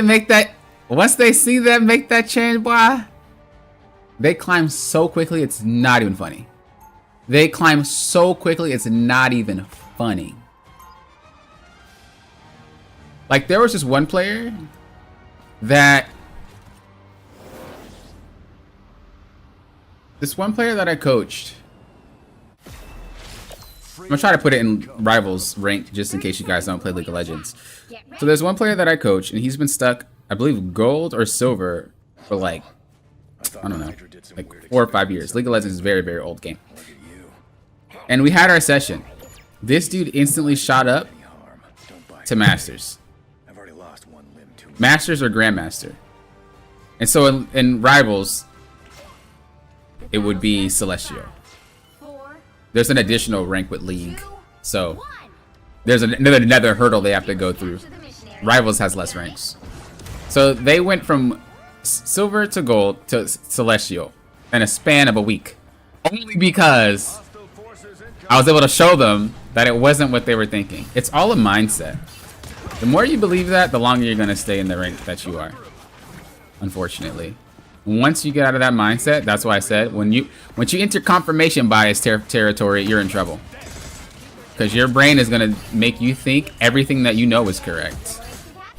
make that, once they see that make that change, boy, they climb so quickly, it's not even funny. They climb so quickly, it's not even funny. Like, there was just one player that... This one player that I coached... I'm gonna try to put it in Rivals rank, just in case you guys don't play League of Legends. So there's one player that I coach, and he's been stuck, I believe, gold or silver for like, I don't know, like 4 or 5 years. League of Legends is a very, very old game. And we had our session. This dude instantly shot up to Masters. Masters or Grandmaster. And so in Rivals, it would be Celestial. There's an additional rank with League. So there's another hurdle they have to go through. Rivals has less ranks. So they went from silver to gold to Celestial in a span of a week. Only because I was able to show them that it wasn't what they were thinking. It's all a mindset. The more you believe that, the longer you're going to stay in the rank that you are. Unfortunately. Once you get out of that mindset, that's why I said, once you enter confirmation bias territory, you're in trouble. Because your brain is going to make you think everything that you know is correct.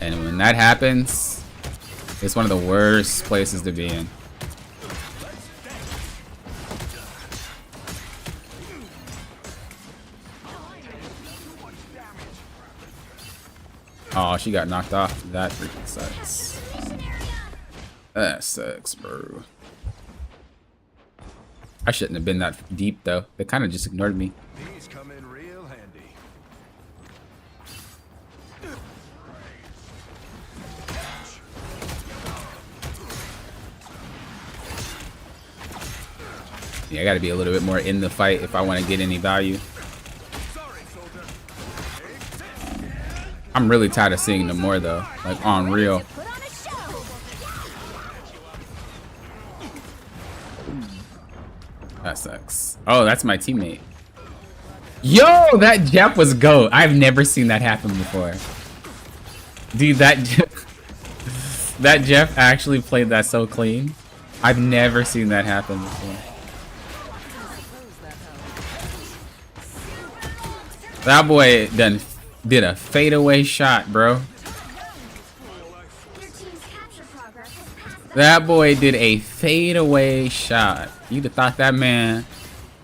And when that happens, it's one of the worst places to be in. Oh, she got knocked off. That freaking sucks. That sucks, bro. I shouldn't have been that deep, though. They kind of just ignored me. These come in real handy. Yeah, I got to be a little bit more in the fight if I want to get any value. I'm really tired of seeing them more, though. Like, on real. That sucks. Oh, that's my teammate. Yo, that Jeff was GOAT. I've never seen that happen before. Dude, that Jeff actually played that so clean. I've never seen that happen before. That boy did a fadeaway shot, bro. That boy did a fadeaway shot. You'd have thought that man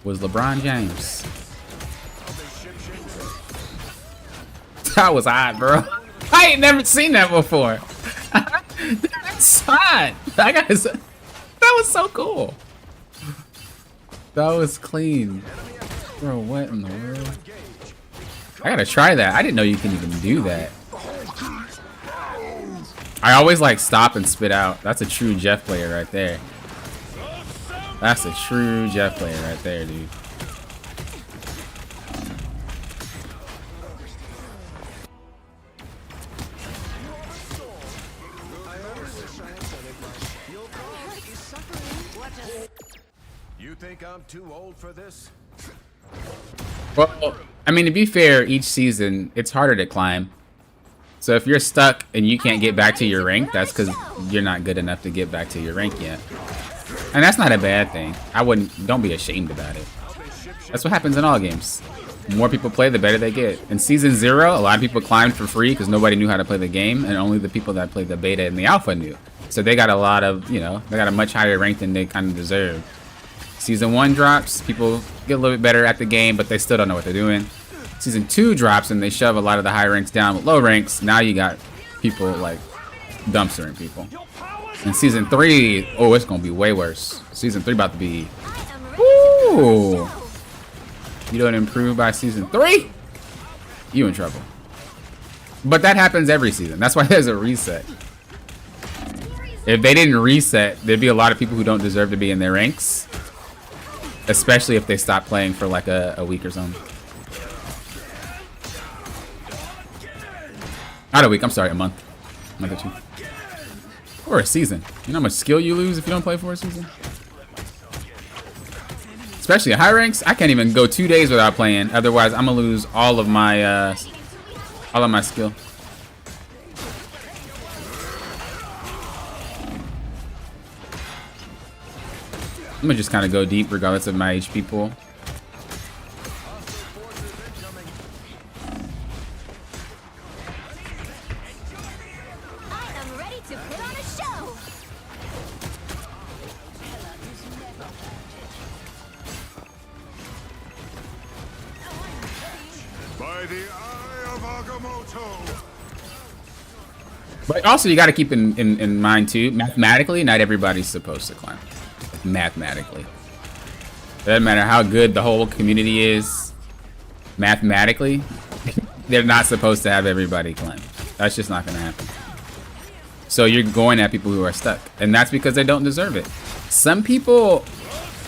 was LeBron James. That was hot, bro. I ain't never seen that before. That's hot. That was so cool. That was clean. Bro, what in the world? I gotta try that. I didn't know you can even do that. I always like stop and spit out. That's a true Jeff player right there. That's a true Jeff player right there, dude. You think I'm too old for this? Well, I mean, to be fair, each season it's harder to climb. So if you're stuck and you can't get back to your rank, that's because you're not good enough to get back to your rank yet. And that's not a bad thing. Don't be ashamed about it. That's what happens in all games. The more people play, the better they get. In Season 0, a lot of people climbed for free because nobody knew how to play the game, and only the people that played the beta and the alpha knew. So they got a lot of, they got a much higher rank than they kind of deserve. Season 1 drops, people get a little bit better at the game, but they still don't know what they're doing. Season 2 drops, and they shove a lot of the high ranks down with low ranks. Now you got people like dumpstering people. In Season 3, oh, it's gonna be way worse. Season 3 about to be, ooh. You don't improve by Season 3, you in trouble. But that happens every season. That's why there's a reset. If they didn't reset, there'd be a lot of people who don't deserve to be in their ranks. Especially if they stop playing for like a week or something. Not a week, I'm sorry, a month. A month or two. Or a season. You know how much skill you lose if you don't play for a season? Especially at high ranks, I can't even go 2 days without playing. Otherwise, I'm gonna lose all of my skill. I'm gonna just kind of go deep regardless of my HP pool. I am ready to put on a show. By the eye of Agamotto! But also, you got to keep in mind too, mathematically, not everybody's supposed to climb. Mathematically. Doesn't matter how good the whole community is. Mathematically, they're not supposed to have everybody climb. That's just not going to happen. So you're going at people who are stuck. And that's because they don't deserve it. Some people,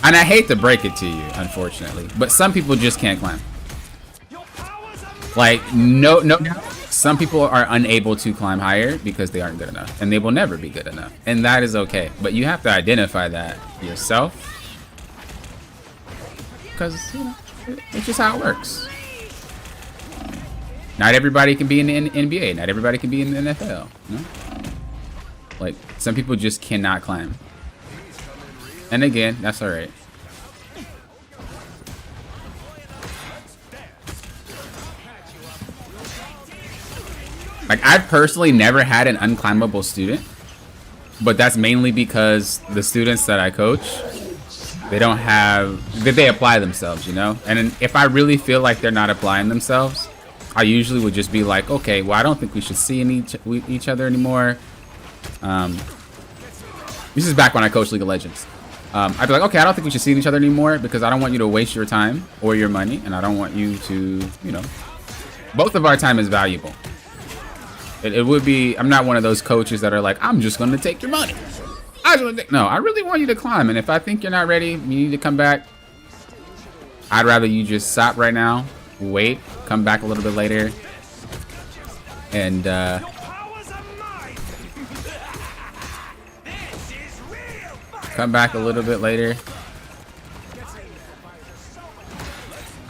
and I hate to break it to you, unfortunately, but some people just can't climb. Like, no. Some people are unable to climb higher because they aren't good enough. And they will never be good enough. And that is okay. But you have to identify that yourself. Because, it's just how it works. Not everybody can be in the NBA. Not everybody can be in the NFL. Like, some people just cannot climb. And again, that's alright. Like, I've personally never had an unclimbable student, but that's mainly because the students that I coach, they don't have, they apply themselves, And if I really feel like they're not applying themselves, I usually would just be like, okay, well, I don't think we should see each other anymore. This is back when I coached League of Legends. I'd be like, okay, I don't think we should see each other anymore because I don't want you to waste your time or your money, and I don't want you to, both of our time is valuable. It would be, I'm not one of those coaches that are like, I'm just going to take your money. No, I really want you to climb. And if I think you're not ready, you need to come back. I'd rather you just stop right now, wait, come back a little bit later. And, come back a little bit later.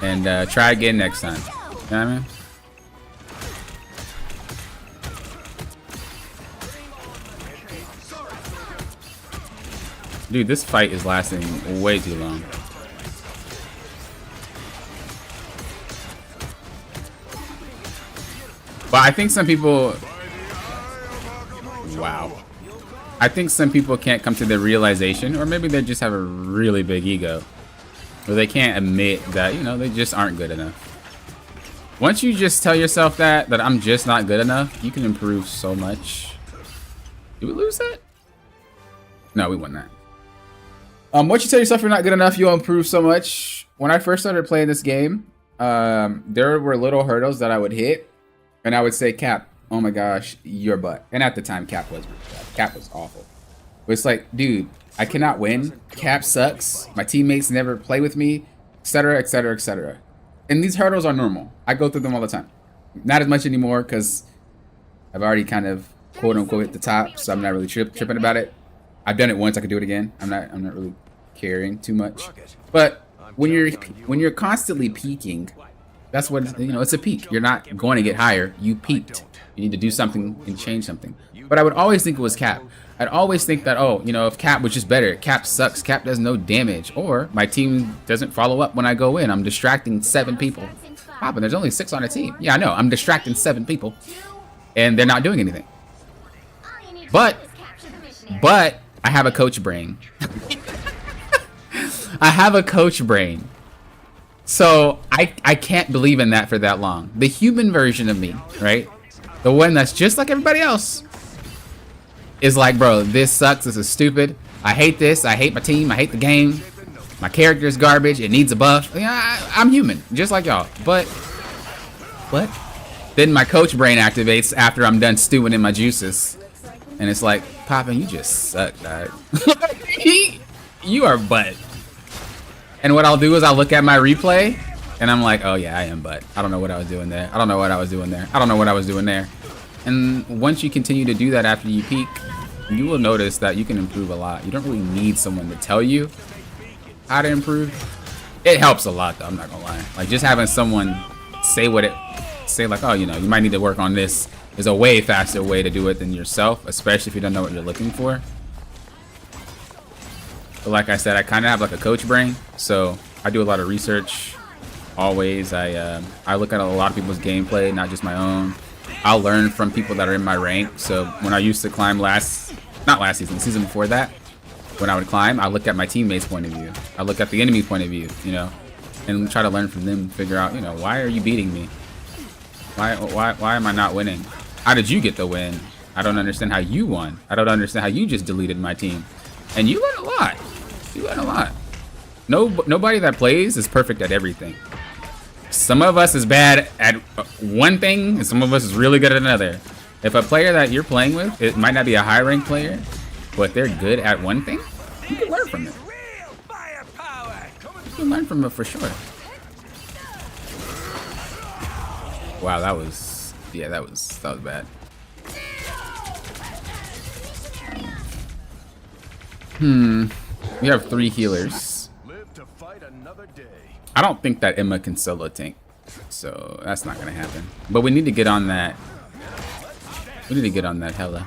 And try again next time. You know what I mean? Dude, this fight is lasting way too long. But I think some people... Wow. I think some people can't come to the realization, or maybe they just have a really big ego, or they can't admit that, they just aren't good enough. Once you just tell yourself that I'm just not good enough, you can improve so much. Did we lose that? No, we won that. Once you tell yourself you're not good enough, you'll improve so much. When I first started playing this game, there were little hurdles that I would hit, and I would say, Cap, oh my gosh, your butt. And at the time, Cap was really bad. Cap was awful. But it's like, dude, I cannot win. Cap sucks. My teammates never play with me, etc., etc., etc. And these hurdles are normal. I go through them all the time. Not as much anymore because I've already kind of quote unquote hit the top, so I'm not really tripping about it. I've done it once. I could do it again. I'm not really caring too much. But when you're constantly peaking, that's what, you know, it's a peak. You're not going to get higher. You peaked. You need to do something and change something. But I would always think it was Cap. I'd always think that, oh, you know, if Cap was just better, Cap sucks, Cap does no damage, or my team doesn't follow up when I go in. I'm distracting 7 people. Papa, there's only 6 on a team. Yeah, I know. I'm distracting 7 people, and they're not doing anything. But I have a coach brain. I have a coach brain. So I can't believe in that for that long. The human version of me, right? The one that's just like everybody else is like, bro, this sucks. This is stupid. I hate this. I hate my team. I hate the game. My character is garbage. It needs a buff. Yeah, I'm human, just like y'all. But then my coach brain activates after I'm done stewing in my juices. And it's like, Papa, you just suck, dog. You are butt. And what I'll do is I'll look at my replay and I'm like, oh yeah, I am butt. I don't know what I was doing there. I don't know what I was doing there. I don't know what I was doing there. And once you continue to do that after you peak, you will notice that you can improve a lot. You don't really need someone to tell you how to improve. It helps a lot though, I'm not gonna lie. Like just having someone say like, oh, you know, you might need to work on this is a way faster way to do it than yourself, especially if you don't know what you're looking for. But like I said, I kind of have like a coach brain, so I do a lot of research always. I look at a lot of people's gameplay, not just my own. I'll learn from people that are in my rank. So when I used to climb not last season, season before that, when I would climb, I look at my teammates' point of view. I look at the enemy's point of view, you know, and try to learn from them, figure out, you know, why are you beating me? Why am I not winning? How did you get the win? I don't understand how you won. I don't understand how you just deleted my team. And you learn a lot. You learn a lot. Nobody that plays is perfect at everything. Some of us is bad at one thing, and some of us is really good at another. If a player that you're playing with, it might not be a high rank player, but they're good at one thing, you can learn from it. You can learn from it for sure. Wow, that was bad. We have 3 healers. Live to fight another day. I don't think that Emma can solo tank, so that's not gonna happen. But we need to get on that. We need to get on that Hela.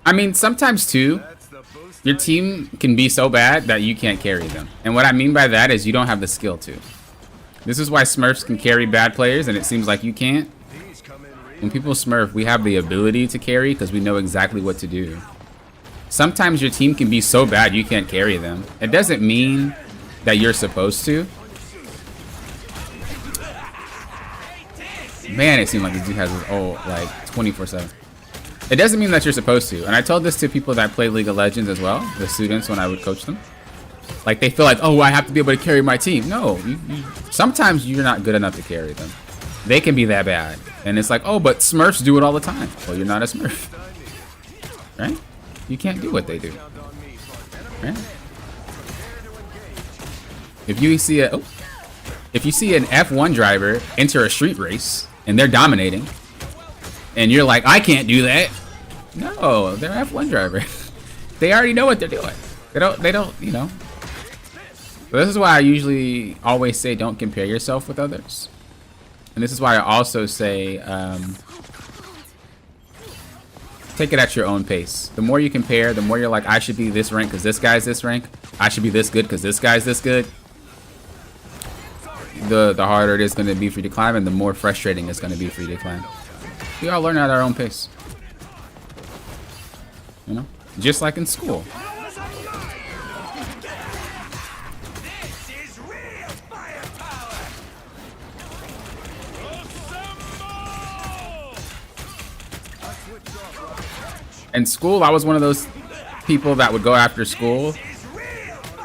I mean, sometimes too, your team can be so bad that you can't carry them. And what I mean by that is you don't have the skill to. This is why Smurfs can carry bad players, and it seems like you can't. When people Smurf, we have the ability to carry because we know exactly what to do. Sometimes your team can be so bad you can't carry them. It doesn't mean that you're supposed to. Man, it seems like this dude has his ult like 24/7. It doesn't mean that you're supposed to. And I told this to people that play League of Legends as well, the students when I would coach them. Like they feel like, oh, I have to be able to carry my team. No, sometimes you're not good enough to carry them. They can be that bad. And it's like, oh, but Smurfs do it all the time. Well, you're not a Smurf. Right? You can't do what they do. Right? If you see an F1 driver enter a street race and they're dominating, and you're like, I can't do that. No, they're an F1 driver. They already know what they're doing. They don't, you know. So this is why I usually always say don't compare yourself with others. And this is why I also say take it at your own pace. The more you compare, the more you're like, I should be this rank because this guy's this rank. I should be this good because this guy's this good. The harder it is going to be for you to climb, and the more frustrating it's going to be for you to climb. We all learn at our own pace. You know? Just like in school. In school, I was one of those people that would go after school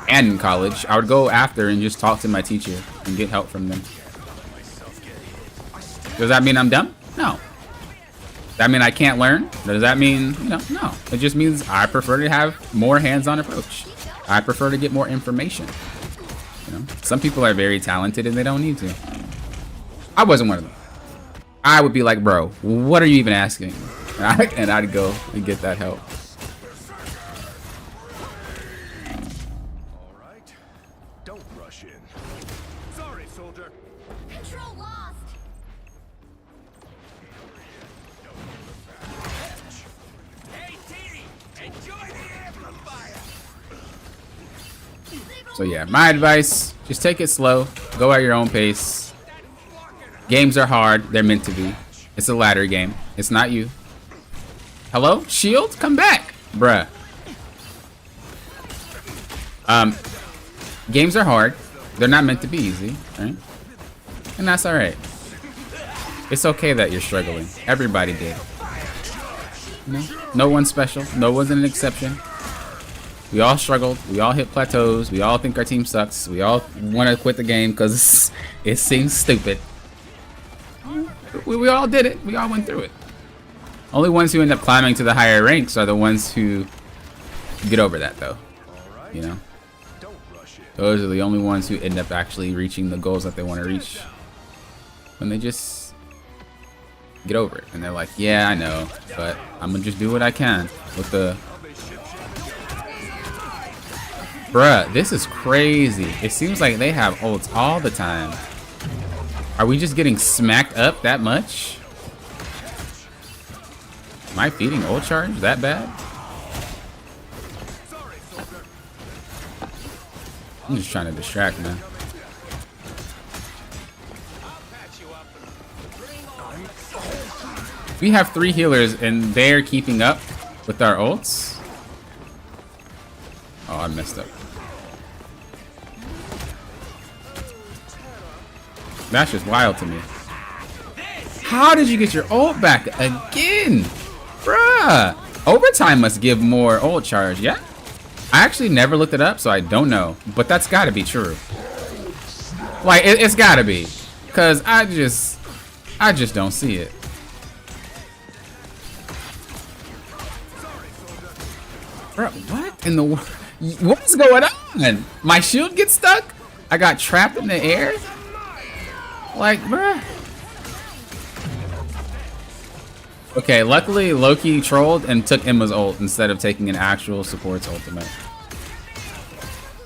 and in college, I would go after and just talk to my teacher and get help from them. Does that mean I'm dumb? No. Does that mean I can't learn? Does that mean, you know, no. It just means I prefer to have more hands-on approach. I prefer to get more information. You know, some people are very talented and they don't need to. I wasn't one of them. I would be like, bro, what are you even asking? And I'd go and get that help. All right. Don't rush in. Sorry, soldier. Control lost. So yeah, my advice, just take it slow. Go at your own pace. Games are hard. They're meant to be. It's a ladder game. It's not you. Hello? Shield? Come back. Bruh. Games are hard. They're not meant to be easy, right? And that's alright. It's okay that you're struggling. Everybody did. You know? No one's special. No one's an exception. We all struggled. We all hit plateaus. We all think our team sucks. We all want to quit the game because it seems stupid. We all did it. We all went through it. Only ones who end up climbing to the higher ranks are the ones who get over that, though. You know? Those are the only ones who end up actually reaching the goals that they want to reach. When they just get over it. And they're like, yeah, I know, but I'm going to just do what I can with the... Bruh, this is crazy. It seems like they have ults all the time. Are we just getting smacked up that much? Am I feeding ult charge that bad? I'm just trying to distract, man. We have 3 healers and they're keeping up with our ults. Oh, I messed up. That's just wild to me. How did you get your ult back again? Bruh. Overtime must give more ult charge, yeah? I actually never looked it up, so I don't know. But that's gotta be true. Like, it's gotta be. Because I just don't see it. Bruh, what in the world? What's going on? My shield gets stuck? I got trapped in the air? Like, bruh. Okay, luckily Loki trolled and took Emma's ult instead of taking an actual support's ultimate.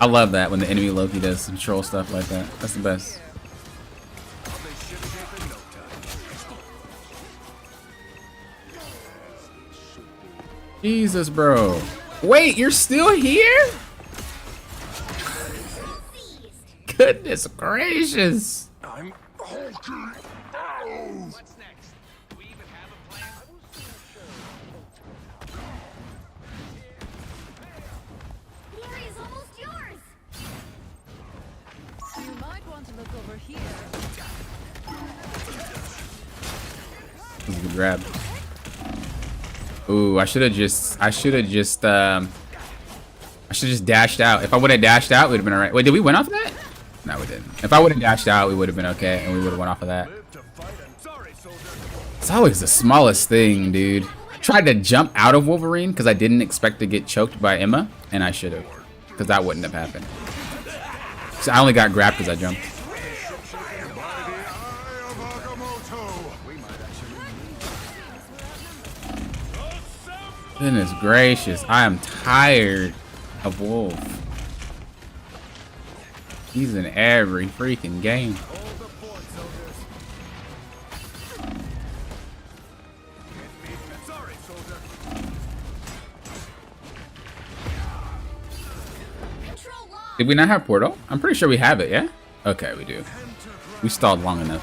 I love that when the enemy Loki does some troll stuff like that. That's the best. Jesus, bro. Wait, you're still here? Goodness gracious. I'm hulking out. What's next? Do we even have a plan? The area's almost yours. You might want to look over here. This is a good grab. Ooh, I should have just dashed out. If I would have dashed out, we'd have been alright. Wait, did we win off of that? No, we didn't. If I would have dashed out, we would have been okay, and we would have went off of that. It's always the smallest thing, dude. I tried to jump out of Wolverine because I didn't expect to get choked by Emma, and I should have, because that wouldn't have happened. So I only got grabbed because I jumped. Goodness gracious, I am tired of Wolf. He's in every freaking game. Did we not have Portal? I'm pretty sure we have it, yeah? Okay, we do. We stalled long enough.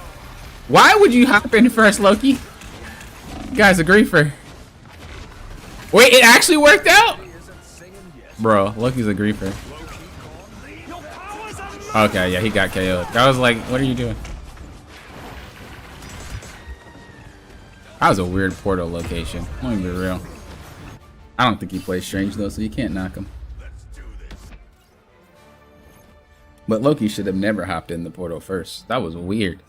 Why would you hop in first, Loki? You guy's a griefer. Wait, it actually worked out? Bro, Loki's a griefer. Okay, yeah, he got KO'd. I was like, what are you doing? That was a weird Portal location. Let me be real. I don't think he plays Strange though, so you can't knock him. But Loki should have never hopped in the portal first. That was weird.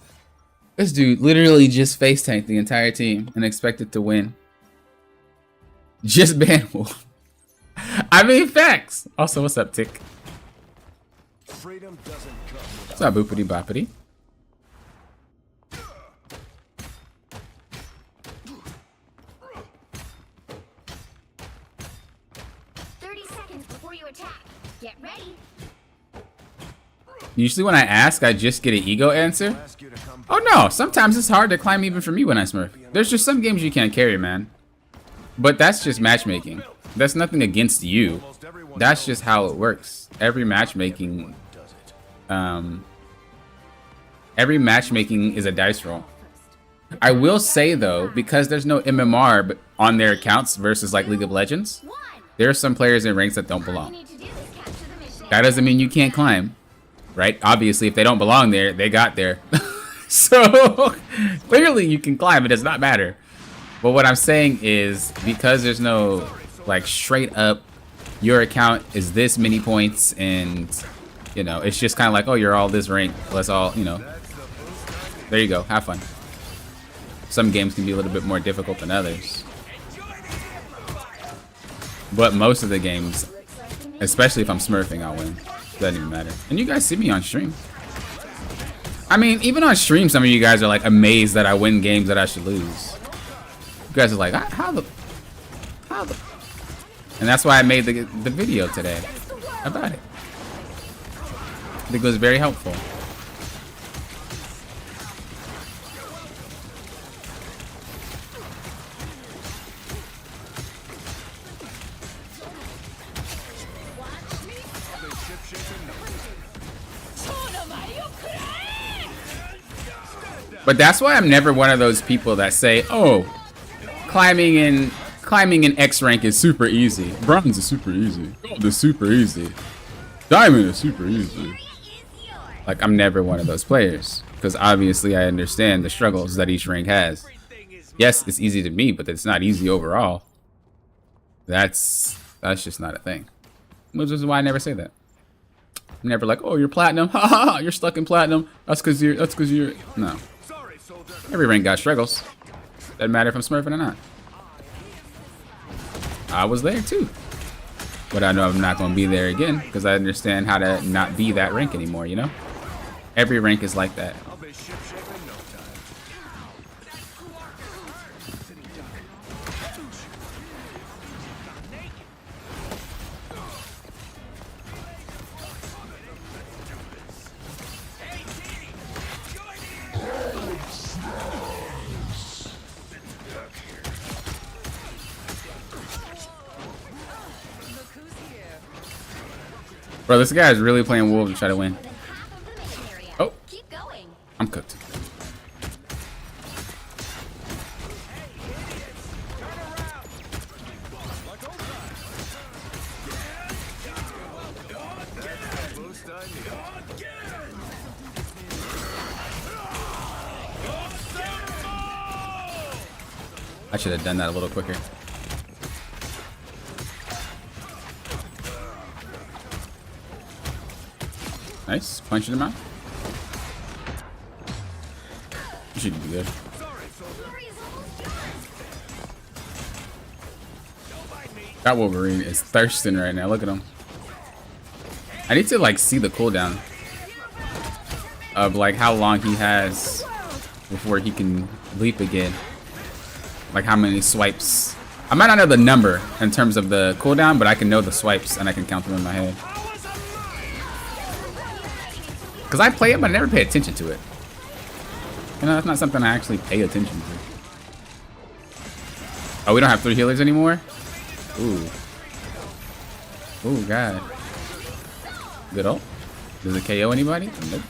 This dude literally just face tanked the entire team and expected to win. Just ban Wolf. I mean, facts. Also, what's up, Tick? Freedom doesn't come with What's up, boopity boppity? 30 seconds before you attack. Get ready. Usually when I ask, I just get an ego answer. ask you to come Oh no, sometimes it's hard to climb even for me when I smurf. There's just some games you can't carry, man. But that's just matchmaking. That's nothing against you. almost everyone That's just how it works. Every matchmaking does it. every matchmaking is a dice roll. I will say though, because there's no MMR on their accounts versus like League of Legends, One. there are some players in ranks that don't All you belong. need to do is capture the mission That doesn't mean you can't climb, right? Obviously, if they don't belong there, they got there. So clearly you can climb, it does not matter. But what I'm saying is because there's no like straight up, your account is this many points and you know, it's just kind of like, oh, you're all this rank. Let's all, you know, there you go. Have fun. Some games can be a little bit more difficult than others. But most of the games, especially if I'm smurfing, I'll win. Doesn't even matter. And you guys see me on stream. I mean, even on stream, some of you guys are like amazed that I win games that I should lose. You guys are like, how the? And that's why I made the video today about it. I think it was very helpful. But that's why I'm never one of those people that say, "Oh, climbing in X rank is super easy. Bronze is super easy. Gold is super easy. Diamond is super easy." Like, I'm never one of those players because obviously I understand the struggles that each rank has. Yes, it's easy to me, but it's not easy overall. That's just not a thing. Which is why I never say that. I'm never like, "Oh, you're platinum. Ha ha ha, you're stuck in platinum. That's because you're no." Every rank got struggles. Doesn't matter if I'm smurfing or not. I was there too. But I know I'm not going to be there again because I understand how to not be that rank anymore, you know? Every rank is like that. I'll be shipshape in no time. Bro, this guy is really playing Wolves to try to win. than half of the mission area. Oh. Keep going. I'm cooked. Boost I need. I should have done that a little quicker. Nice. Punching him out. You should be good. Glory is almost done. That Wolverine is thirsting right now. Look at him. I need to like see the cooldown of like how long he has before he can leap again. Like how many swipes. I might not know the number in terms of the cooldown, but I can know the swipes and I can count them in my head. Because I play it, but I never pay attention to it. You know, that's not something I actually pay attention to. Oh, we don't have 3 healers anymore? Ooh. Ooh, God. Good ult. Does it KO anybody? Nope.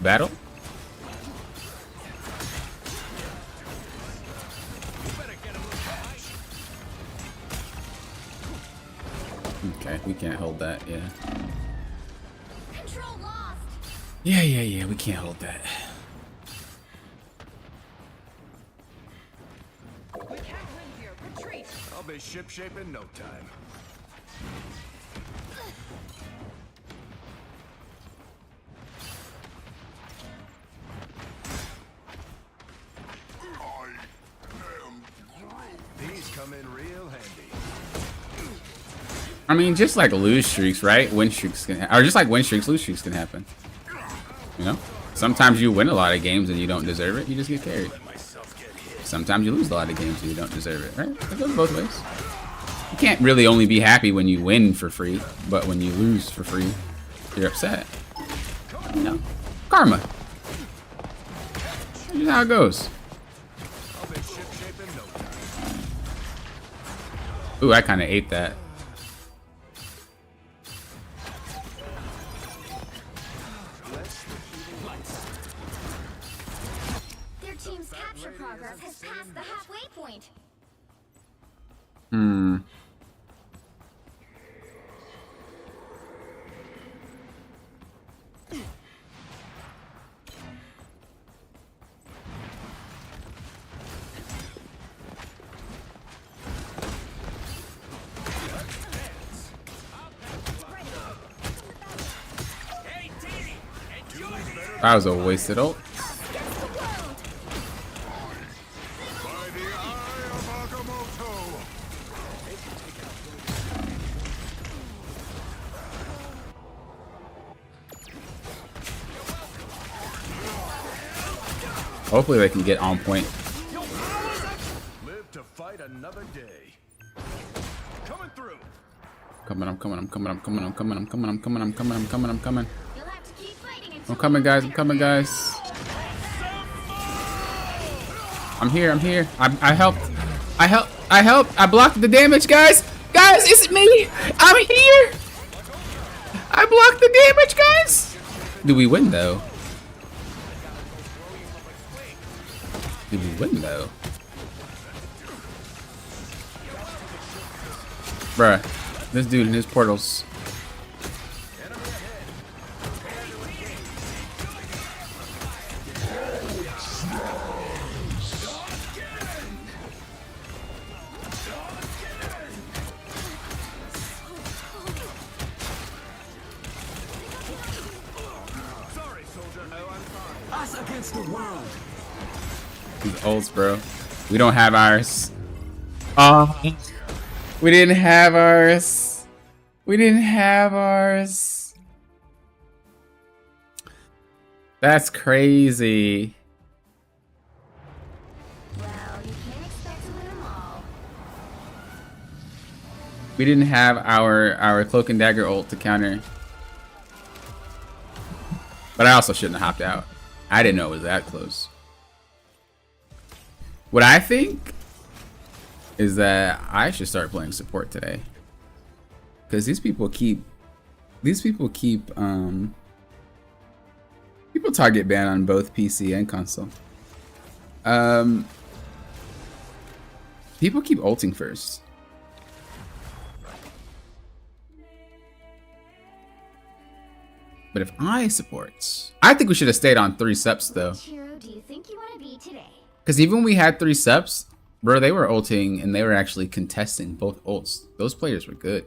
Battle? Okay, we can't hold that, yeah. Control lost. Yeah, we can't hold that. We can't win here. Retreat. I'll be shipshape in no time. These come in real handy. I mean, just like lose streaks, right? Win streaks can, or just like win streaks, lose streaks can happen. You know, sometimes you win a lot of games and you don't deserve it. You just get carried. Sometimes you lose a lot of games and you don't deserve it, right? It goes both ways. You can't really only be happy when you win for free, but when you lose for free, you're upset. You know, karma. That's just how it goes. I'll be shipshape in no time. Ooh, I kind of ate that. Their team's capture progress has passed the halfway point. Hmm. That was a wasted ult. By the eye of Agamotto. Hopefully they can get on point. Live to fight another day. Coming through. Coming, I'm coming, I'm coming, I'm coming, I'm coming, I'm coming, I'm coming, I'm coming, I'm coming, I'm coming. You'll have to keep fighting until I'm coming, guys, I'm coming, guys. I'm here, I'm here. I helped. I helped. I blocked the damage, guys. Guys, it's me. I'm here. I blocked the damage, guys. Do we win, though? Did we win, though? Bruh, this dude in his portals. Sorry, soldier. Oh, I'm fine. Us against the world. These ults, bro. We don't have ours. Oh, we didn't have ours. We didn't have ours. That's crazy. well, you can't expect to win them all. We didn't have our cloak and dagger ult to counter. But I also shouldn't have hopped out. I didn't know it was that close. What I think is that I should start playing support today. Because these people keep people target ban on both PC and console. People keep ulting first. But if I support, I think we should have stayed on 3 subs though. Which hero do you think you want to be today? Because even when we had 3 subs, bro, they were ulting and they were actually contesting both ults. Those players were good.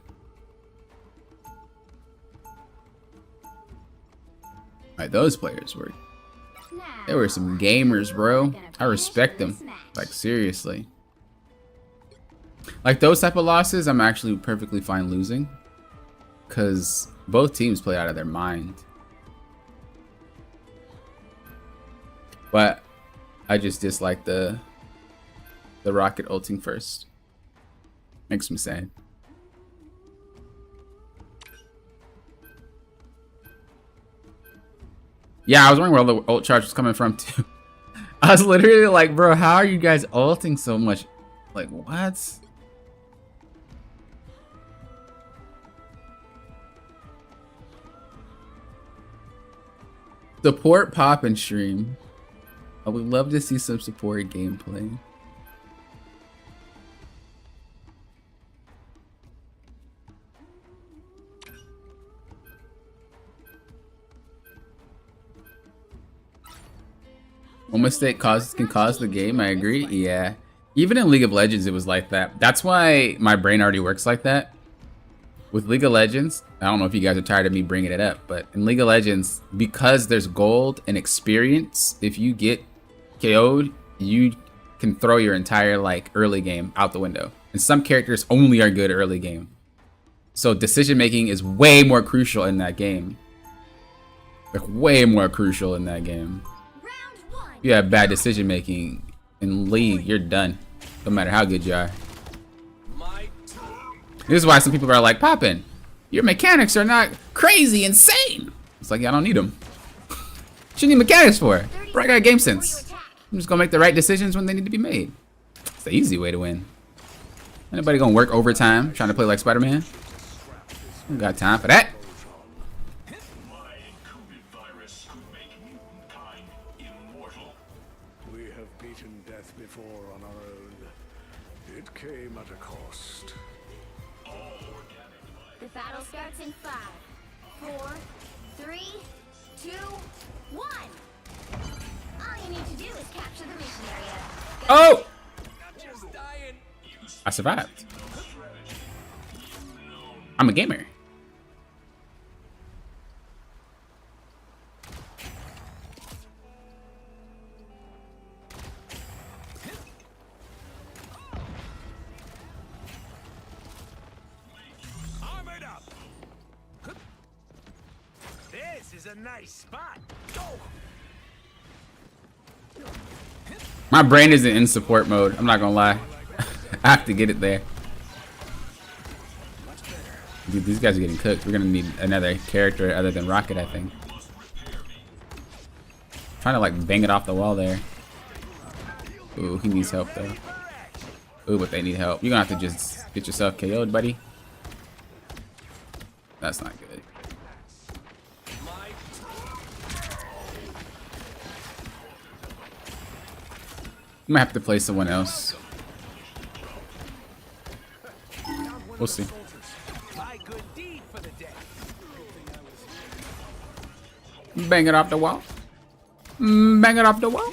Like those players were. Now, They were some gamers, bro. gonna I respect them. finish this match. Like seriously. Like those type of losses, I'm actually perfectly fine losing. Because both teams play out of their mind. But I just dislike the rocket ulting first. Makes me sad. Yeah, I was wondering where all the ult charge was coming from too. I was literally like, bro, how are you guys ulting so much? Like, what? Support pop and stream. I would love to see some support gameplay. One mistake can cause the game. I agree. Yeah. Even in League of Legends, it was like that. That's why my brain already works like that. With League of Legends, I don't know if you guys are tired of me bringing it up, but in League of Legends, because there's gold and experience, if you get KO'd, you can throw your entire like early game out the window. And some characters only are good early game. So decision making is way more crucial in that game. Like way more crucial in that game. Round one. If you have bad decision making in League, you're done. No matter how good you are. This is why some people are like, Poppin, your mechanics are not crazy insane. It's like, yeah, I don't need them. What you need mechanics for? Bro, I got game sense. I'm just gonna make the right decisions when they need to be made. It's the easy way to win. Anybody gonna work overtime trying to play like Spider-Man? Ain't got time for that. My encoded virus could make mutant kind immortal. We have beaten death before on our own. It came at a cost. The battle starts in 5, 4, 3, 2, 1. All you need to do is capture the mission area. Oh! I survived. I'm a gamer. Armored up. This is a nice spot. Go. My brain isn't in support mode. I'm not gonna lie. I have to get it there. Dude, these guys are getting cooked. We're gonna need another character other than Rocket, I think. Trying to like bang it off the wall there. Ooh, he needs help though. Ooh, but they need help. You're gonna have to just get yourself KO'd, buddy. That's not good. I might have to play someone else. We'll see. My good deed for the day. Bang it off the wall. Bang it off the wall.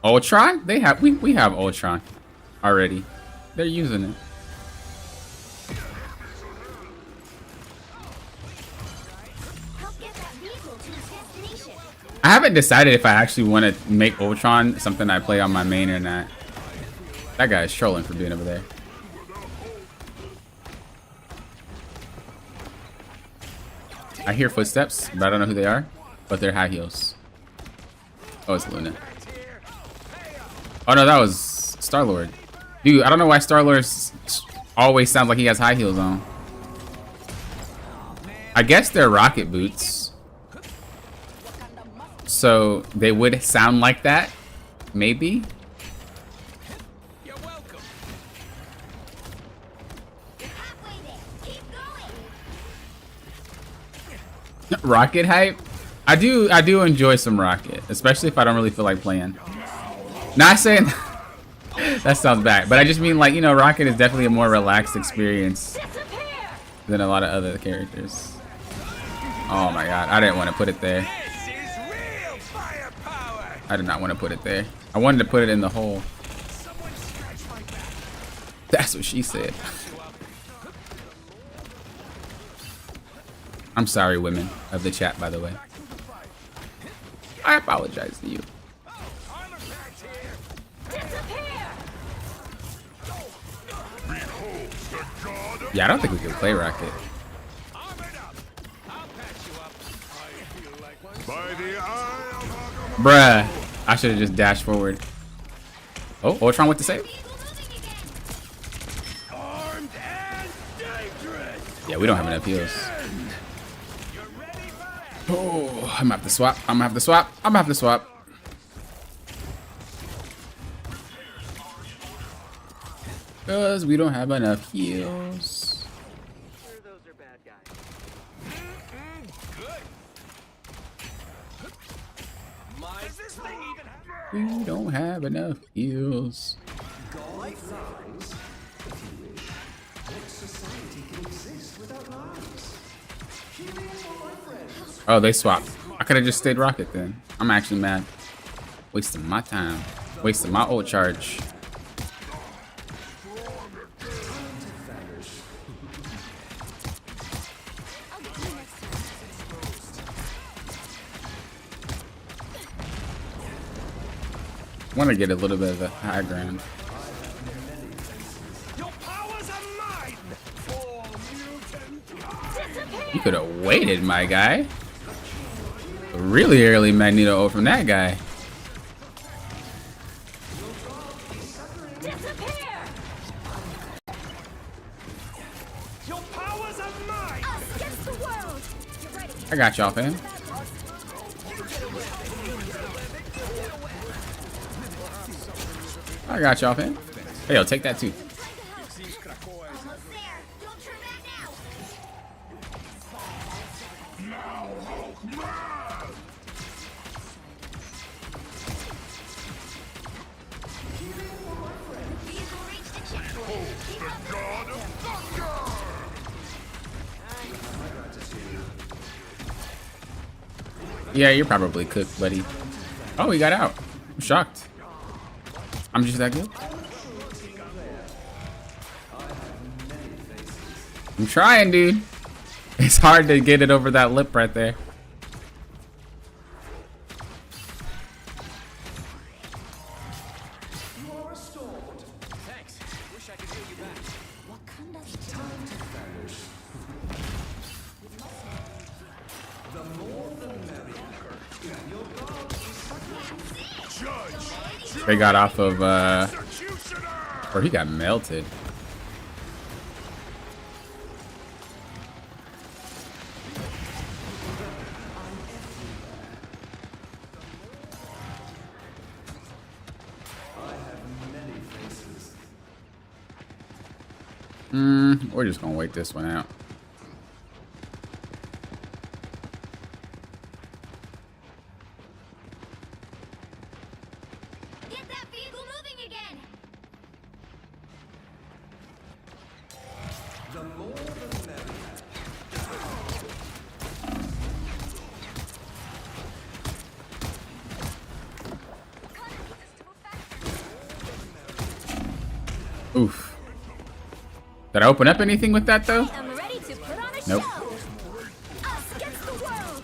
Ultron? They have we have Ultron already. They're using it. Help get that vehicle to its destination. I haven't decided if I actually want to make Ultron something I play on my main or not. That guy is trolling for being over there. I hear footsteps, but I don't know who they are. But they're high heels. Oh, it's Luna. Oh no, that was Star-Lord. Dude, I don't know why Star-Lord always sounds like he has high heels on. I guess they're rocket boots. So they would sound like that, maybe. You're welcome. You're halfway there. Keep going. Rocket hype. I do enjoy some Rocket, especially if I don't really feel like playing. Not saying that sounds bad, but I just mean like, you know, Rocket is definitely a more relaxed experience than a lot of other characters. Oh my god, I didn't want to put it there. This is real firepower. I did not want to put it there. I wanted to put it in the hole. Someone scratch my back. That's what she said. I'm sorry, women of the chat, by the way. I apologize to you. Armor packs here. Disappear. Yeah, I don't think we can play Rocket. Armored up. I'll patch you up. I feel like one. By the eye of Bruh. I should have just dashed forward. Oh, Ultron with the save? Vehicle moving again. Armed and dangerous. Yeah, we don't have enough heals. You're ready for that. Oh, I'm gonna have to swap. I'm gonna have to swap. I'm gonna have to swap. Because we don't have enough heals. Good. Does this thing even have? We don't have enough heals. God lines, if you wish. What society can exist without lives? Oh, they swapped. I could have just stayed Rocket then. I'm actually mad. Wasting my time. Wasting my ult charge. Want to get a little bit of the high ground. Your powers are mine! All mutant. You could have waited, my guy. Really early Magneto ult from that guy. Disappear! Your powers are mine! Us against the world! You're ready. I got y'all, fam. I got y'all, fam. Hey, yo, take that too. Almost there. Don't turn back now. Vehicle reached the checkpoint. Keep up. Yeah, you're probably cooked, buddy. Oh, he got out. I'm shocked. I'm just that good. I'm trying, dude. It's hard to get it over that lip right there. Thanks. Wish I could hear you back. Wakanda's They got off of, Executioner! or he got melted. We're just gonna wait this one out. Get that vehicle moving again. Oof. Did I open up anything with that though? I'm ready to put on a Nope. show. Us against the world.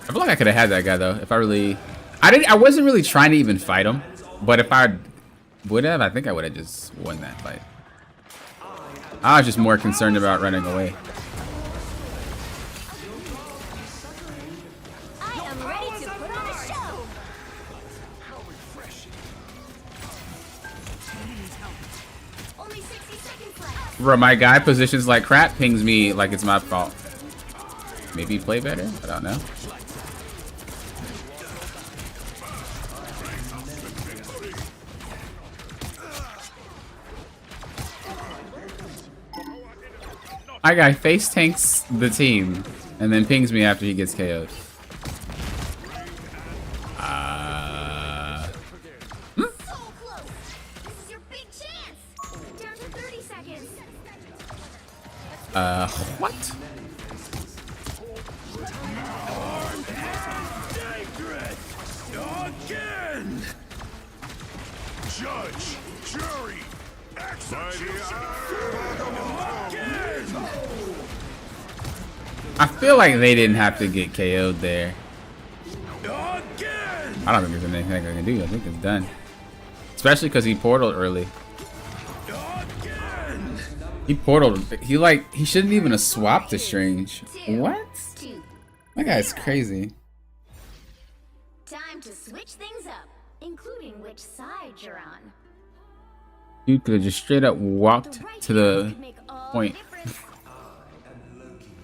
I feel like I could have had that guy though if I really. I wasn't really trying to even fight him, but if I would have, I think I would have just won that fight. I was just more concerned about running away. I am ready to put on a show. Only 60 seconds left. Bro, my guy positions like crap, pings me like it's my fault. Maybe play better? I don't know. My guy face tanks the team and then pings me after he gets KO'd. So close. This is your big chance. Down to 30 seconds. What? Again! Judge, jury, executioner! Again! I feel like they didn't have to get KO'd there. Again! I don't think there's anything I can do. I think it's done. Especially because he portaled early. Again! He portaled. He shouldn't even have swapped to Strange. What? 2. That guy's crazy. Time to switch things up, including which side you're on. Dude could have just straight up walked right to hand the could make all point. the difference.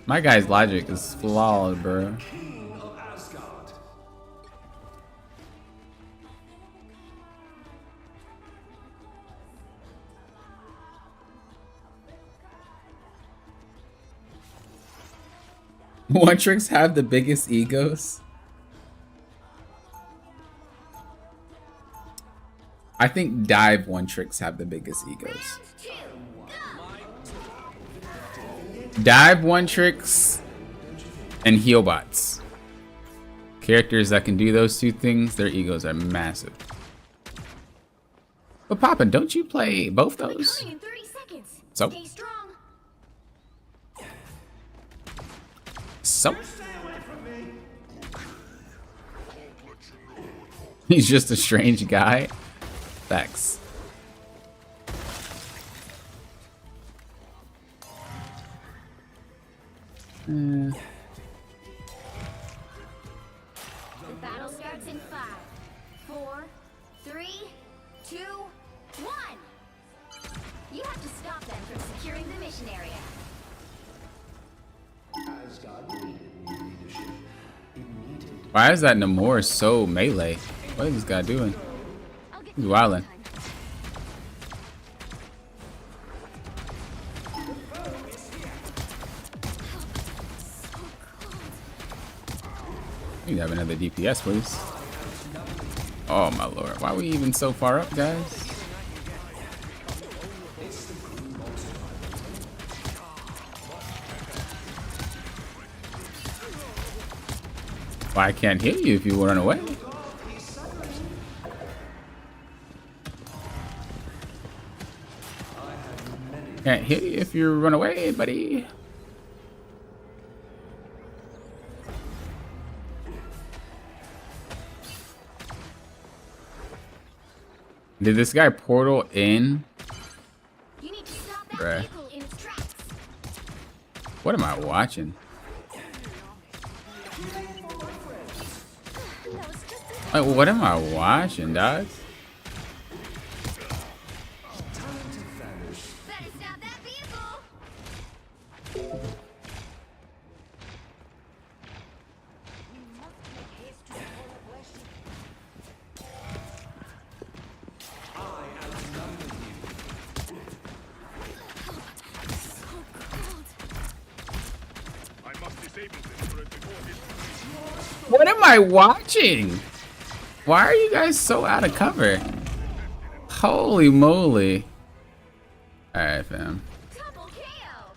My guy's logic is flawed, bro. One Tricks have the biggest egos. I think Dive One Tricks have the biggest egos. Round 2, go. Dive one tricks and heal bots. Characters that can do those two things, their egos are massive. But Papa, don't you play both those? Coming in 30 seconds. So? Stay strong. So? He's just a strange guy. Facts. The battle starts in 5, 4, 3, 2, 1. You have to stop them from securing the mission area. Asgard needed new leadership. It needed Why is that Namor so melee? What is this guy doing? I'll get He's you wildin'. next time. You have another DPS, please. Oh my lord, why are we even so far up, guys? Why I can't hit you if you run away? Can't hit you if you run away, buddy. Did this guy portal in? You need to stop that Bruh. vehicle in its tracks. What am I watching? That was just Like, what am I watching, dog? better stop that vehicle. What am I watching? Why are you guys so out of cover? Holy moly. Alright, fam. Double KO.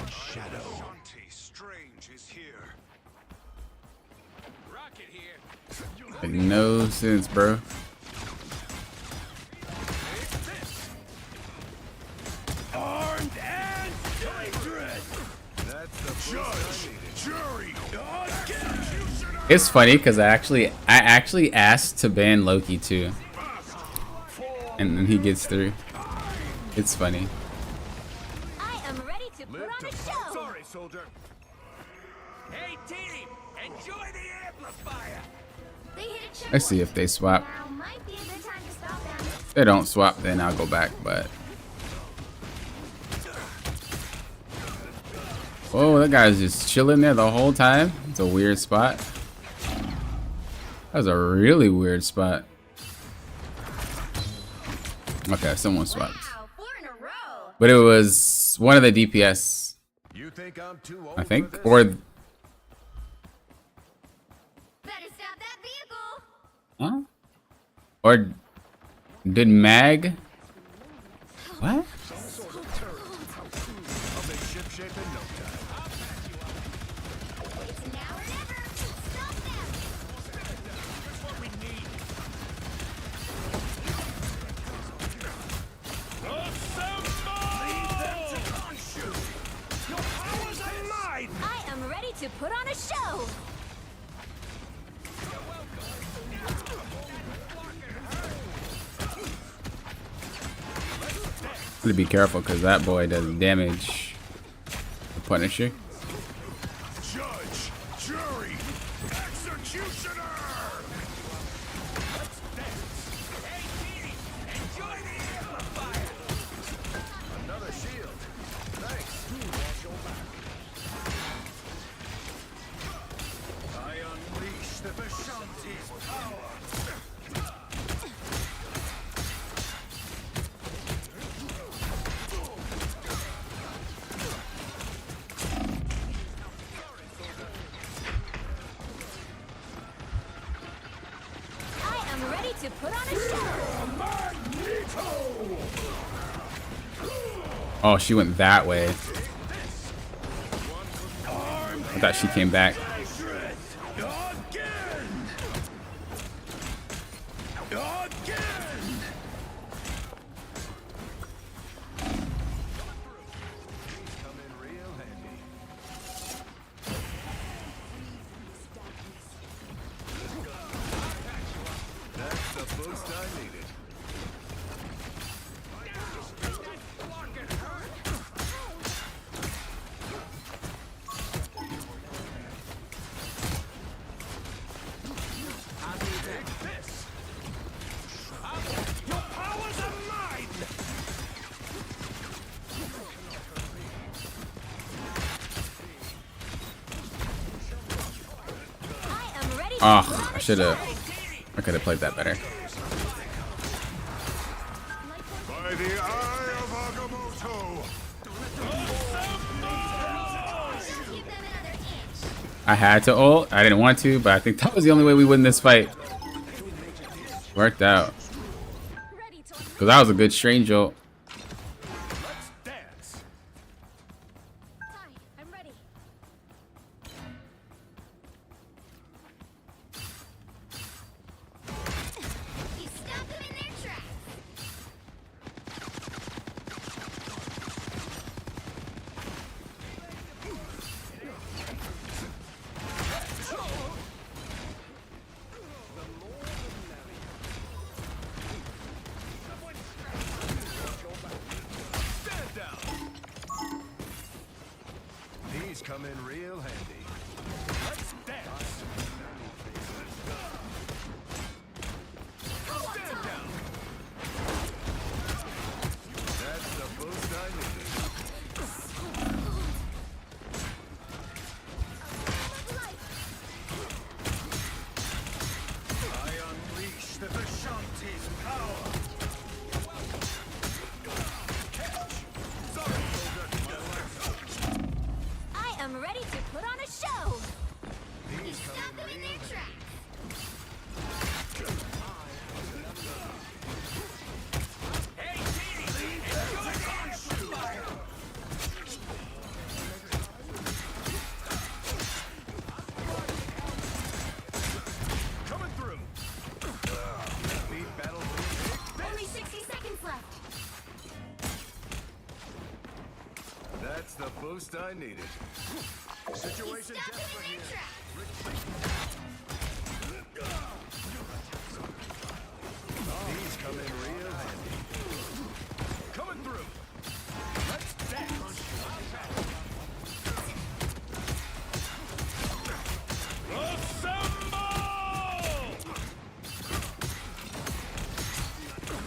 Shanti Strange is here. Rocket here. Make no sense, bro. Armed and dangerous. That's the judge, jury, executioner. It's funny because I actually asked to ban Loki too. And then he gets through. It's funny. I am ready to put on a show. Sorry, soldier. Hey, team, enjoy the amplifier. They hit a checkpoint. Let's see if they swap. Now might be a good time to stop them. If they don't swap, then I'll go back, but. Oh, that guy's just chilling there the whole time. It's a weird spot. That was a really weird spot. Okay, someone swapped. Wow, 4 in a row. But it was one of the DPS, You think I'm too old I for think. this? Or. Better stop that vehicle. Huh? Or. Did Mag. What? I'll make ship shape in no time. It's now or never. Stop them. I am ready to put on a show. To be careful because that boy does damage. The Punisher. Judge, jury, executioner. Another shield. Thanks. I unleash the Vishanti's power. I am ready to put on a show. Oh, she went that way. I thought she came back. Oh, I should have. I could have played that better. By the eye of Agamotto. Give them another inch. I had to ult. I didn't want to, but I think that was the only way we win this fight. Worked out. Because that was a good strange ult. Let's dance. Hi, I'm ready. You stopped them in their tracks. Stand down. These come in real handy. Let's dance. Stand down. That's the boost I needed. I unleash the Vishanti's power. Sorry, soldier. I am ready to put on a show. You stopped them in their tracks. Coming through. Speed battle. Only 60 seconds left. That's the boost I needed. You Situation stopped them desperate in here. their tracks. These come in real handy. Coming through. Let's dance. Assemble!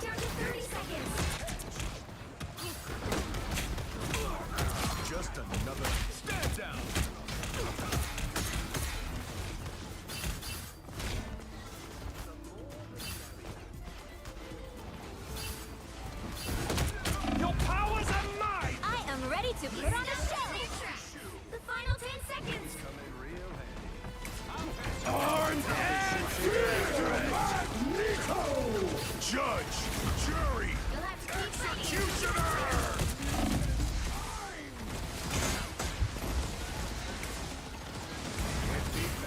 Down to 30 seconds. Just another. Stand down. Your powers are mine. I am ready to put on a show. The final 10 seconds. Come in real handy. Judge, jury, You'll have to keep fighting. executioner.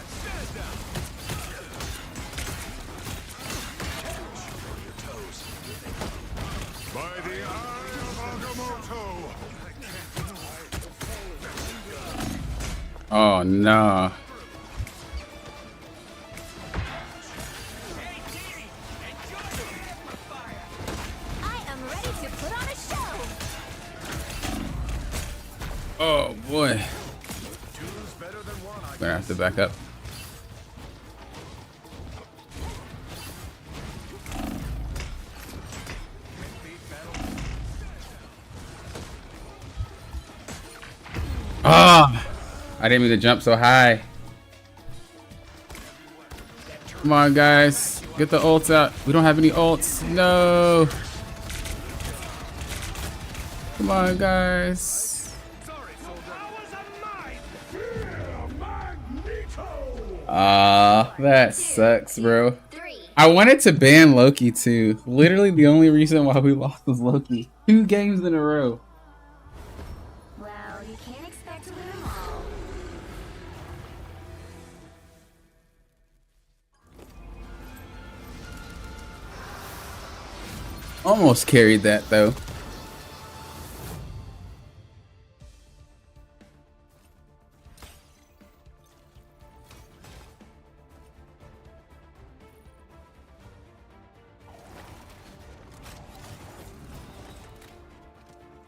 Stand down. By the eye of Agamotto. Oh no. I am ready to put on a show. Oh boy. Two's better than one, I Gonna have to back up. Ah! I didn't mean to jump so high. Come on, guys. Get the ults out. We don't have any ults. No. Come on, guys. Ah, that sucks, bro. 3, I wanted to ban Loki too. Literally the only reason why we lost was Loki. 2 games in a row. Almost carried that though.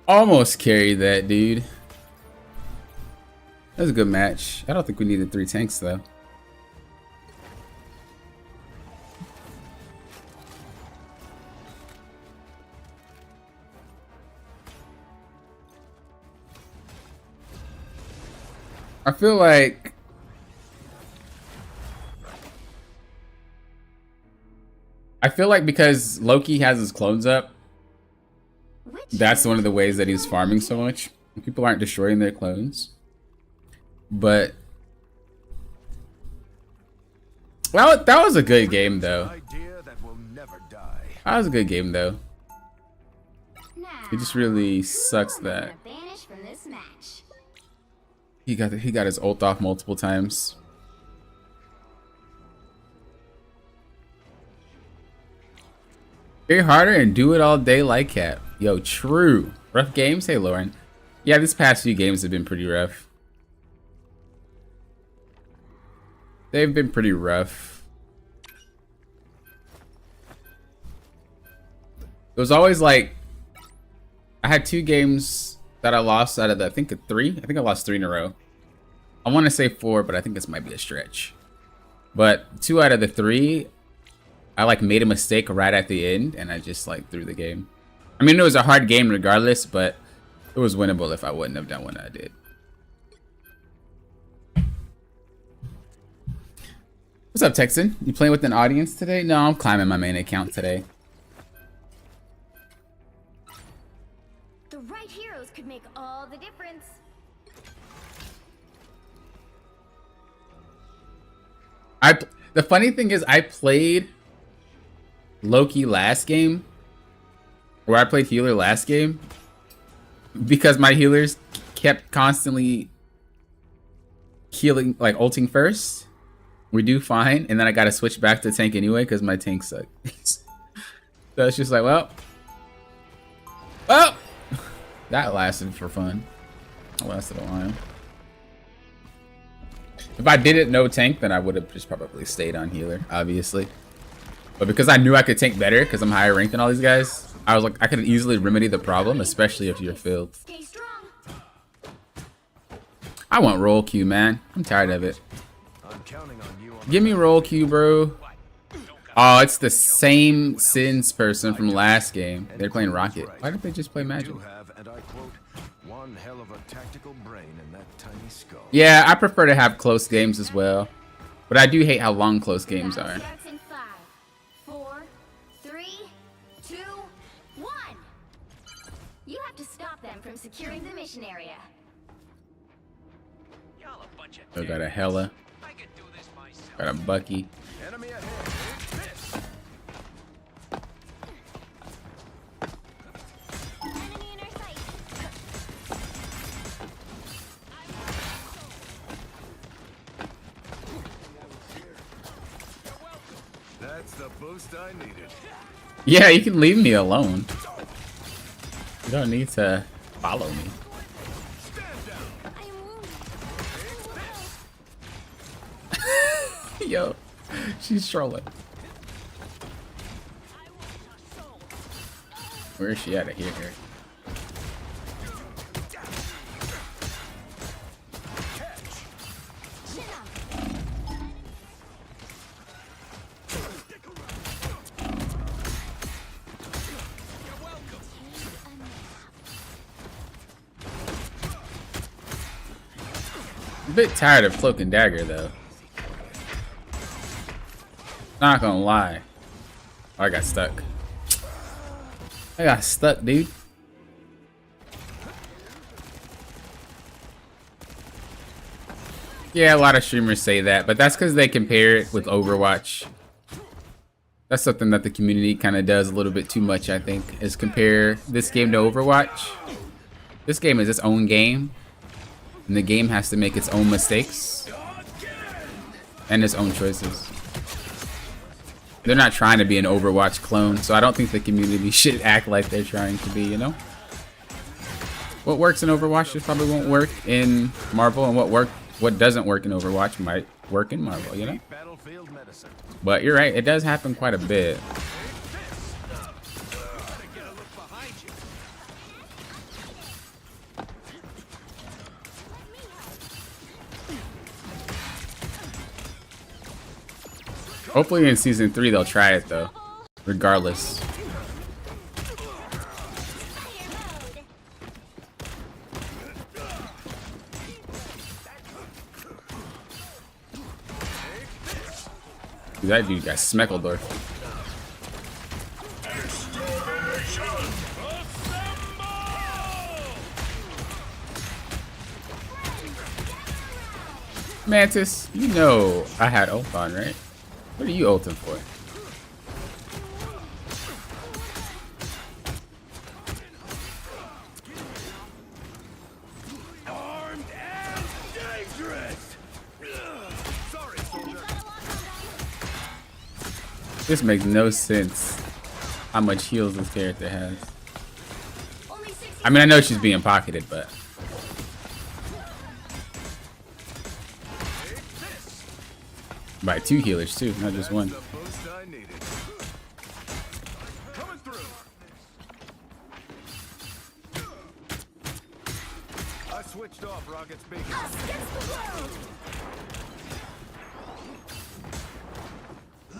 Almost carried that, dude. That was a good match. I don't think we needed 3 tanks though. I feel like because Loki has his clones up, that's one of the ways that he's farming so much. People aren't destroying their clones. But well, that was a good game though. Idea that will never die. That was a good game though. It just really sucks that Banish from this match. he got his ult off multiple times. Very harder and do it all day like Cap. Yo, true. Rough games? Hey, Lauren. Yeah, these past few games have been pretty rough. They've been pretty rough. It was always like, I had 2 games that I lost out of the, I think 3. I think I lost 3 in a row. I want to say 4, but I think this might be a stretch. But 2 out of the 3, I like made a mistake right at the end, and I just like threw the game. I mean, it was a hard game regardless, but it was winnable if I wouldn't have done what I did. What's up, Texan? You playing with an audience today? No, I'm climbing my main account today. The right heroes could make all the difference. The funny thing is, I played Loki last game, or I played healer last game, because my healers kept constantly healing, like ulting first. We do fine, and then I gotta switch back to tank anyway because my tank suck. So it's just like, well, that lasted for fun. That lasted a while. If I didn't know tank, then I would have just probably stayed on healer, obviously. But because I knew I could tank better, because I'm higher ranked than all these guys, I was like, I could easily remedy the problem, especially if you're filled. Stay strong. I want roll Q, man. I'm tired of it. I'm counting on you. Give me roll Q, bro. Oh, it's the same Sins person from last game. They're playing Rocket. Why didn't they just play Magic? You have, and I quote, one hell of a tactical brain in that tiny skull. Yeah, I prefer to have close games as well. But I do hate how long close games Battle are. starts in 5, 4, 3, 2, 1. You have to stop them from securing the mission area. Y'all a bunch of So got a Hella, I can do this myself. got a Bucky. Enemy ahead. Miss. Enemy in our sight. That's the boost I needed. Yeah, you can leave me alone. You don't need to follow me. Stand down. I am wounded. Yo, she's trolling. Where is she at? I hear her. I'm a bit tired of Cloak and Dagger though. Not gonna lie. Oh, I got stuck. I got stuck, dude. Yeah, a lot of streamers say that, but that's because they compare it with Overwatch. That's something that the community kind of does a little bit too much, I think, is compare this game to Overwatch. This game is its own game, and the game has to make its own mistakes and its own choices. They're not trying to be an Overwatch clone, so I don't think the community should act like they're trying to be, you know? What works in Overwatch just probably won't work in Marvel, and what doesn't work in Overwatch might work in Marvel, you know? Battlefield medicine. But you're right, it does happen quite a bit. Hopefully in season 3 they'll try it though, regardless. Dude, that dude got Smeckledorf. Mantis, you know I had ult on, right? What are you ulting for? Armed and dangerous. Sorry, soldier. This makes no sense. How much heals this character has. Only 60 I mean, I know she's being pocketed, but by 2 healers too, not just one. The boost I needed. Coming through. I switched off Rocket's beacon. Us gets the road.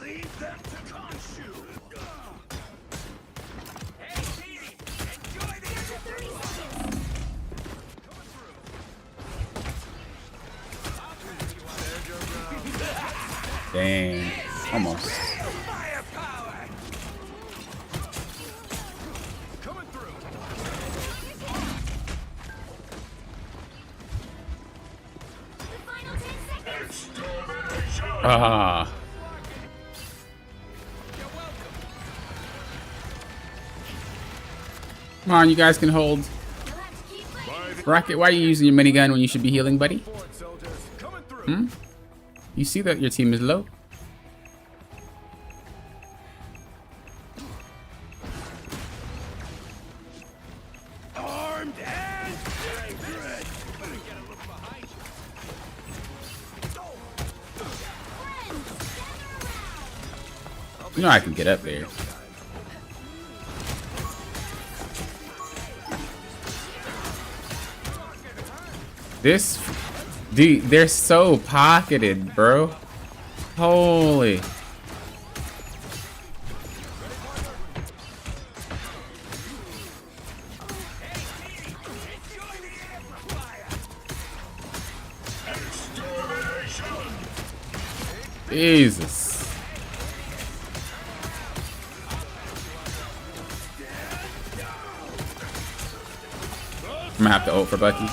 Leave them to Khonshu. Down to 30 seconds. Dang, almost. Coming through. The final 10 seconds. Ah. Come on, you guys can hold. You'll have to keep fighting. Rocket, why are you using your minigun when you should be healing, buddy? Forward, soldiers. Coming through. You see that your team is low? Armed and dangerous. Better get a look behind you. You know I can get up there. This, dude, they're so pocketed, bro. Holy. Jesus. I'm gonna have to ult for Bucky.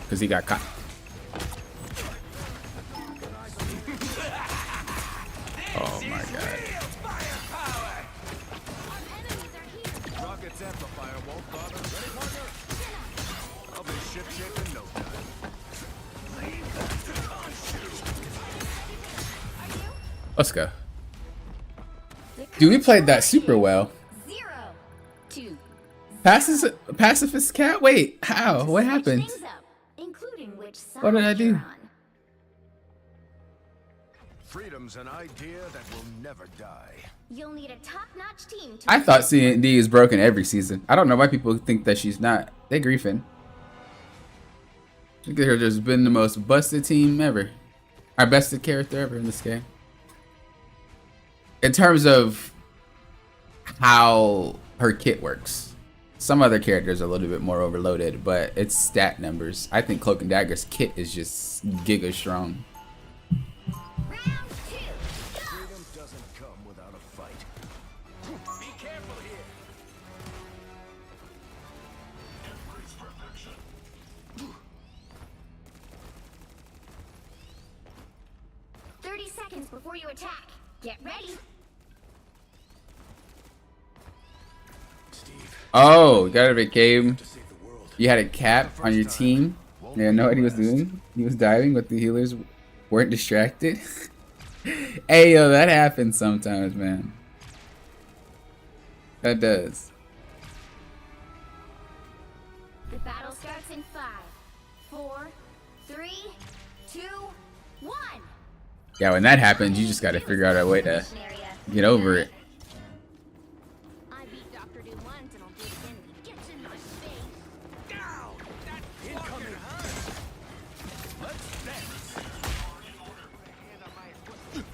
Because he got caught. Oh my god. Rocket's amplifier won't bother. Ready, partner? I'll be ship shape in no time. Let's go. Dude, we played that super well. 0, 2. Pacifist cat? Wait, how? What happened? Things up, including which side What did I do? you're on. Freedom's an idea that will never die. You'll need a top-notch team to I thought C&D is broken every season. I don't know why people think that she's not. They griefing. Look at her, just been the most busted team ever. Our bested character ever in this game. In terms of how her kit works. Some other characters are a little bit more overloaded, but it's stat numbers. I think Cloak and Dagger's kit is just giga strong. round 2. Go! Freedom doesn't come without a fight. Be careful here. 30 seconds before you attack. Get ready. Oh, you got out of a game. You had a cap on your team. You had no idea what he was doing. He was diving, but the healers weren't distracted. Hey, yo, that happens sometimes, man. That does. The battle starts in 5, 4, 3, 2, 1. Yeah, when that happens, you just gotta figure out a way to get over it. I beat Dr. Doom once and I'll do it again if he gets in my face. Down! That incoming hurt! Let's dance!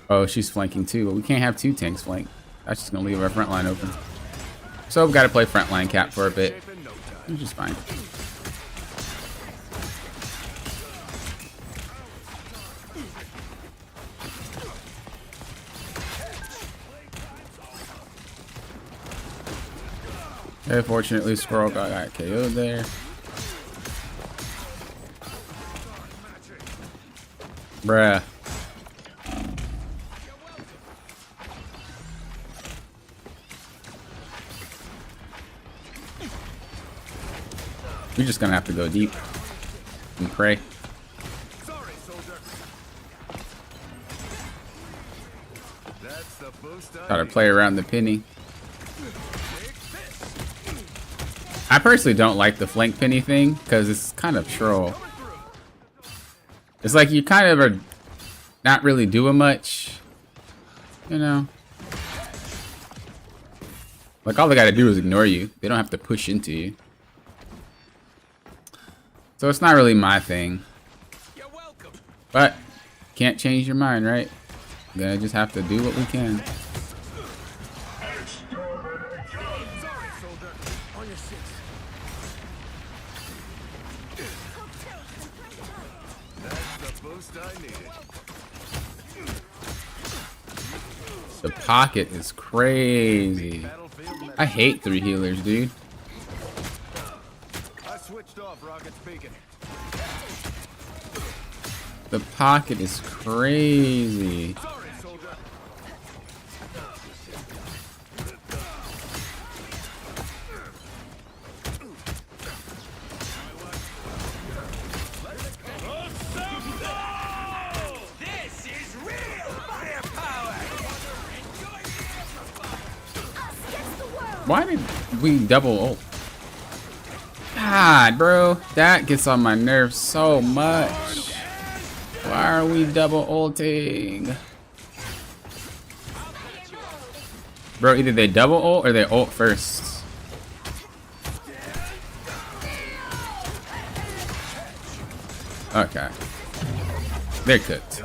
Oh, she's flanking too. But we can't have two tanks flank. That's just gonna leave our front line open. So we've got to play frontline cap for a bit, Shape in no time. which is fine. Unfortunately, Squirrel got KO'd there. Bruh. You're just gonna have to go deep and pray. Sorry, soldier. That's the boost I Gotta need. play around the penny. I personally don't like the flank penny thing because it's kind of troll. It's like you kind of are not really doing much, you know? Like all they gotta do is ignore you. They don't have to push into you. So it's not really my thing. You're welcome. But can't change your mind, right? Gonna just have to do what we can. Sorry, soldier. On your six. That's the boost I needed. The pocket is crazy. Battlefield I hate 3 healers, dude. I switched off Rocket's beacon. The pocket is crazy. Sorry, soldier. This is real firepower. Us gets the world. Why did we double ult? God, bro. That gets on my nerves so much. Why are we double ulting? Bro, either they double ult or they ult first. Okay. They're cooked.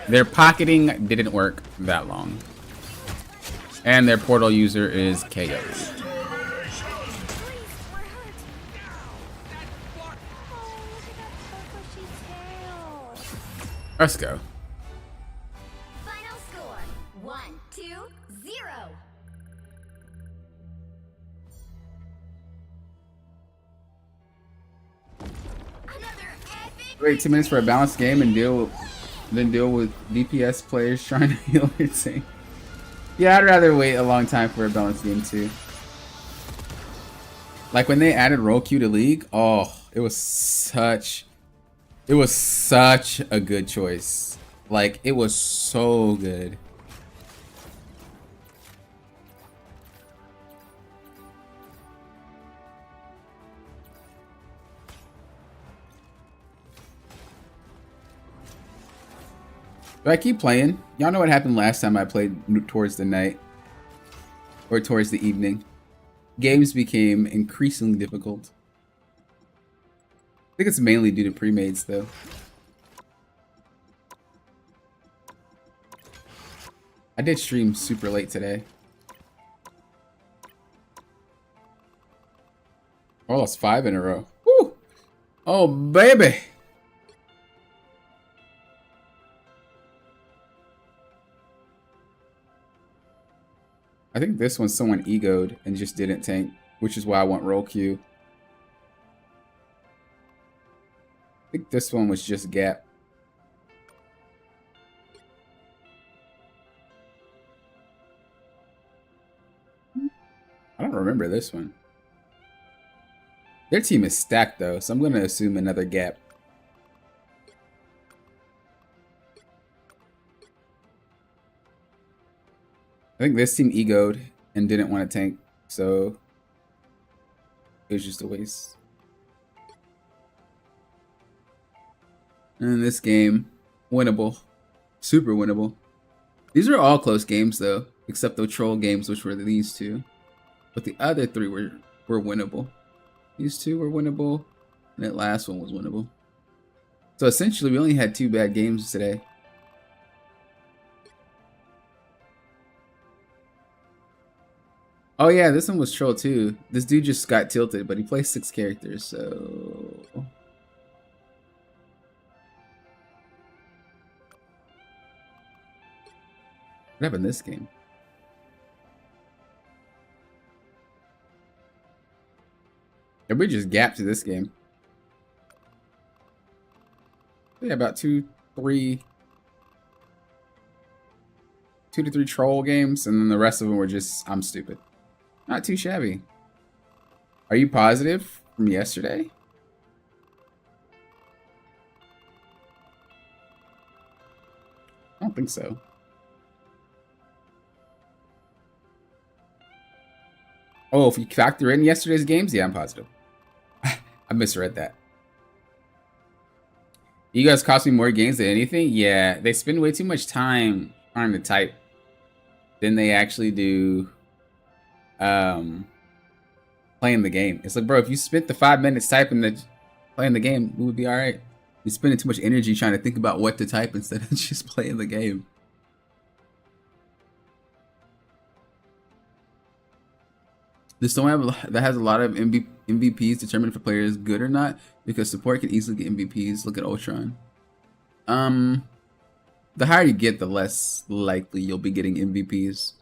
Their pocketing didn't work that long. And their portal user is KO'd. Please, we're hurt. Oh, look at that bushy tail. Let's go. Final score 1, 2, 0. Another epic. Wait 2 minutes for a balanced game and then deal with DPS players trying to heal their team. Yeah, I'd rather wait a long time for a balanced game too. Like when they added roll queue to League, oh, it was such a good choice. Like it was so good. But I keep playing. Y'all know what happened last time I played towards the night. Or towards the evening. Games became increasingly difficult. I think it's mainly due to pre-mades though. I did stream super late today. Oh, that's 5 in a row. Woo! Oh, baby! I think this one someone egoed and just didn't tank, which is why I want roll queue. I think this one was just gap. I don't remember this one. Their team is stacked though, so I'm going to assume another gap. I think this team egoed and didn't want to tank, so it was just a waste. And this game, winnable. Super winnable. These are all close games though, except the troll games, which were these two. But the other three were winnable. These two were winnable, and that last one was winnable. So essentially, we only had 2 bad games today. Oh yeah, this one was troll too. This dude just got tilted, but he plays 6 characters, so... What happened this game? Everybody just gapped to this game. Yeah, about 2 to 3 troll games, and then the rest of them were just, I'm stupid. Not too shabby. Are you positive from yesterday? I don't think so. Oh, if you factor in yesterday's games, yeah, I'm positive. I misread that. You guys cost me more games than anything? Yeah, they spend way too much time trying to type than they actually do playing the game. It's like, bro, if you spent the 5 minutes playing the game, we would be alright. You're spending too much energy trying to think about what to type instead of just playing the game. This don't have that has a lot of MVPs determined if a player is good or not, because support can easily get MVPs. Look at Ultron. The higher you get, the less likely you'll be getting MVPs.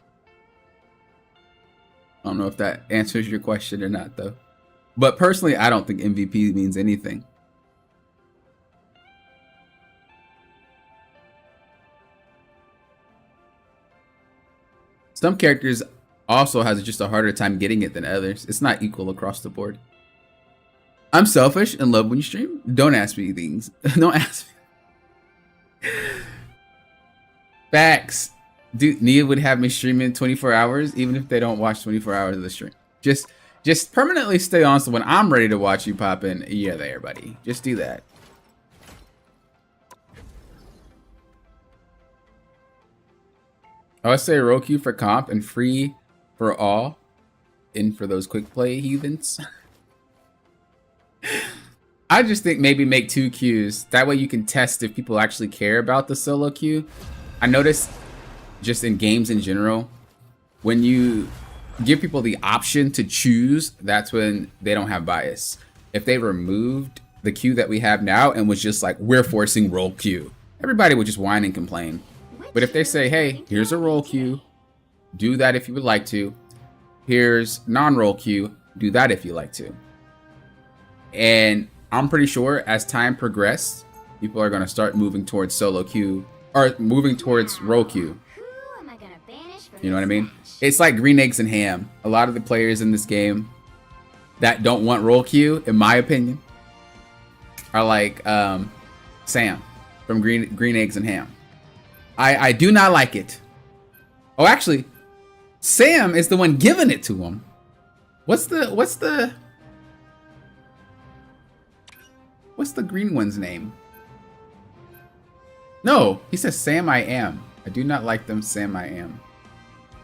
I don't know if that answers your question or not, though. But personally, I don't think MVP means anything. Some characters also has just a harder time getting it than others. It's not equal across the board. I'm selfish and love when you stream. Don't ask me things. Don't ask me. Facts. Dude, Nia would have me streaming 24 hours, even if they don't watch 24 hours of the stream. Just permanently stay on, so when I'm ready to watch you pop in, you're there, buddy. Just do that. I would say Roku for comp and free for all, in for those quick play heathens. I just think maybe make 2 queues. That way you can test if people actually care about the solo queue. I noticed just in games in general, when you give people the option to choose, that's when they don't have bias. If they removed the queue that we have now and was just like, we're forcing role queue, everybody would just whine and complain. But if they say, hey, here's a role queue, do that if you would like to. Here's non-role queue, do that if you like to. And I'm pretty sure as time progresses, people are going to start moving towards solo queue or moving towards role queue. You know what I mean? It's like green eggs and ham. A lot of the players in this game that don't want role queue, in my opinion, are like Sam from Green Eggs and Ham. I do not like it. Oh, actually, Sam is the one giving it to him. What's the green one's name? No, he says Sam I am. I do not like them, Sam I am.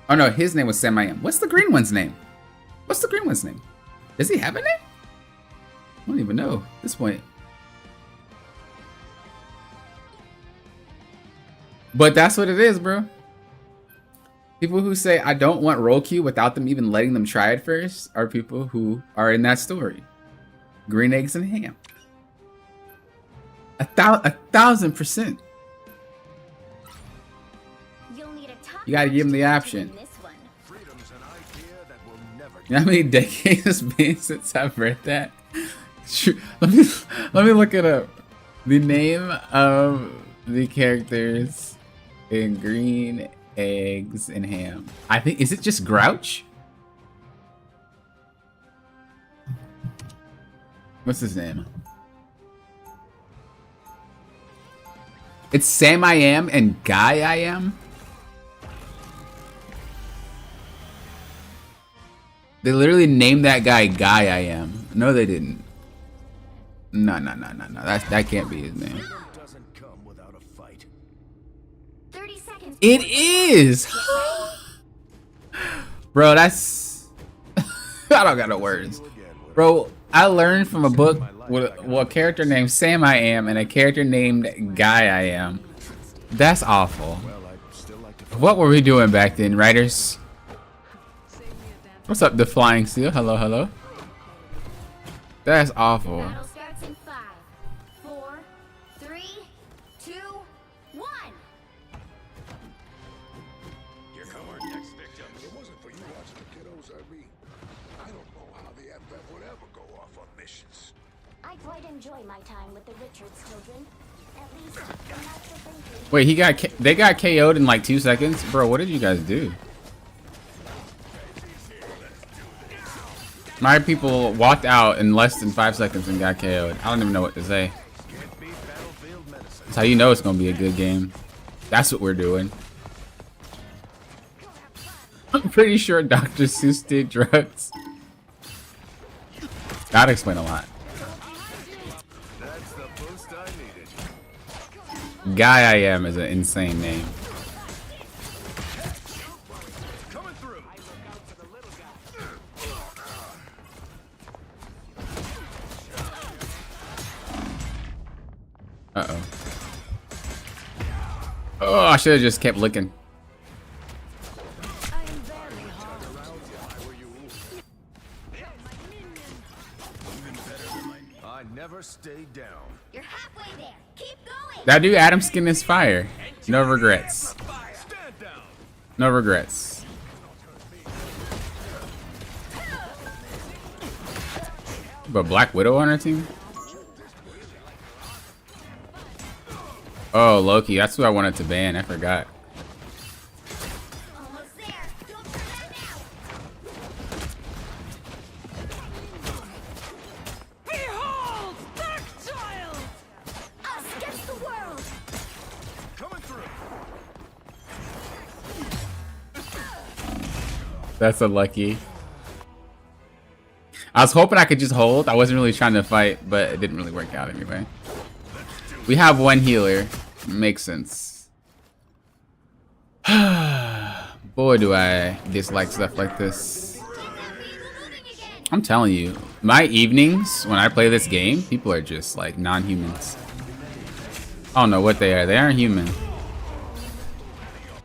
Oh no, his name was Sam I am. What's the green one's name? What's the green one's name? Does he have a name? I don't even know at this point. But that's what it is, bro. People who say I don't want role queue without them even letting them try it first are people who are in that story. Green eggs and ham. 1,000%. You gotta give them the option. You know how many decades it's been since I've read that? Let me look it up. The name of the characters in Green Eggs and Ham. I think, is it just Grouch? What's his name? It's Sam I Am and Guy I Am. They literally named that guy Guy I Am. No, they didn't. No. That can't be his name. Doesn't come without a fight. 30 seconds. It is! Bro, that's... I don't got no words. Bro, I learned from a book what a character named Sam I Am and a character named Guy I Am. That's awful. Well, I'd still like to. What were we doing back then, writers? What's up, the Flying Seal? Hello, hello. That's awful. Battle starts in 5, 4, 3, 2, 1. Here come our next victims. If it wasn't for you watching the kiddos, I don't know how the FF would ever go off on missions. I quite enjoy my time with the Richards children. At least, I'm not so thinking. Wait, they got KO'd in like 2 seconds? Bro, what did you guys do? My people walked out in less than 5 seconds and got KO'd. I don't even know what to say. Can't beat battlefield medicine. That's how you know it's gonna be a good game. That's what we're doing. I'm pretty sure Dr. Seuss did drugs. That'd explain a lot. That's the boost I needed. Guy I Am is an insane name. Coming through. Uh-oh. Oh, I should have just kept looking. I never stay down. You're halfway there. Keep going. That dude Adam Skin is fire. No regrets. Stand down. No regrets. But Black Widow on our team? Oh, Loki. That's who I wanted to ban. I forgot. Almost there. Don't turn back now. Behold, Dark Child! Us against the world. Coming through. That's unlucky. I was hoping I could just hold. I wasn't really trying to fight, but it didn't really work out anyway. We have one healer. Makes sense. Boy, do I dislike stuff like this. I'm telling you, my evenings when I play this game, people are just like non-humans. I don't know what they are. They aren't human.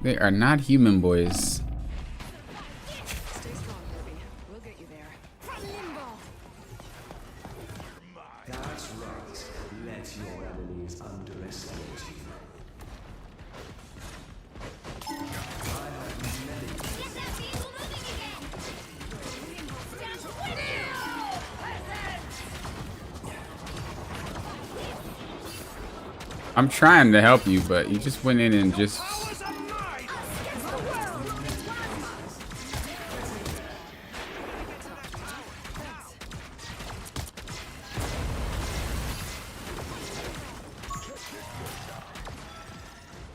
They are not human, boys. Stay strong, Herbie. We'll get you there. That's right. Let your enemies underestimate you. Get that vehicle moving again. I'm trying to help you, but you just went in and just... Us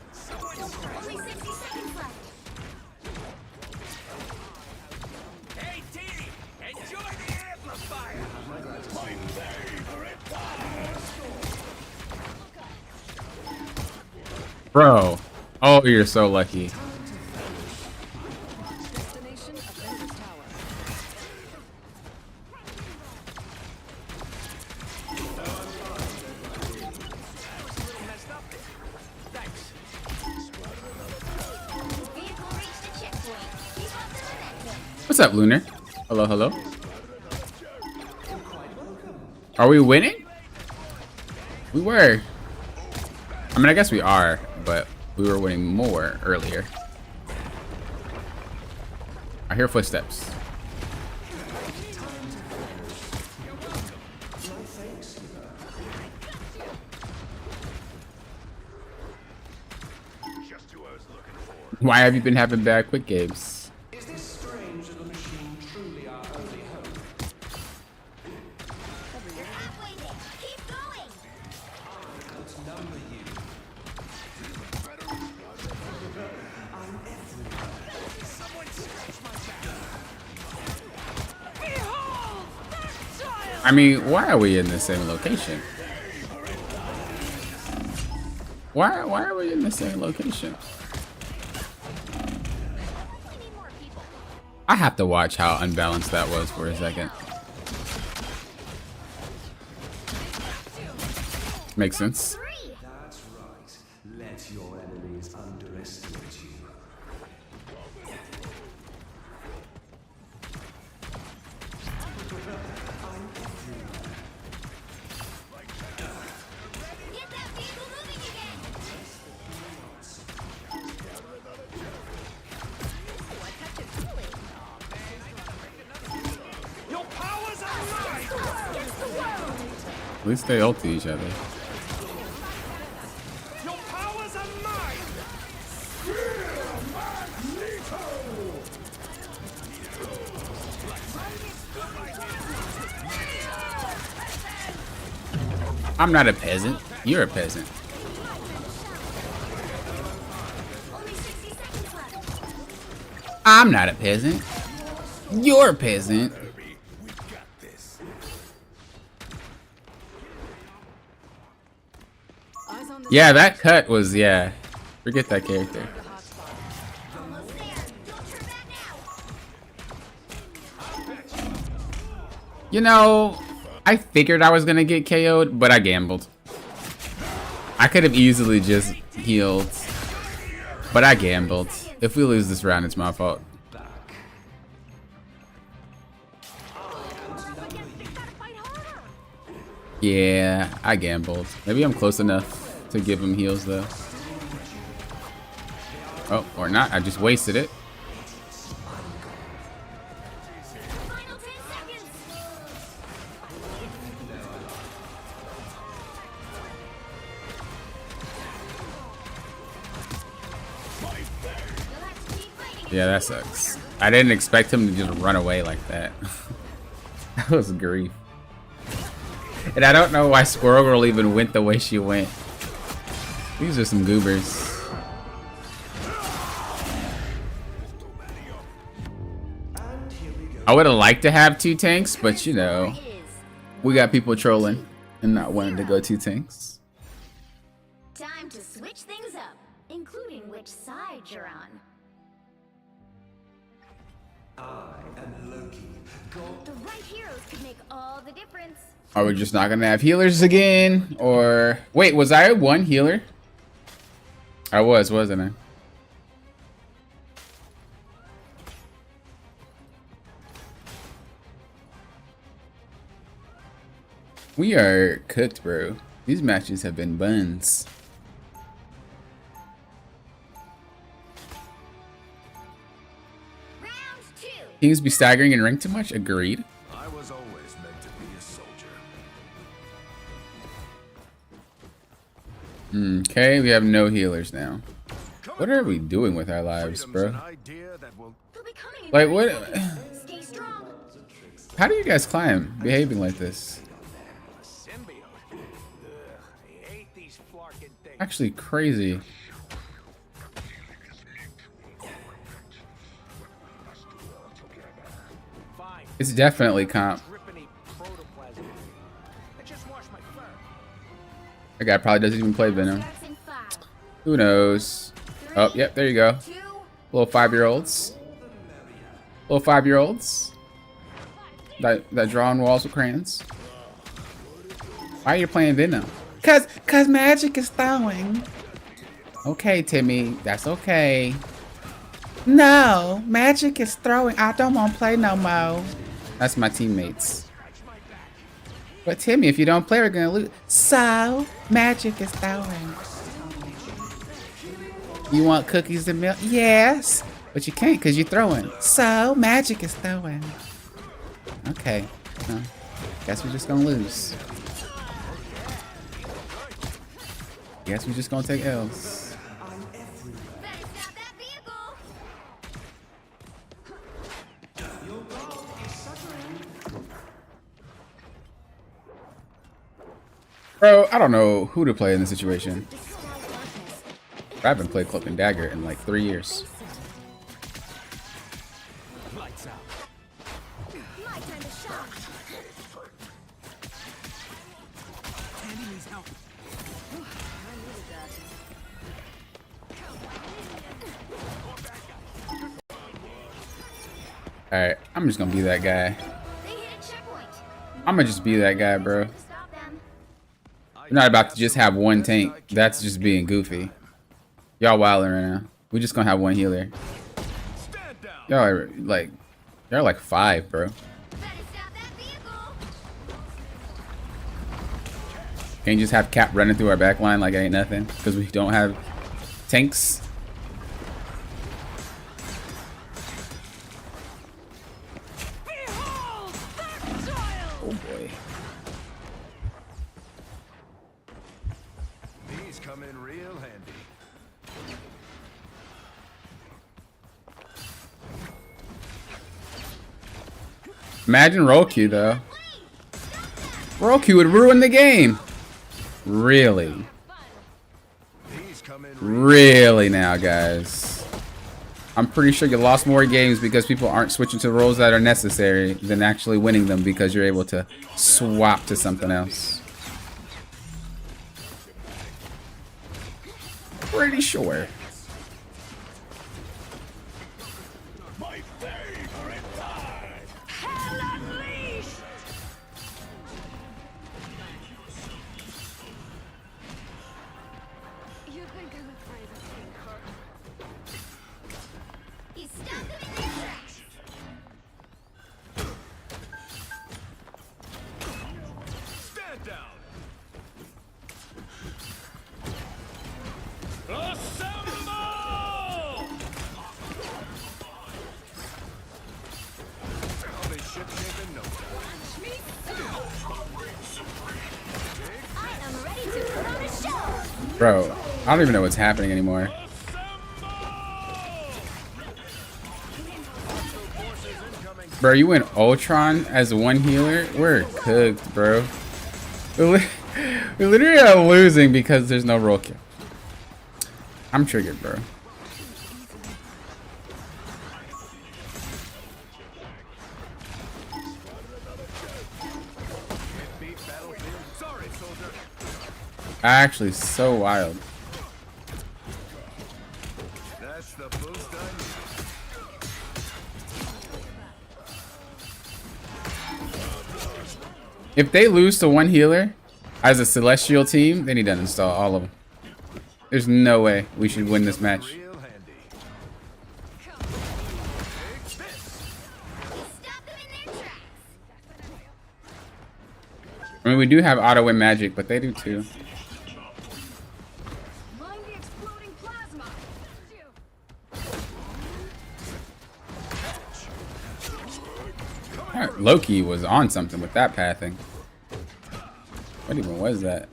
against the world. Only 60 seconds left. Hey, T, enjoy the amplifier. Bro. Oh, you're so lucky. Destination Avengers Tower. Vehicle reached the checkpoint. Keep up the momentum. What's up, Lunar? Hello, hello. Are we winning? We were. I mean, I guess we are, but we were winning more earlier. I hear footsteps. Just who I was looking for. Why have you been having bad quick games? Is this strange that the machine truly our only hope? You're halfway there. Keep going. Outnumber you. I'm everywhere. Someone scratch my back. I mean, why are we in the same location? Why are we in the same location? I have to watch how unbalanced that was for a second. Makes sense. That's right. Let your enemies underestimate you. Get that vehicle moving again! Oh, I kept it cooling. Your powers are mine! Against the world! At least they ult each other. Your powers are mine! I'm not a peasant. You're a peasant. Only 60 seconds left. I'm not a peasant. You're a peasant. Eyes on the Yeah, that cut was, yeah. Forget that character. Almost there. Don't turn back now. You know, I figured I was gonna get KO'd, but I gambled. I could have easily just healed, but I gambled. If we lose this round, it's my fault. Yeah, I gambled. Maybe I'm close enough to give him heals, though. Oh, or not. I just wasted it. Final 10 seconds. You'll have to keep fighting. Yeah, that sucks. I didn't expect him to just run away like that. That was grief. And I don't know why Squirrel Girl even went the way she went. These are some goobers. I would have liked to have 2 tanks, but you know, we got people trolling and not wanting to go 2 tanks. Time to switch things up, including which side you're on. I am Loki, god The right heroes could make all the difference. Are we just not gonna have healers again? Or wait, was I one healer? I was, wasn't I? We are cooked, bro. These matches have been buns. Round 2. Teams be staggering in rank too much? Agreed. I was always meant to be a soldier. Okay, we have no healers now. What are we doing with our lives, Freedom's an bro? idea that will They'll be coming in Like, 30 what? seconds. Stay strong. How do you guys climb behaving like this? symbiote. Ugh, I hate these flarkin' things. Actually crazy. Fine. It's definitely comp. Drippany protoplasm. I just washed my fur. That guy probably doesn't even play Venom. Starts in 5, Who knows? Oh, yep, there you go. 2, Little 5-year-olds. Little 5-year-olds. That draw on walls with crayons. Why are you playing Venom? Cause magic is throwing. Okay, Timmy, that's okay. No, magic is throwing. I don't want to play no more. That's my teammates. But Timmy, if you don't play, we're gonna lose. So, magic is throwing. You want cookies and milk? Yes, but you can't because you're throwing. So, magic is throwing. Okay, guess we're just gonna lose. Guess we're just gonna take L's. better stop that vehicle. Bro, I don't know who to play in this situation. I haven't played Cloak and Dagger in like 3 years. Lights out. My time to shine. Alright, I'm just gonna be that guy. They hit a checkpoint. I'm gonna just be that guy, bro. Stop them. We're not about to just have one tank. That's just being goofy. Y'all wilding right now. We're just gonna have one healer. Stand down. Y'all are like 5, bro. Better stop that vehicle. Can't you just have Cap running through our back line like it ain't nothing? Because we don't have tanks. Oh boy. These come in real handy. Imagine Roku though. Roku would ruin the game. Really? These come in Really now, guys. I'm pretty sure you lost more games because people aren't switching to roles that are necessary than actually winning them because you're able to swap to something else. Pretty sure. My favorite time. Hell unleashed. You think I'm afraid of being hurt? You stopped them in their tracks. stand down. Assemble! I'll be ship-shape in no time. I am ready to put on a show. Bro, I don't even know what's happening anymore. Bro, you went Ultron as one healer? We're cooked, bro. We literally are losing because there's no roll kill. I'm triggered, bro. Beat battlefield. Sorry, soldier. Actually, so wild. That's the boost I need. If they lose to one healer as a Celestial team, they need to uninstall all of them. There's no way we should win this match. Real handy. Take this. Stop them in their tracks. I mean, we do have auto win magic, but they do too. Mind the exploding plasma. Alright, Loki was on something with that pathing. What even was that?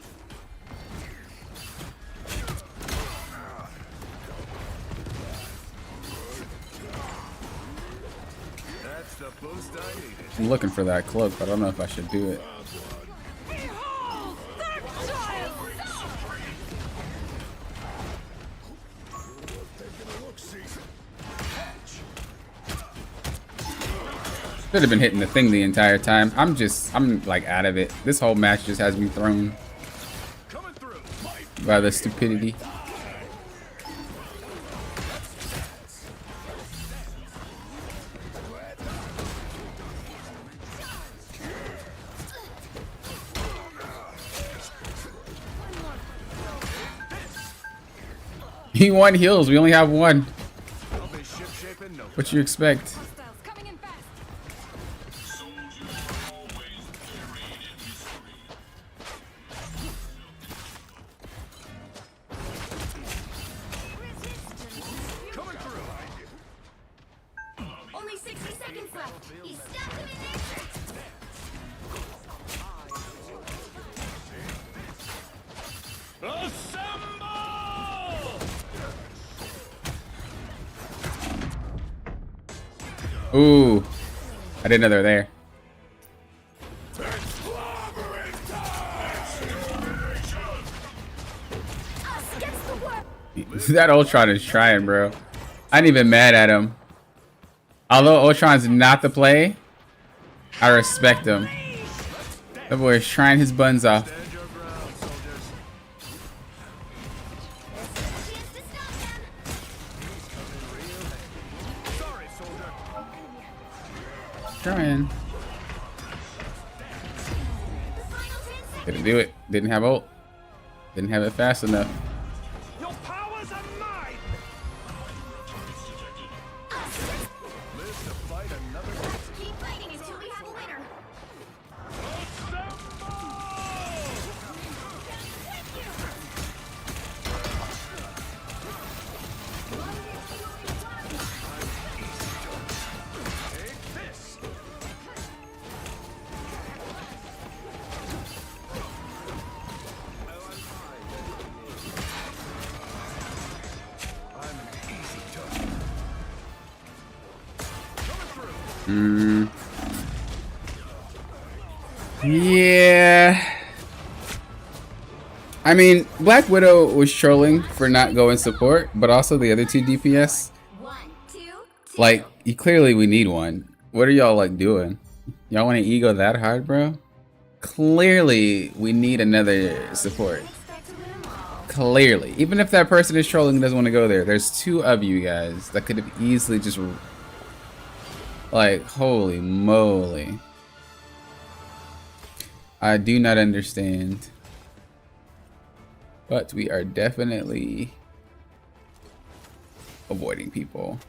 That's the boost I needed. I'm looking for that cloak, but I don't know if I should do it. Behold, that child! Should have been hitting the thing the entire time. I'm like out of it. This whole match just has me thrown Coming through. by the stupidity. He won heals. We only have one. I'll be ship-shape in no time. What you expect? Hostiles coming in fast. Coming through. Only 60 seconds left. You stopped them in their tracks. Ooh, I didn't know they were there. Us against the world. That Ultron is trying, bro. I ain't even mad at him. Although Ultron's not the play, I respect him. That boy is trying his buns off. Stand your ground, Trying. The final 10 seconds. Didn't do it. Didn't have ult. Didn't have it fast enough. Your powers are mine! Live to fight another day. Keep fighting until we have a winner. Take this! I'm an easy target. Coming through. Yeah. I mean, Black Widow was trolling for not going support, but also the other two DPS. 1, 2, 2. Like, clearly we need one. What are y'all like doing? Y'all want to ego that hard, bro? Clearly, we need another support. Expect to win 'em all. Clearly. Even if that person is trolling and doesn't want to go there, there's two of you guys that could have easily just... Like, holy moly. I do not understand. But we are definitely avoiding people.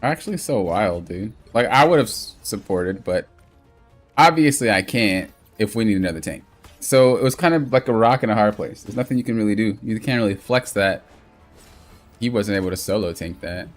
Actually so wild, dude. Like, I would have supported, but obviously I can't if we need another tank. So it was kind of like a rock and a hard place. There's nothing you can really do. You can't really flex that. He wasn't able to solo tank that.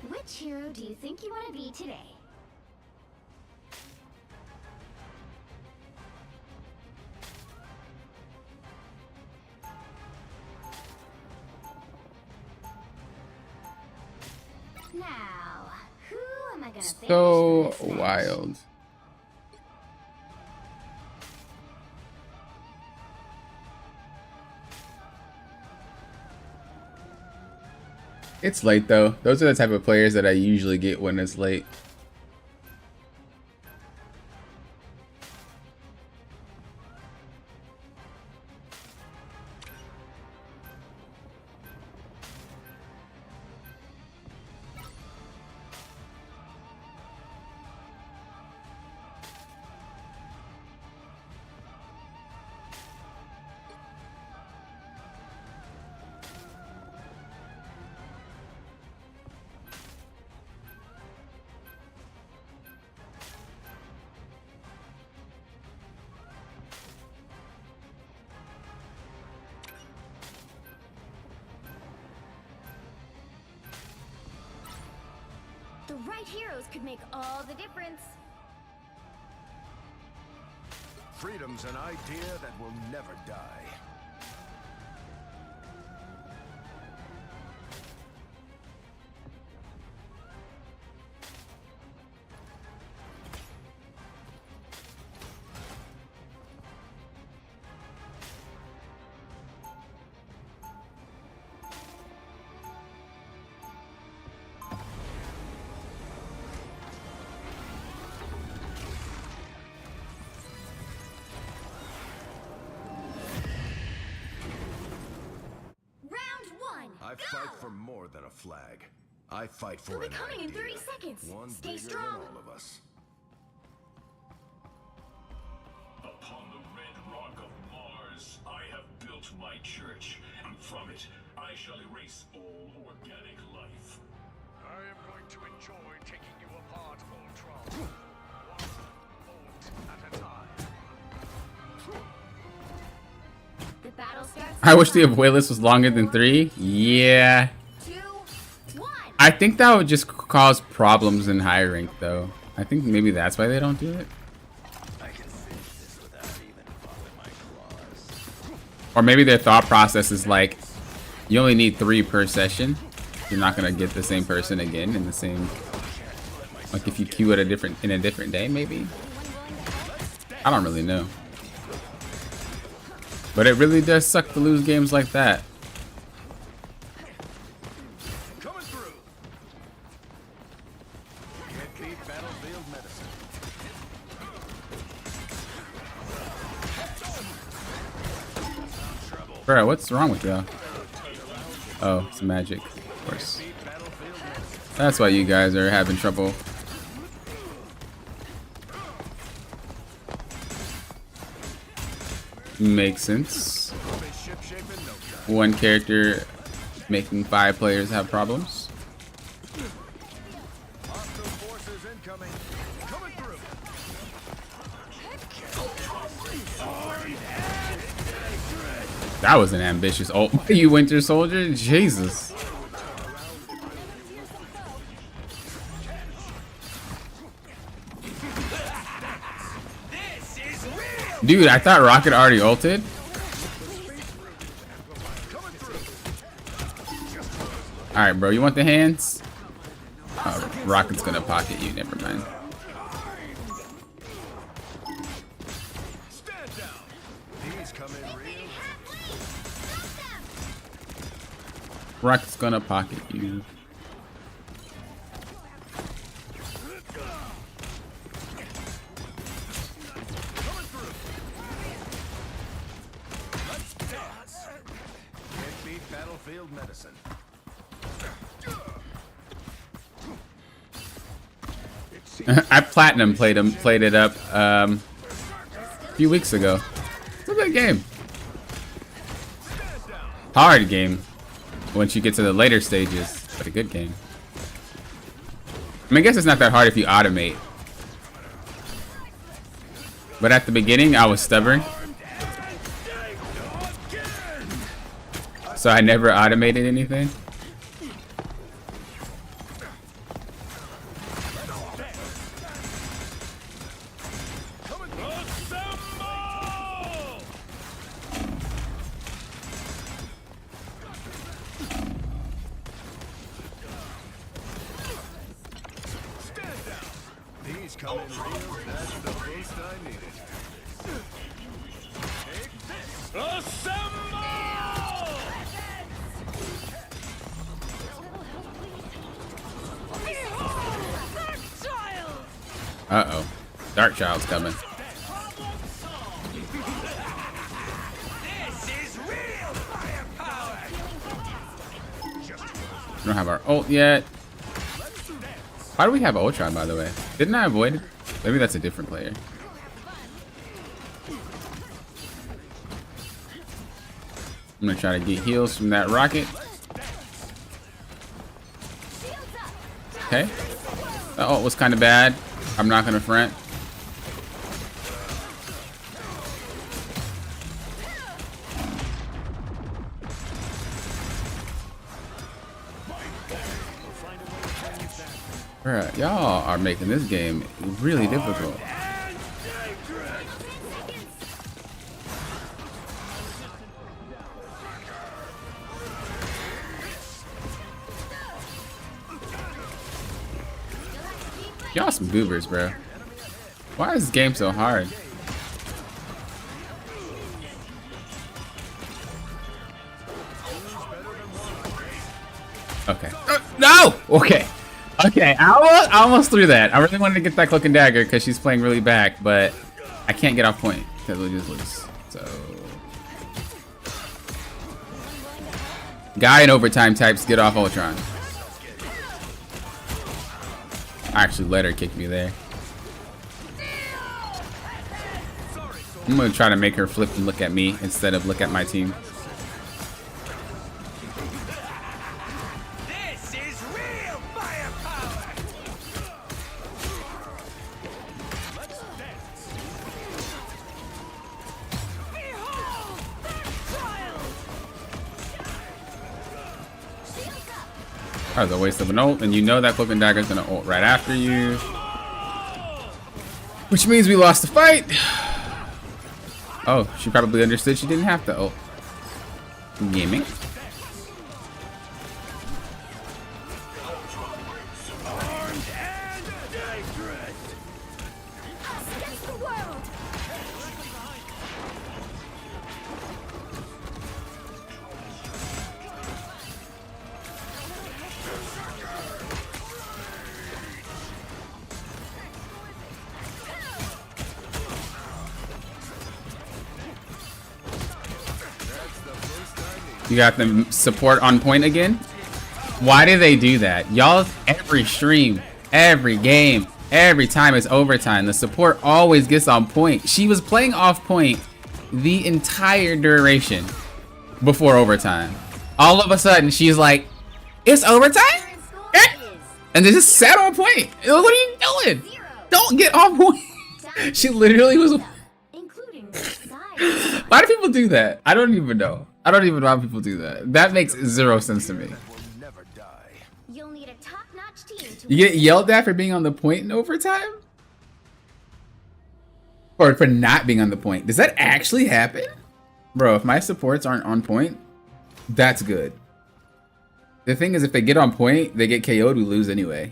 Which hero do you think you want to be today? Now, who am I gonna So finish with this match? wild. It's late though. Those are the type of players that I usually get when it's late. The right heroes could make all the difference. Freedom's an idea that will never die. I fight for more than a flag. I fight for They'll be an coming in idea. 30 seconds. One Stay bigger strong. than all of us. Upon the red rock of Mars, I have built my church, and from it, I shall erase all organic life. I am going to enjoy taking you apart, Ultron. One bolt at a time. I wish the avoid list was longer than 3. Yeah. 2, 1. I think that would just cause problems in high rank, though. I think maybe that's why they don't do it. Or maybe their thought process is like, you only need 3 per session. You're not gonna get the same person again in the same. Like if you queue at a different day, maybe. I don't really know. But it really does suck to lose games like that. Coming through. Can't beat battlefield medicine. Bro, what's wrong with y'all? Oh, it's magic, of course. That's why you guys are having trouble. Makes sense. One character making 5 players have problems. Hostile forces incoming. Coming through. That was an ambitious ult. You Winter Soldier? Jesus. Dude, I thought Rocket already ulted. Alright, bro, you want the hands? Rocket's gonna pocket you, never mind. Stand down. These come in real. Rocket's gonna pocket you. Can't beat battlefield medicine. I platinum played it up a few weeks ago. It's a good game. Hard game once you get to the later stages, but a good game. I mean, I guess it's not that hard if you automate. But at the beginning, I was stubborn. So I never automated anything. These come in real. That's the boost I needed. Uh-oh. Dark Child's coming. We don't have our ult yet. Why do we have Ultron, by the way? Didn't I avoid it? Maybe that's a different player. I'm gonna try to get heals from that rocket. Okay. That ult was kind of bad. I'm not gonna front. Bruh, y'all are making this game really difficult. Y'all some goobers, bro. Why is this game so hard? Okay. No! Okay. Okay, I almost threw that. I really wanted to get that Cloak and Dagger because she's playing really back, but I can't get off point because we'll just lose. So, Guy in overtime types get off Ultron. I actually let her kick me there. I'm gonna try to make her flip and look at me instead of look at my team. That was a waste of an ult, and you know that Cloak and Dagger is gonna ult right after you. Which means we lost the fight. Oh, she probably understood she didn't have to ult. Gaming. Against the world. You got the support on point again? Why do they do that? Y'all, every stream, every game, every time it's overtime, the support always gets on point. She was playing off point the entire duration before overtime. All of a sudden, she's like, it's overtime? Current score Eh? is And they just sat on point. What are you doing? 0. Don't get on point. She literally was... Including both sides. Why do people do that? I don't even know. I don't even know how people do that. That makes zero sense to me. Will never die. You'll need a top-notch team to You get yelled at for being on the point in overtime? Or for not being on the point. Does that actually happen? Bro, if my supports aren't on point, that's good. The thing is, if they get on point, they get KO'd, we lose anyway.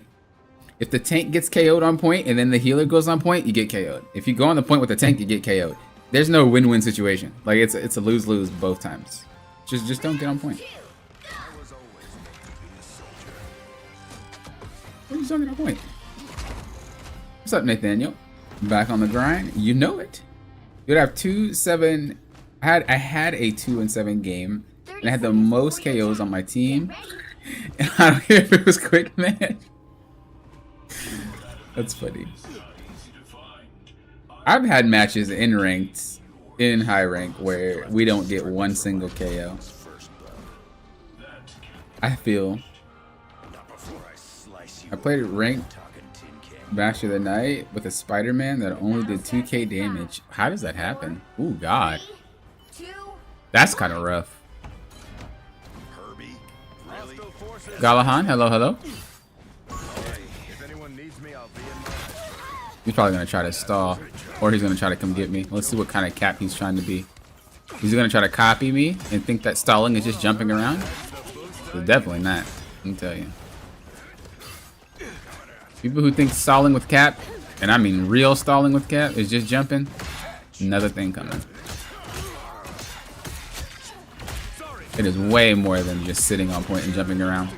If the tank gets KO'd on point and then the healer goes on point, you get KO'd. If you go on the point with the tank, you get KO'd. There's no win-win situation. Like, it's a lose-lose both times. Just don't get on point. Just don't get on point. What's up, Nathaniel? Back on the grind. You know it. You'd have 2-7. I had a 2-7 game, and I had the most KOs on my team. And I don't care if it was quick match. That's funny. I've had matches in ranked, in high rank, where we don't get one single KO. I feel. I played ranked match of the night with a Spider-Man that only did 2k damage. How does that happen? Ooh, God. 2. That's kind of rough. Galahan, hello, hello. If anyone needs me, I'll be in my... He's probably going to try to stall, or he's going to try to come get me. Let's see what kind of cap he's trying to be. He's going to try to copy me and think that stalling is just jumping around? So definitely not, let me tell you. People who think stalling with cap, and I mean real stalling with cap, is just jumping, another thing coming. It is way more than just sitting on point and jumping around.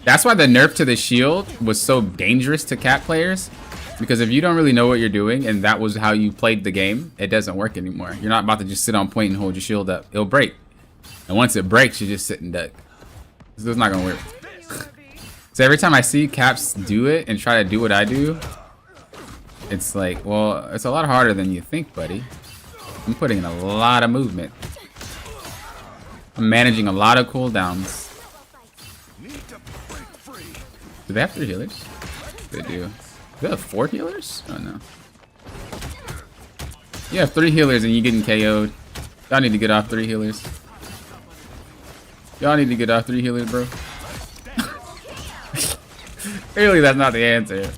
That's why the nerf to the shield was so dangerous to cap players. Because if you don't really know what you're doing and that was how you played the game, it doesn't work anymore. You're not about to just sit on point and hold your shield up. It'll break. And once it breaks, you just sit and duck. So it's not going to work. So every time I see caps do it and try to do what I do, it's like, well, it's a lot harder than you think, buddy. I'm putting in a lot of movement. I'm managing a lot of cooldowns. Do they have 3 healers? They do. Do they have 4 healers? Oh no. You have 3 healers and you getting KO'd. Y'all need to get off 3 healers. Y'all need to get off 3 healers, bro. Clearly that's not the answer.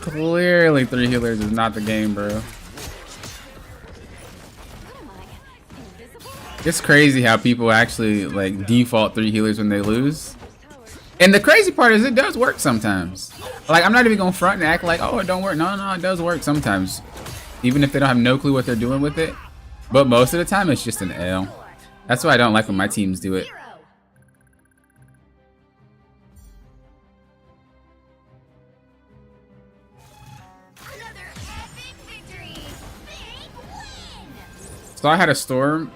Clearly 3 healers is not the game, bro. It's crazy how people actually like default 3 healers when they lose. And the crazy part is it does work sometimes. Like, I'm not even gonna front and act like, oh, it don't work. No, it does work sometimes. Even if they don't have no clue what they're doing with it. But most of the time it's just an L. That's why I don't like when my teams do it. Another epic victory. Big win. So I had a storm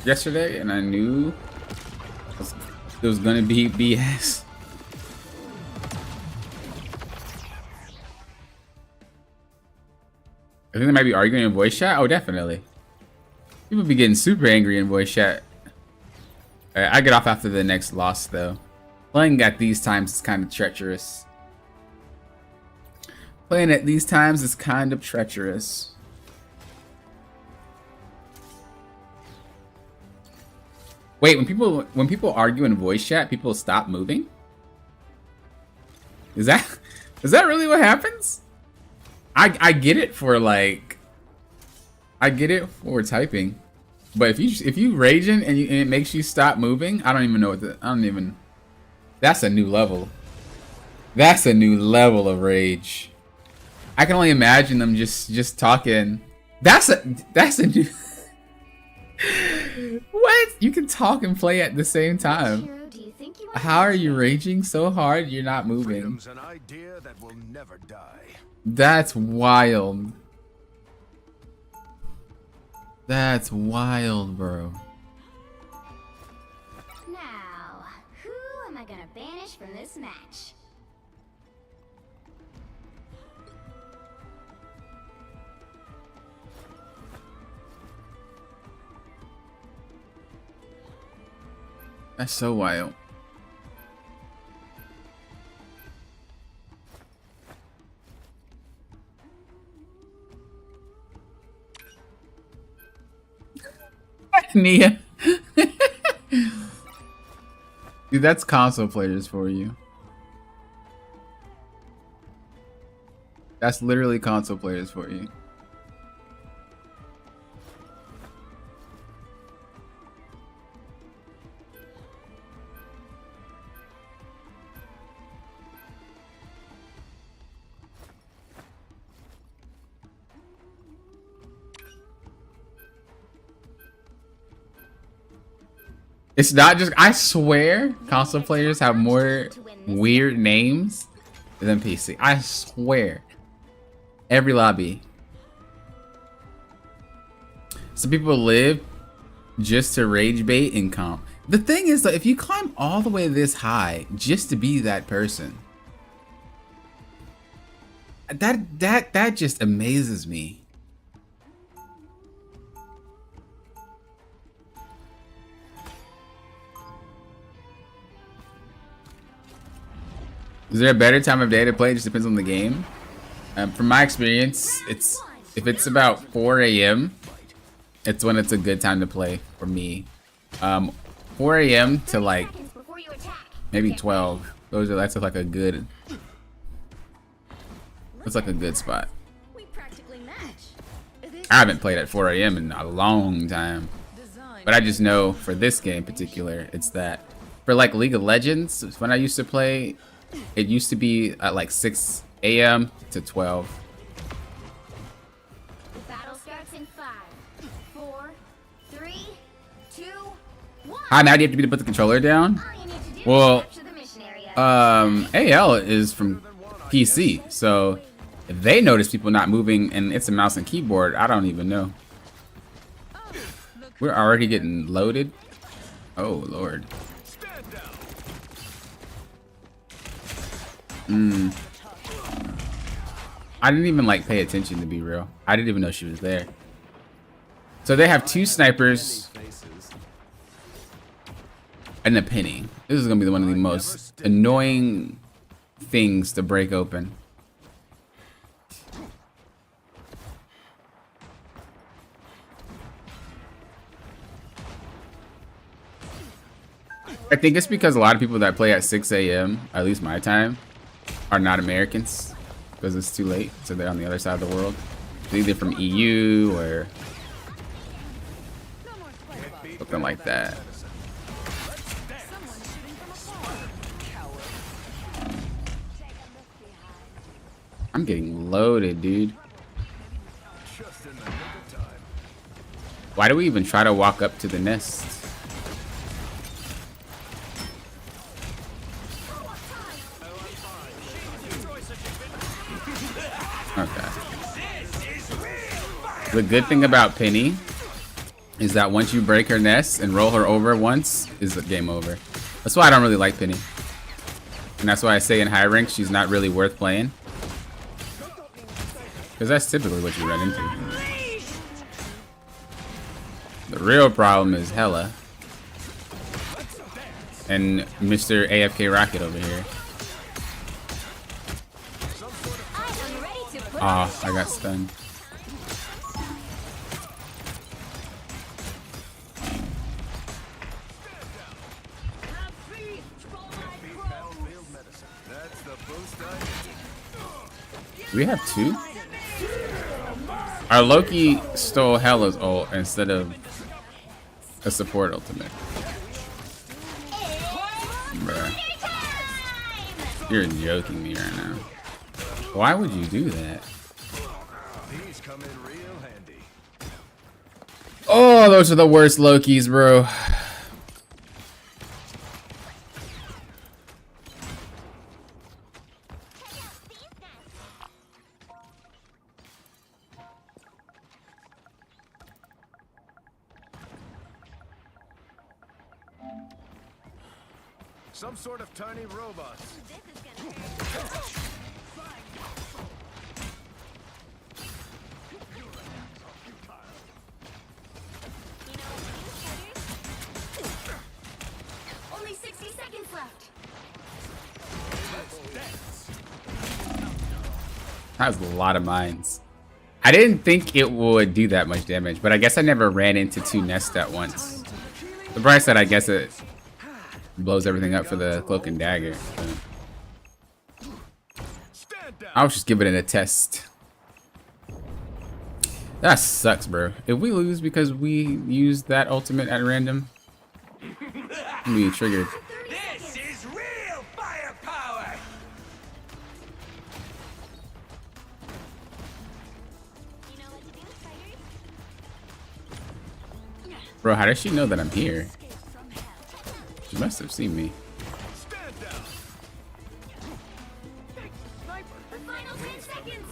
yesterday and I knew it was gonna be BS. I think they might be arguing in voice chat. Oh, definitely. People be getting super angry in voice chat. Alright, I get off after the next loss though. Playing at these times is kind of treacherous. Playing at these times is kind of treacherous. Wait, when people argue in voice chat, people stop moving? Is that really what happens? I get it for like, I get it for typing, but if you raging and it makes you stop moving, I don't even know what that's a new level. That's a new level of rage. I can only imagine them just talking. That's a new. What? You can talk and play at the same time. Hero, do you think you want How are you raging so hard you're not moving? Freedom's an idea that will never die. That's wild. That's wild, bro. Now, who am I gonna banish from this match? That's so wild. Nia. Dude, that's console players for you. That's literally console players for you. It's not just, I swear console players have more weird names than PC. I swear. Every lobby. Some people live just to rage bait and comp. The thing is that if you climb all the way this high just to be that person, that just amazes me. Is there a better time of day to play? It just depends on the game. From my experience, if it's about 4 a.m., it's when it's a good time to play for me. 4 a.m. to like maybe 12. That's like a good. That's like a good spot. We practically match. I haven't played at 4 a.m. in a long time, but I just know for this game in particular, it's that. For like League of Legends, when I used to play, it used to be at like 6 a.m. to 12. The battle starts in 5, 4, 3, 2, 1. Now do you have to put the controller down? All you need to do Well, is capture the mission area. AL is from PC, so if they notice people not moving and it's a mouse and keyboard, I don't even know. We're already getting loaded. Oh Lord. I didn't even like pay attention, to be real. I didn't even know she was there. So they have 2 snipers and a penny. This is gonna be one of the most annoying things to break open. I think it's because a lot of people that play at 6 a.m., at least my time, are not Americans because it's too late, so they're on the other side of the world. They're either from EU or something like that. I'm getting loaded, dude. Why do we even try to walk up to the nest? Okay. The good thing about Penny is that once you break her nest and roll her over once, is the game over. That's why I don't really like Penny. And that's why I say in high rank she's not really worth playing. Because that's typically what you run into. The real problem is Hella. And Mr. AFK Rocket over here. Oh, I got stunned. We have two? Our Loki stole Hela's ult instead of a support ultimate. Bruh. You're joking me right now. Why would you do that? These come in real handy. Oh, those are the worst Lokis, bro. Some sort of tiny robots. Only 60 seconds left. That was a lot of mines. I didn't think it would do that much damage, but I guess I never ran into two nests at once. The bright side, I guess it blows everything up for the cloak and dagger. I was just giving it a test. That sucks, bro. If we lose because we use that ultimate at random, we triggered. This is real firepower! Bro, how does she know that I'm here? She must have seen me. Stand down. The final 10 seconds.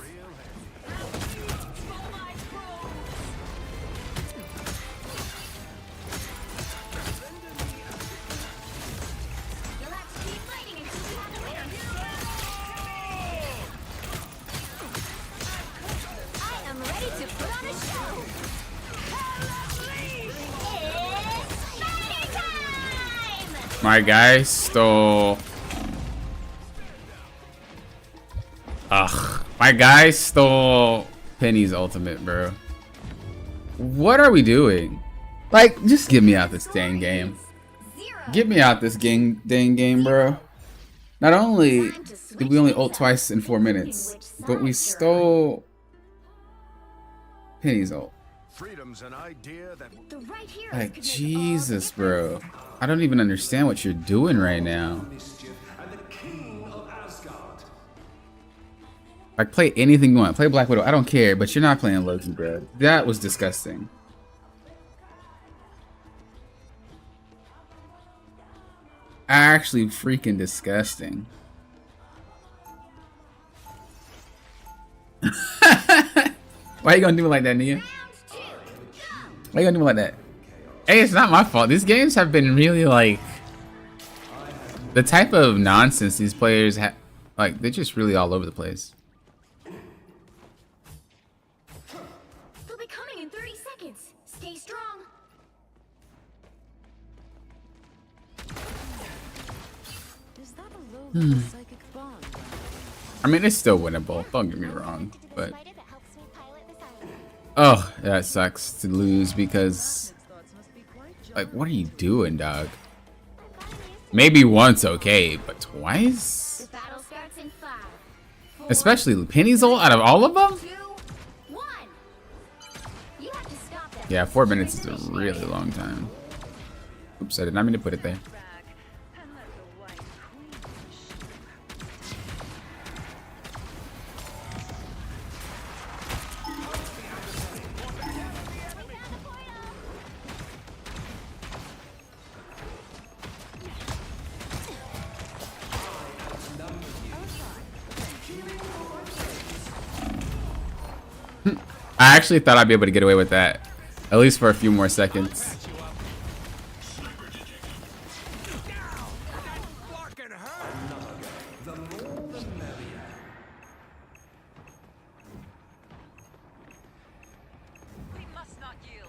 You'll have to keep fighting until you have the winner. I am ready to put on a show. It's party time! My guy stole... Ugh. My guy stole Penny's ultimate, bro. What are we doing? Like, just get me out this dang game. Get me out this dang game, bro. Not only did we only ult twice in 4 minutes, but we stole Penny's ult. Freedom's an idea that The right heroes Like, could make all Jesus, the bro. I don't even understand what you're doing right now. Mischief and the king of Asgard. Like, play anything you want. Play Black Widow. I don't care, but you're not playing Loki, bro. That was disgusting. Actually freaking disgusting. Why you gonna do it like that, Nia? round two. Why you gonna do it like that? Hey, it's not my fault. These games have been really, like... The type of nonsense these players have... Like, they're just really all over the place. They'll be coming in 30 seconds. Stay strong. Is that a low psychic bond? I mean, it's still winnable. Don't get me wrong, but... Oh, that sucks to lose because... Like, what are you doing, dog? Maybe once, okay, but twice? The battle starts in 5, 4, Especially Penny's ult out of all of them? 2, 1. You have to stop them. Yeah, 4 minutes is a really long time. Oops, I did not mean to put it there. I actually thought I'd be able to get away with that. At least for a few more seconds. fucking hurt. The more the merrier. We must not yield.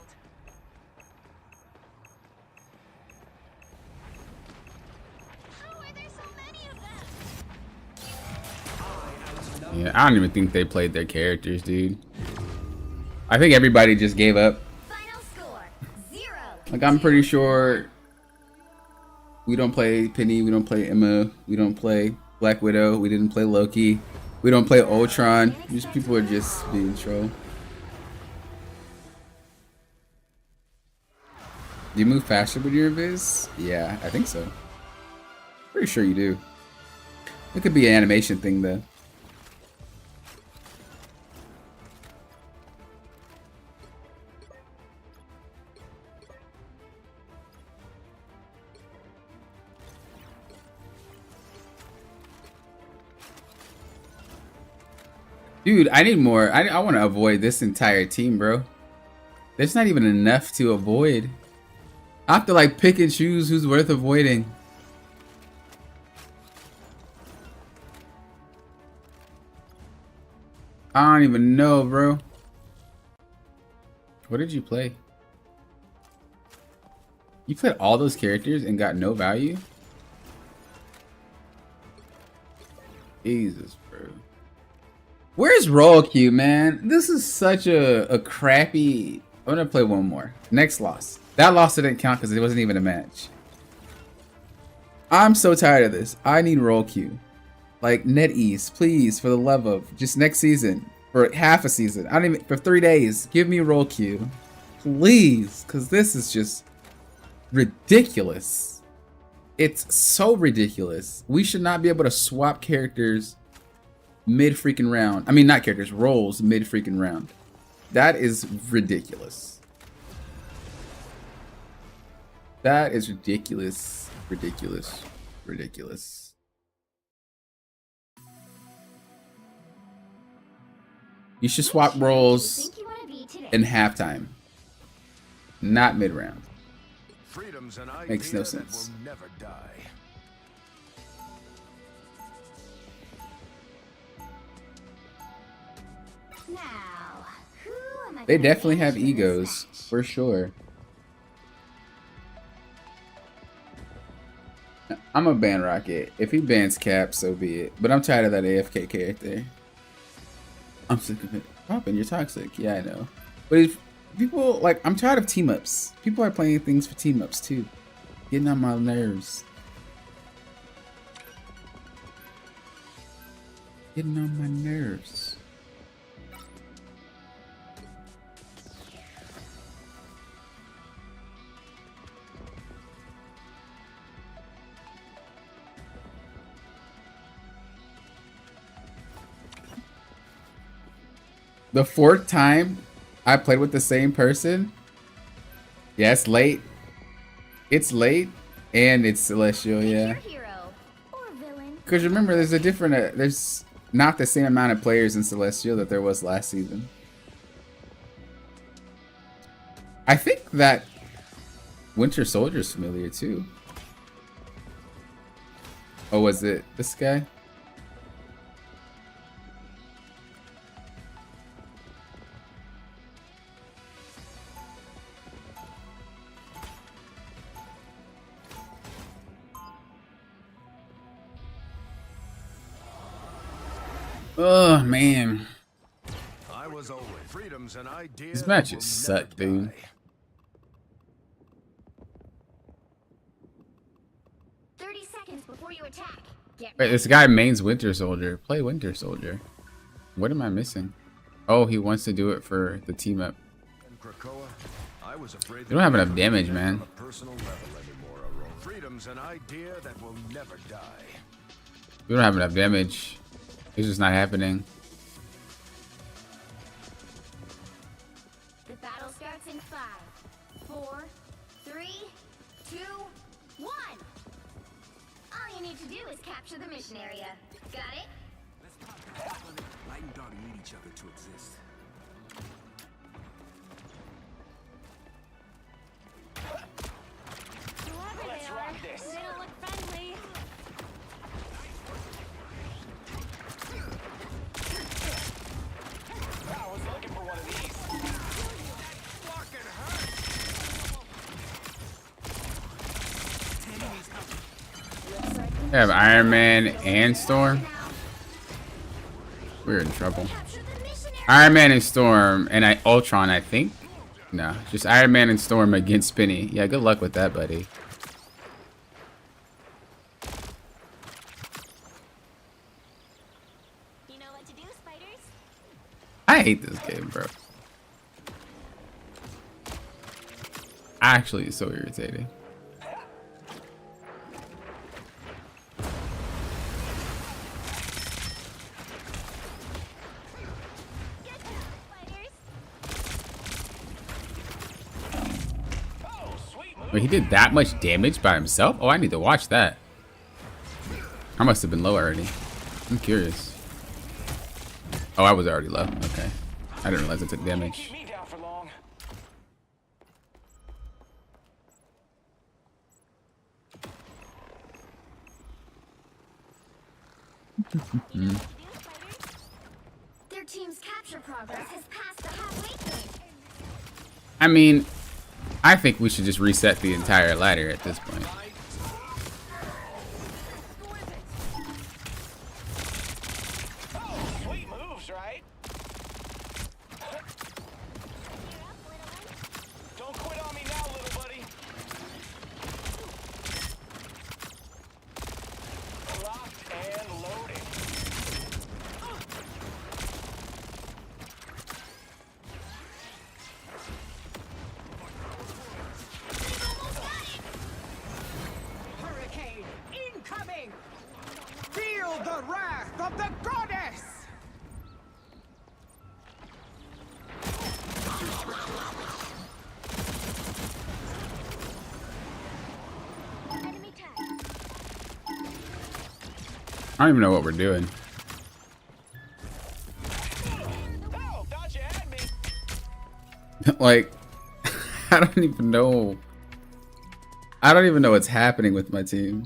How are there so many of them? Yeah, I don't even think they played their characters, dude. I think everybody just gave up. Final score 0. Like, I'm pretty sure we don't play Penny, we don't play Emma, we don't play Black Widow, we didn't play Loki. We don't play Ultron. These people are just being troll. Do you move faster with your invis? Yeah, I think so. Pretty sure you do. It could be an animation thing though. Dude, I need more. I want to avoid this entire team, bro. There's not even enough to avoid. I have to like pick and choose who's worth avoiding. I don't even know, bro. What did you play? You played all those characters and got no value? Jesus, bro. Where's Roll Q, man? This is such a crappy... I'm gonna play one more. Next loss. That loss didn't count because it wasn't even a match. I'm so tired of this. I need Roll Q. Like, NetEase, please, for the love of... Just next season. For half a season. I don't even... For 3 days. Give me Roll Q. Please. Because this is just... ridiculous. It's so ridiculous. We should not be able to swap characters... mid freaking round. I mean, not characters, roles mid freaking round. That is ridiculous. That is ridiculous. Ridiculous. Ridiculous. You should swap roles in halftime, not mid round. Makes no sense. Now, who am I They gonna definitely have manage in this egos, match? for sure. I'm a ban Rocket. If he bans Cap, so be it. But I'm tired of that AFK character. I'm sick of it. Robin, you're toxic. Yeah, I know. But if people, like, I'm tired of team-ups. People are playing things for team-ups, too. Getting on my nerves. Getting on my nerves. The 4th time I played with the same person. Yeah, it's late. It's late and it's Celestial, yeah. Hero or villain? Because remember, there's a different, there's not the same amount of players in Celestial that there was last season. I think that Winter Soldier's familiar too. Oh, was it this guy? Oh man, I was always freedom's an idea. these matches suck, dude. Before you attack. Wait, this guy mains Winter Soldier. Play Winter Soldier. What am I missing? Oh, he wants to do it for the team up. You don't have enough damage, man. Freedom's an idea that will never die. We don't have enough damage. It's just not happening. The battle starts in 5, 4, 3, 2, 1. All you need to do is capture the mission area. Got it? Light and dark need each other to exist. Let's rock this. They don't look friendly. I was looking for one of these. We have Iron Man and Storm. We're in trouble. Iron Man and Storm and Ultron, I think. No, just Iron Man and Storm against Spinny. Yeah, good luck with that, buddy. You know I hate this game, bro. Actually, it's so irritating. Wait, he did that much damage by himself? Oh, I need to watch that. I must have been low already. I'm curious. Oh, I was already low. Okay. I didn't realize I took damage. Keep me down for long. Their team's capture progress has passed the halfway point. I mean, I think we should just reset the entire ladder at this point. Oh, sweet moves, right? Don't quit on me now, little buddy. Locked and loaded. Hurricane incoming! Feel the wrath of the goddess! Enemy tag. I don't even know what we're doing. Oh, thought you had me. Like, I don't even know. I don't even know what's happening with my team.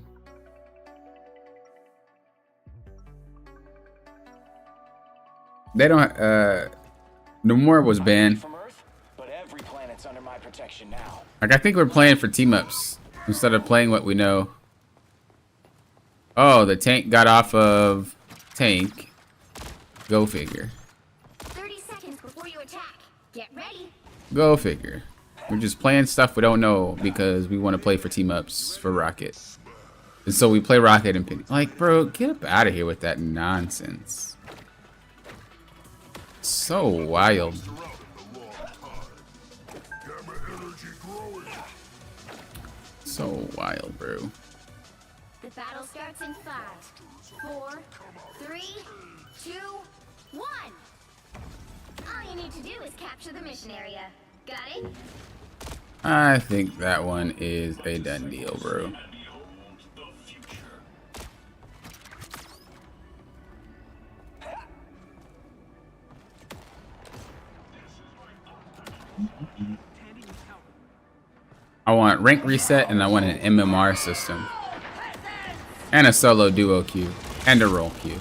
They don't, Nomura was banned. From Earth, but every planet's under my protection now. Like, I think we're playing for team ups instead of playing what we know. Oh, the tank got off of tank. Go figure. 30 seconds before you attack. Get ready. Go figure. We're just playing stuff we don't know because we want to play for team ups for Rocket. And so we play Rocket and Penny. Like, bro, get up out of here with that nonsense. So wild. So wild, bro. The battle starts in 5, 4, 3, 2, 1. All you need to do is capture the mission area. Got it? I think that one is a done deal, bro. I want rank reset and I want an MMR system. And a solo duo queue. And a role queue.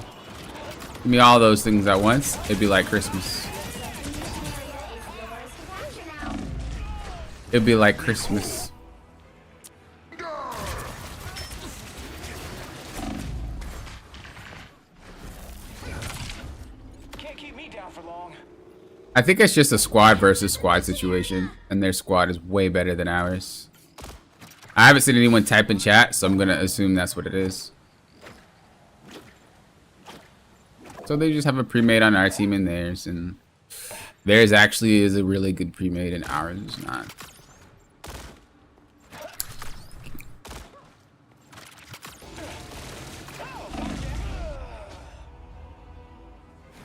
Give me all those things at once. It'd be like Christmas. It'd be like Christmas. Can't keep me down for long. I think it's just a squad versus squad situation, and their squad is way better than ours. I haven't seen anyone type in chat, so I'm gonna assume that's what it is. So they just have a pre-made on our team and theirs, and theirs actually is a really good pre-made and ours is not.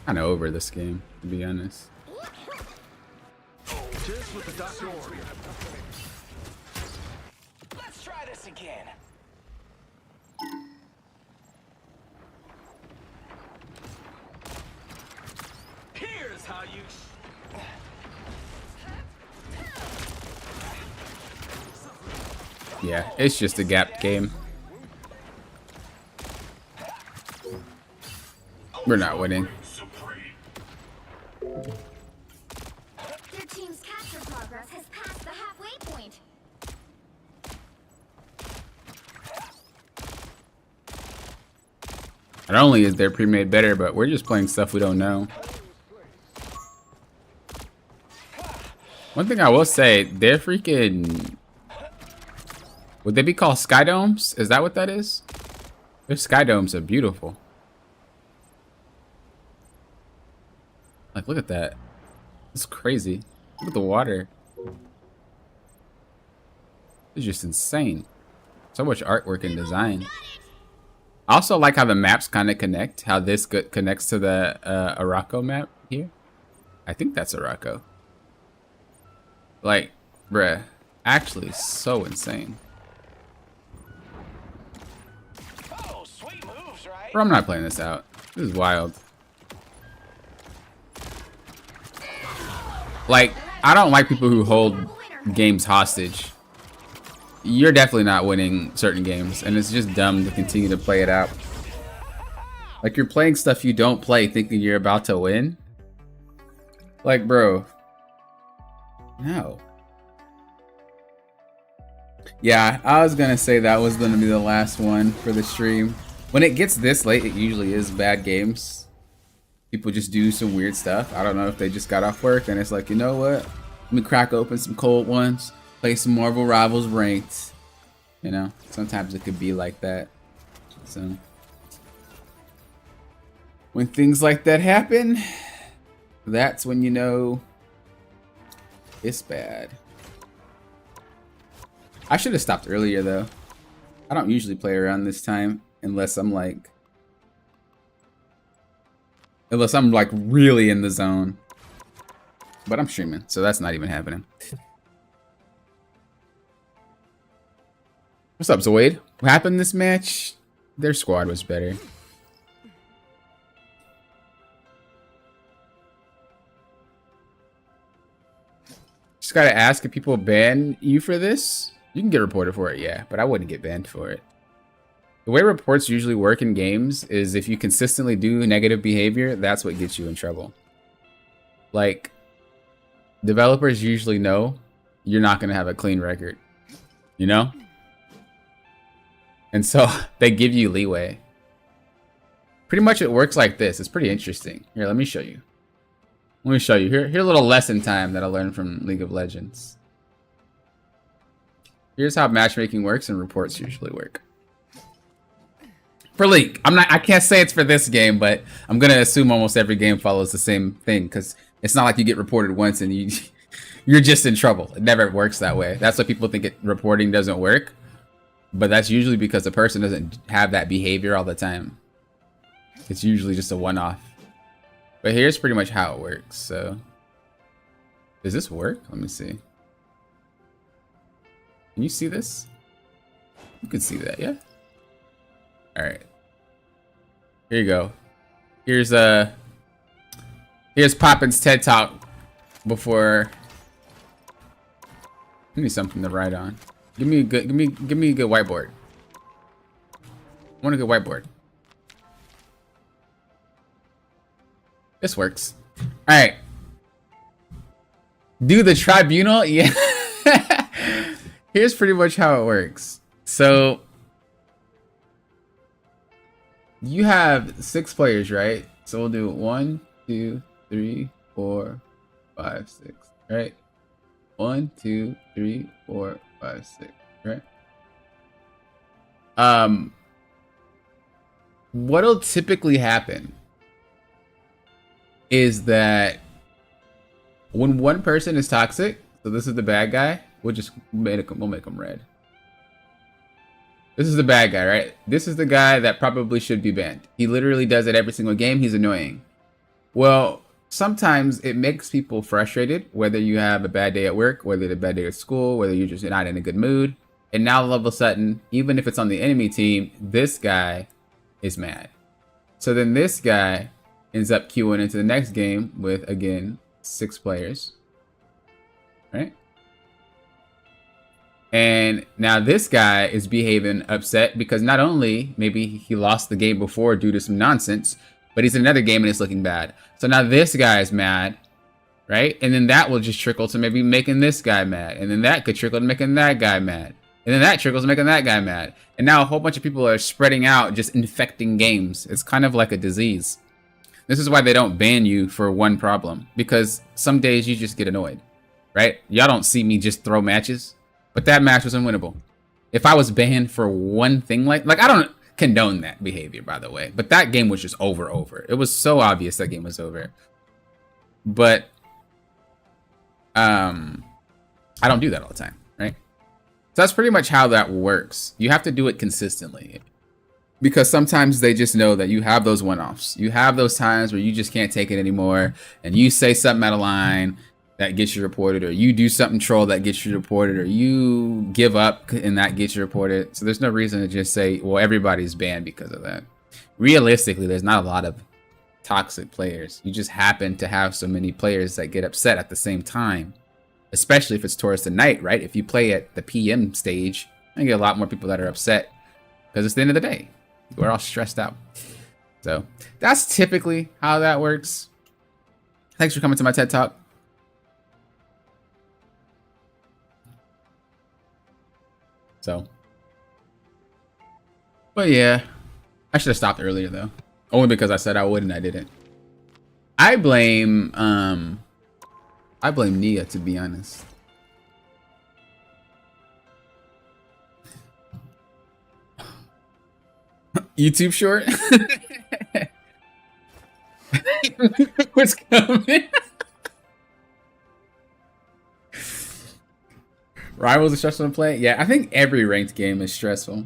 Kinda over this game, to be honest. Just with the doctor. Let's try this again. Here's how you. Yeah, it's just a gap game. We're not winning. Their team's capture progress has passed the halfway point. Not only is their pre-made better, but we're just playing stuff we don't know. One thing I will say, they're freaking... Would they be called sky domes? Is that what that is? Their sky domes are beautiful. Like, look at that. It's crazy. Look at the water. It's just insane. So much artwork and design. I also like how the maps kind of connect. How this connects to the Araco map here. I think that's Araco. Like, bruh. Actually, so insane. Oh, sweet moves, right? Bro, I'm not playing this out. This is wild. Like, I don't like people who hold games hostage. You're definitely not winning certain games, and it's just dumb to continue to play it out. Like, you're playing stuff you don't play thinking you're about to win. Like, bro. No. Yeah, I was gonna say that was gonna be the last one for the stream. When it gets this late, it usually is bad games. People just do some weird stuff. I don't know if they just got off work and it's like, you know what? Let me crack open some cold ones, play some Marvel Rivals Ranked. You know, sometimes it could be like that. So, when things like that happen, that's when you know it's bad. I should have stopped earlier though. I don't usually play around this time unless I'm like really in the zone. But I'm streaming, so that's not even happening. What's up, Zoid? What happened this match? Their squad was better. Just gotta ask if people ban you for this. You can get reported for it, yeah, but I wouldn't get banned for it. The way reports usually work in games is if you consistently do negative behavior, that's what gets you in trouble. Like, developers usually know you're not going to have a clean record, you know? And so they give you leeway. Pretty much it works like this. It's pretty interesting. Here, let me show you. Let me show you. Here's a little lesson time that I learned from League of Legends. Here's how matchmaking works and reports usually work. For League, I can't say it's for this game, but I'm gonna assume almost every game follows the same thing because it's not like you get reported once and you're just in trouble. It never works that way. That's why people think reporting doesn't work, but that's usually because the person doesn't have that behavior all the time. It's usually just a one-off. But here's pretty much how it works. So, does this work? Let me see. Can you see this? You can see that, yeah? Alright. Here you go. Here's Poppin's TED Talk before. Give me something to write on. Give me a good whiteboard. I want a good whiteboard. This works. Alright. Do the tribunal? Yeah. Here's pretty much how it works. So you have 6 players, right? So we'll do 1, 2, 3, 4, 5, 6, right? 1, 2, 3, 4, 5, 6, right? What'll typically happen is that when one person is toxic, so this is the bad guy, we'll make him red. This is the bad guy, right? This is the guy that probably should be banned. He literally does it every single game. He's annoying. Well, sometimes it makes people frustrated, whether you have a bad day at work, whether it's a bad day at school, whether you're just not in a good mood. And now all of a sudden, even if it's on the enemy team, this guy is mad. So then this guy ends up queuing into the next game with, again, 6 players, right? And now this guy is behaving upset because not only maybe he lost the game before due to some nonsense, but he's in another game and it's looking bad. So now this guy is mad, right? And then that will just trickle to maybe making this guy mad. And then that could trickle to making that guy mad. And then that trickles to making that guy mad. And now a whole bunch of people are spreading out, just infecting games. It's kind of like a disease. This is why they don't ban you for one problem. Because some days you just get annoyed, right? Y'all don't see me just throw matches. But that match was unwinnable. If I was banned for one thing like I don't condone that behavior, by the way. But that game was just over. It was so obvious that game was over. But I don't do that all the time, right? So that's pretty much how that works. You have to do it consistently, because sometimes they just know that you have those one-offs. You have those times where you just can't take it anymore, and you say something out of line that gets you reported, or you do something troll that gets you reported, or you give up and that gets you reported. So there's no reason to just say, well, everybody's banned because of that. Realistically, there's not a lot of toxic players. You just happen to have so many players that get upset at the same time, especially if it's towards the night, right? If you play at the PM stage, you get a lot more people that are upset because it's the end of the day. We're all stressed out. So that's typically how that works. Thanks for coming to my TED Talk. So, but yeah, I should have stopped earlier though. Only because I said I would and I didn't. I blame Nia, to be honest. YouTube short? What's coming? Rivals are stressful to play? Yeah, I think every ranked game is stressful.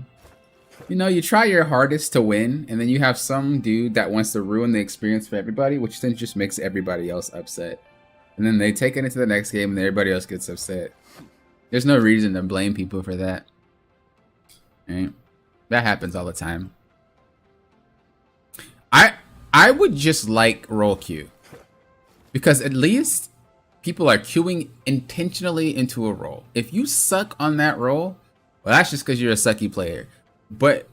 You know, you try your hardest to win, and then you have some dude that wants to ruin the experience for everybody, which then just makes everybody else upset. And then they take it into the next game, and everybody else gets upset. There's no reason to blame people for that. Right? That happens all the time. I would just like roll queue, because at least people are queuing intentionally into a role. If you suck on that role, well, that's just because you're a sucky player. But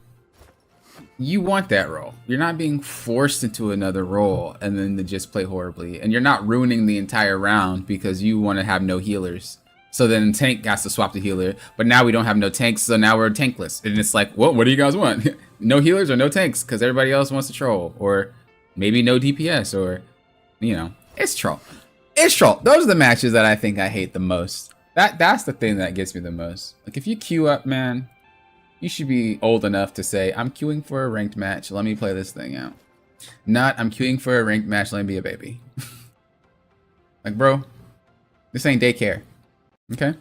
you want that role. You're not being forced into another role and then to just play horribly. And you're not ruining the entire round because you want to have no healers. So then tank has to swap the healer. But now we don't have no tanks, so now we're tankless. And it's like, well, what do you guys want? No healers or no tanks because everybody else wants to troll. Or maybe no DPS, or, you know, it's troll. It's troll. Those are the matches that I think I hate the most. That's the thing that gets me the most. Like, if you queue up, man, you should be old enough to say, I'm queuing for a ranked match. Let me play this thing out. Not, I'm queuing for a ranked match. Let me be a baby. Like, bro, this ain't daycare. Okay?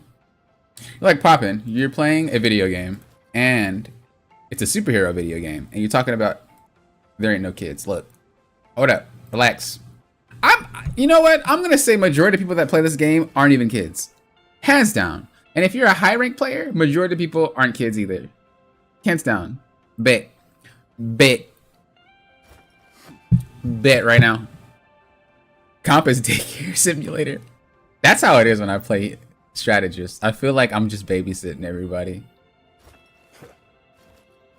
Like, poppin', you're playing a video game, and it's a superhero video game, and you're talking about there ain't no kids. Look, hold up, relax. You know what? I'm gonna say majority of people that play this game aren't even kids, hands down. And if you're a high rank player, majority of people aren't kids either, hands down. Bet right now. Comp is daycare simulator. That's how it is when I play strategist. I feel like I'm just babysitting everybody.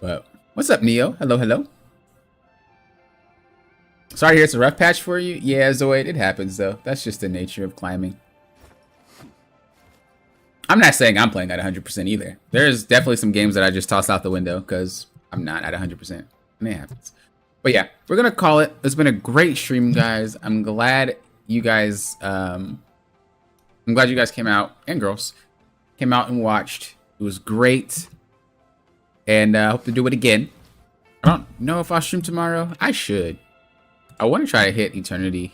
But what's up, Neo? Hello. Sorry, here it's a rough patch for you. Yeah, Zoid, it happens though. That's just the nature of climbing. I'm not saying I'm playing at 100% either. There's definitely some games that I just tossed out the window because I'm not at 100%. And it happens. But yeah, we're gonna call it. It's been a great stream, guys. I'm glad you guys came out, and girls came out and watched. It was great. And I hope to do it again. I don't know if I'll stream tomorrow. I should. I want to try to hit Eternity.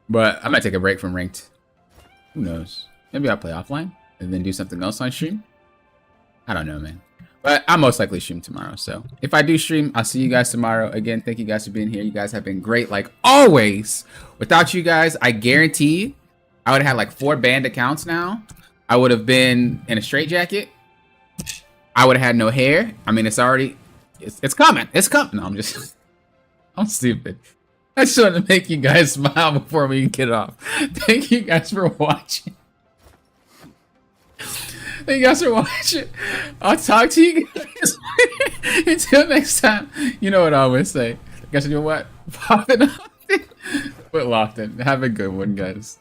But I might take a break from Ranked. Who knows? Maybe I'll play offline and then do something else on stream. I don't know, man. But I'll most likely stream tomorrow. So if I do stream, I'll see you guys tomorrow. Again, thank you guys for being here. You guys have been great, like always. Without you guys, I guarantee I would have had like 4 banned accounts now. I would have been in a straitjacket. I would have had no hair. I mean, it's already, it's coming. It's coming. No, I'm stupid. I just wanted to make you guys smile before we get off. Thank you guys for watching. Thank you guys for watching. I'll talk to you guys until next time. You know what I always say. You guys are doing what? Popping off. But locked in. Have a good one, guys.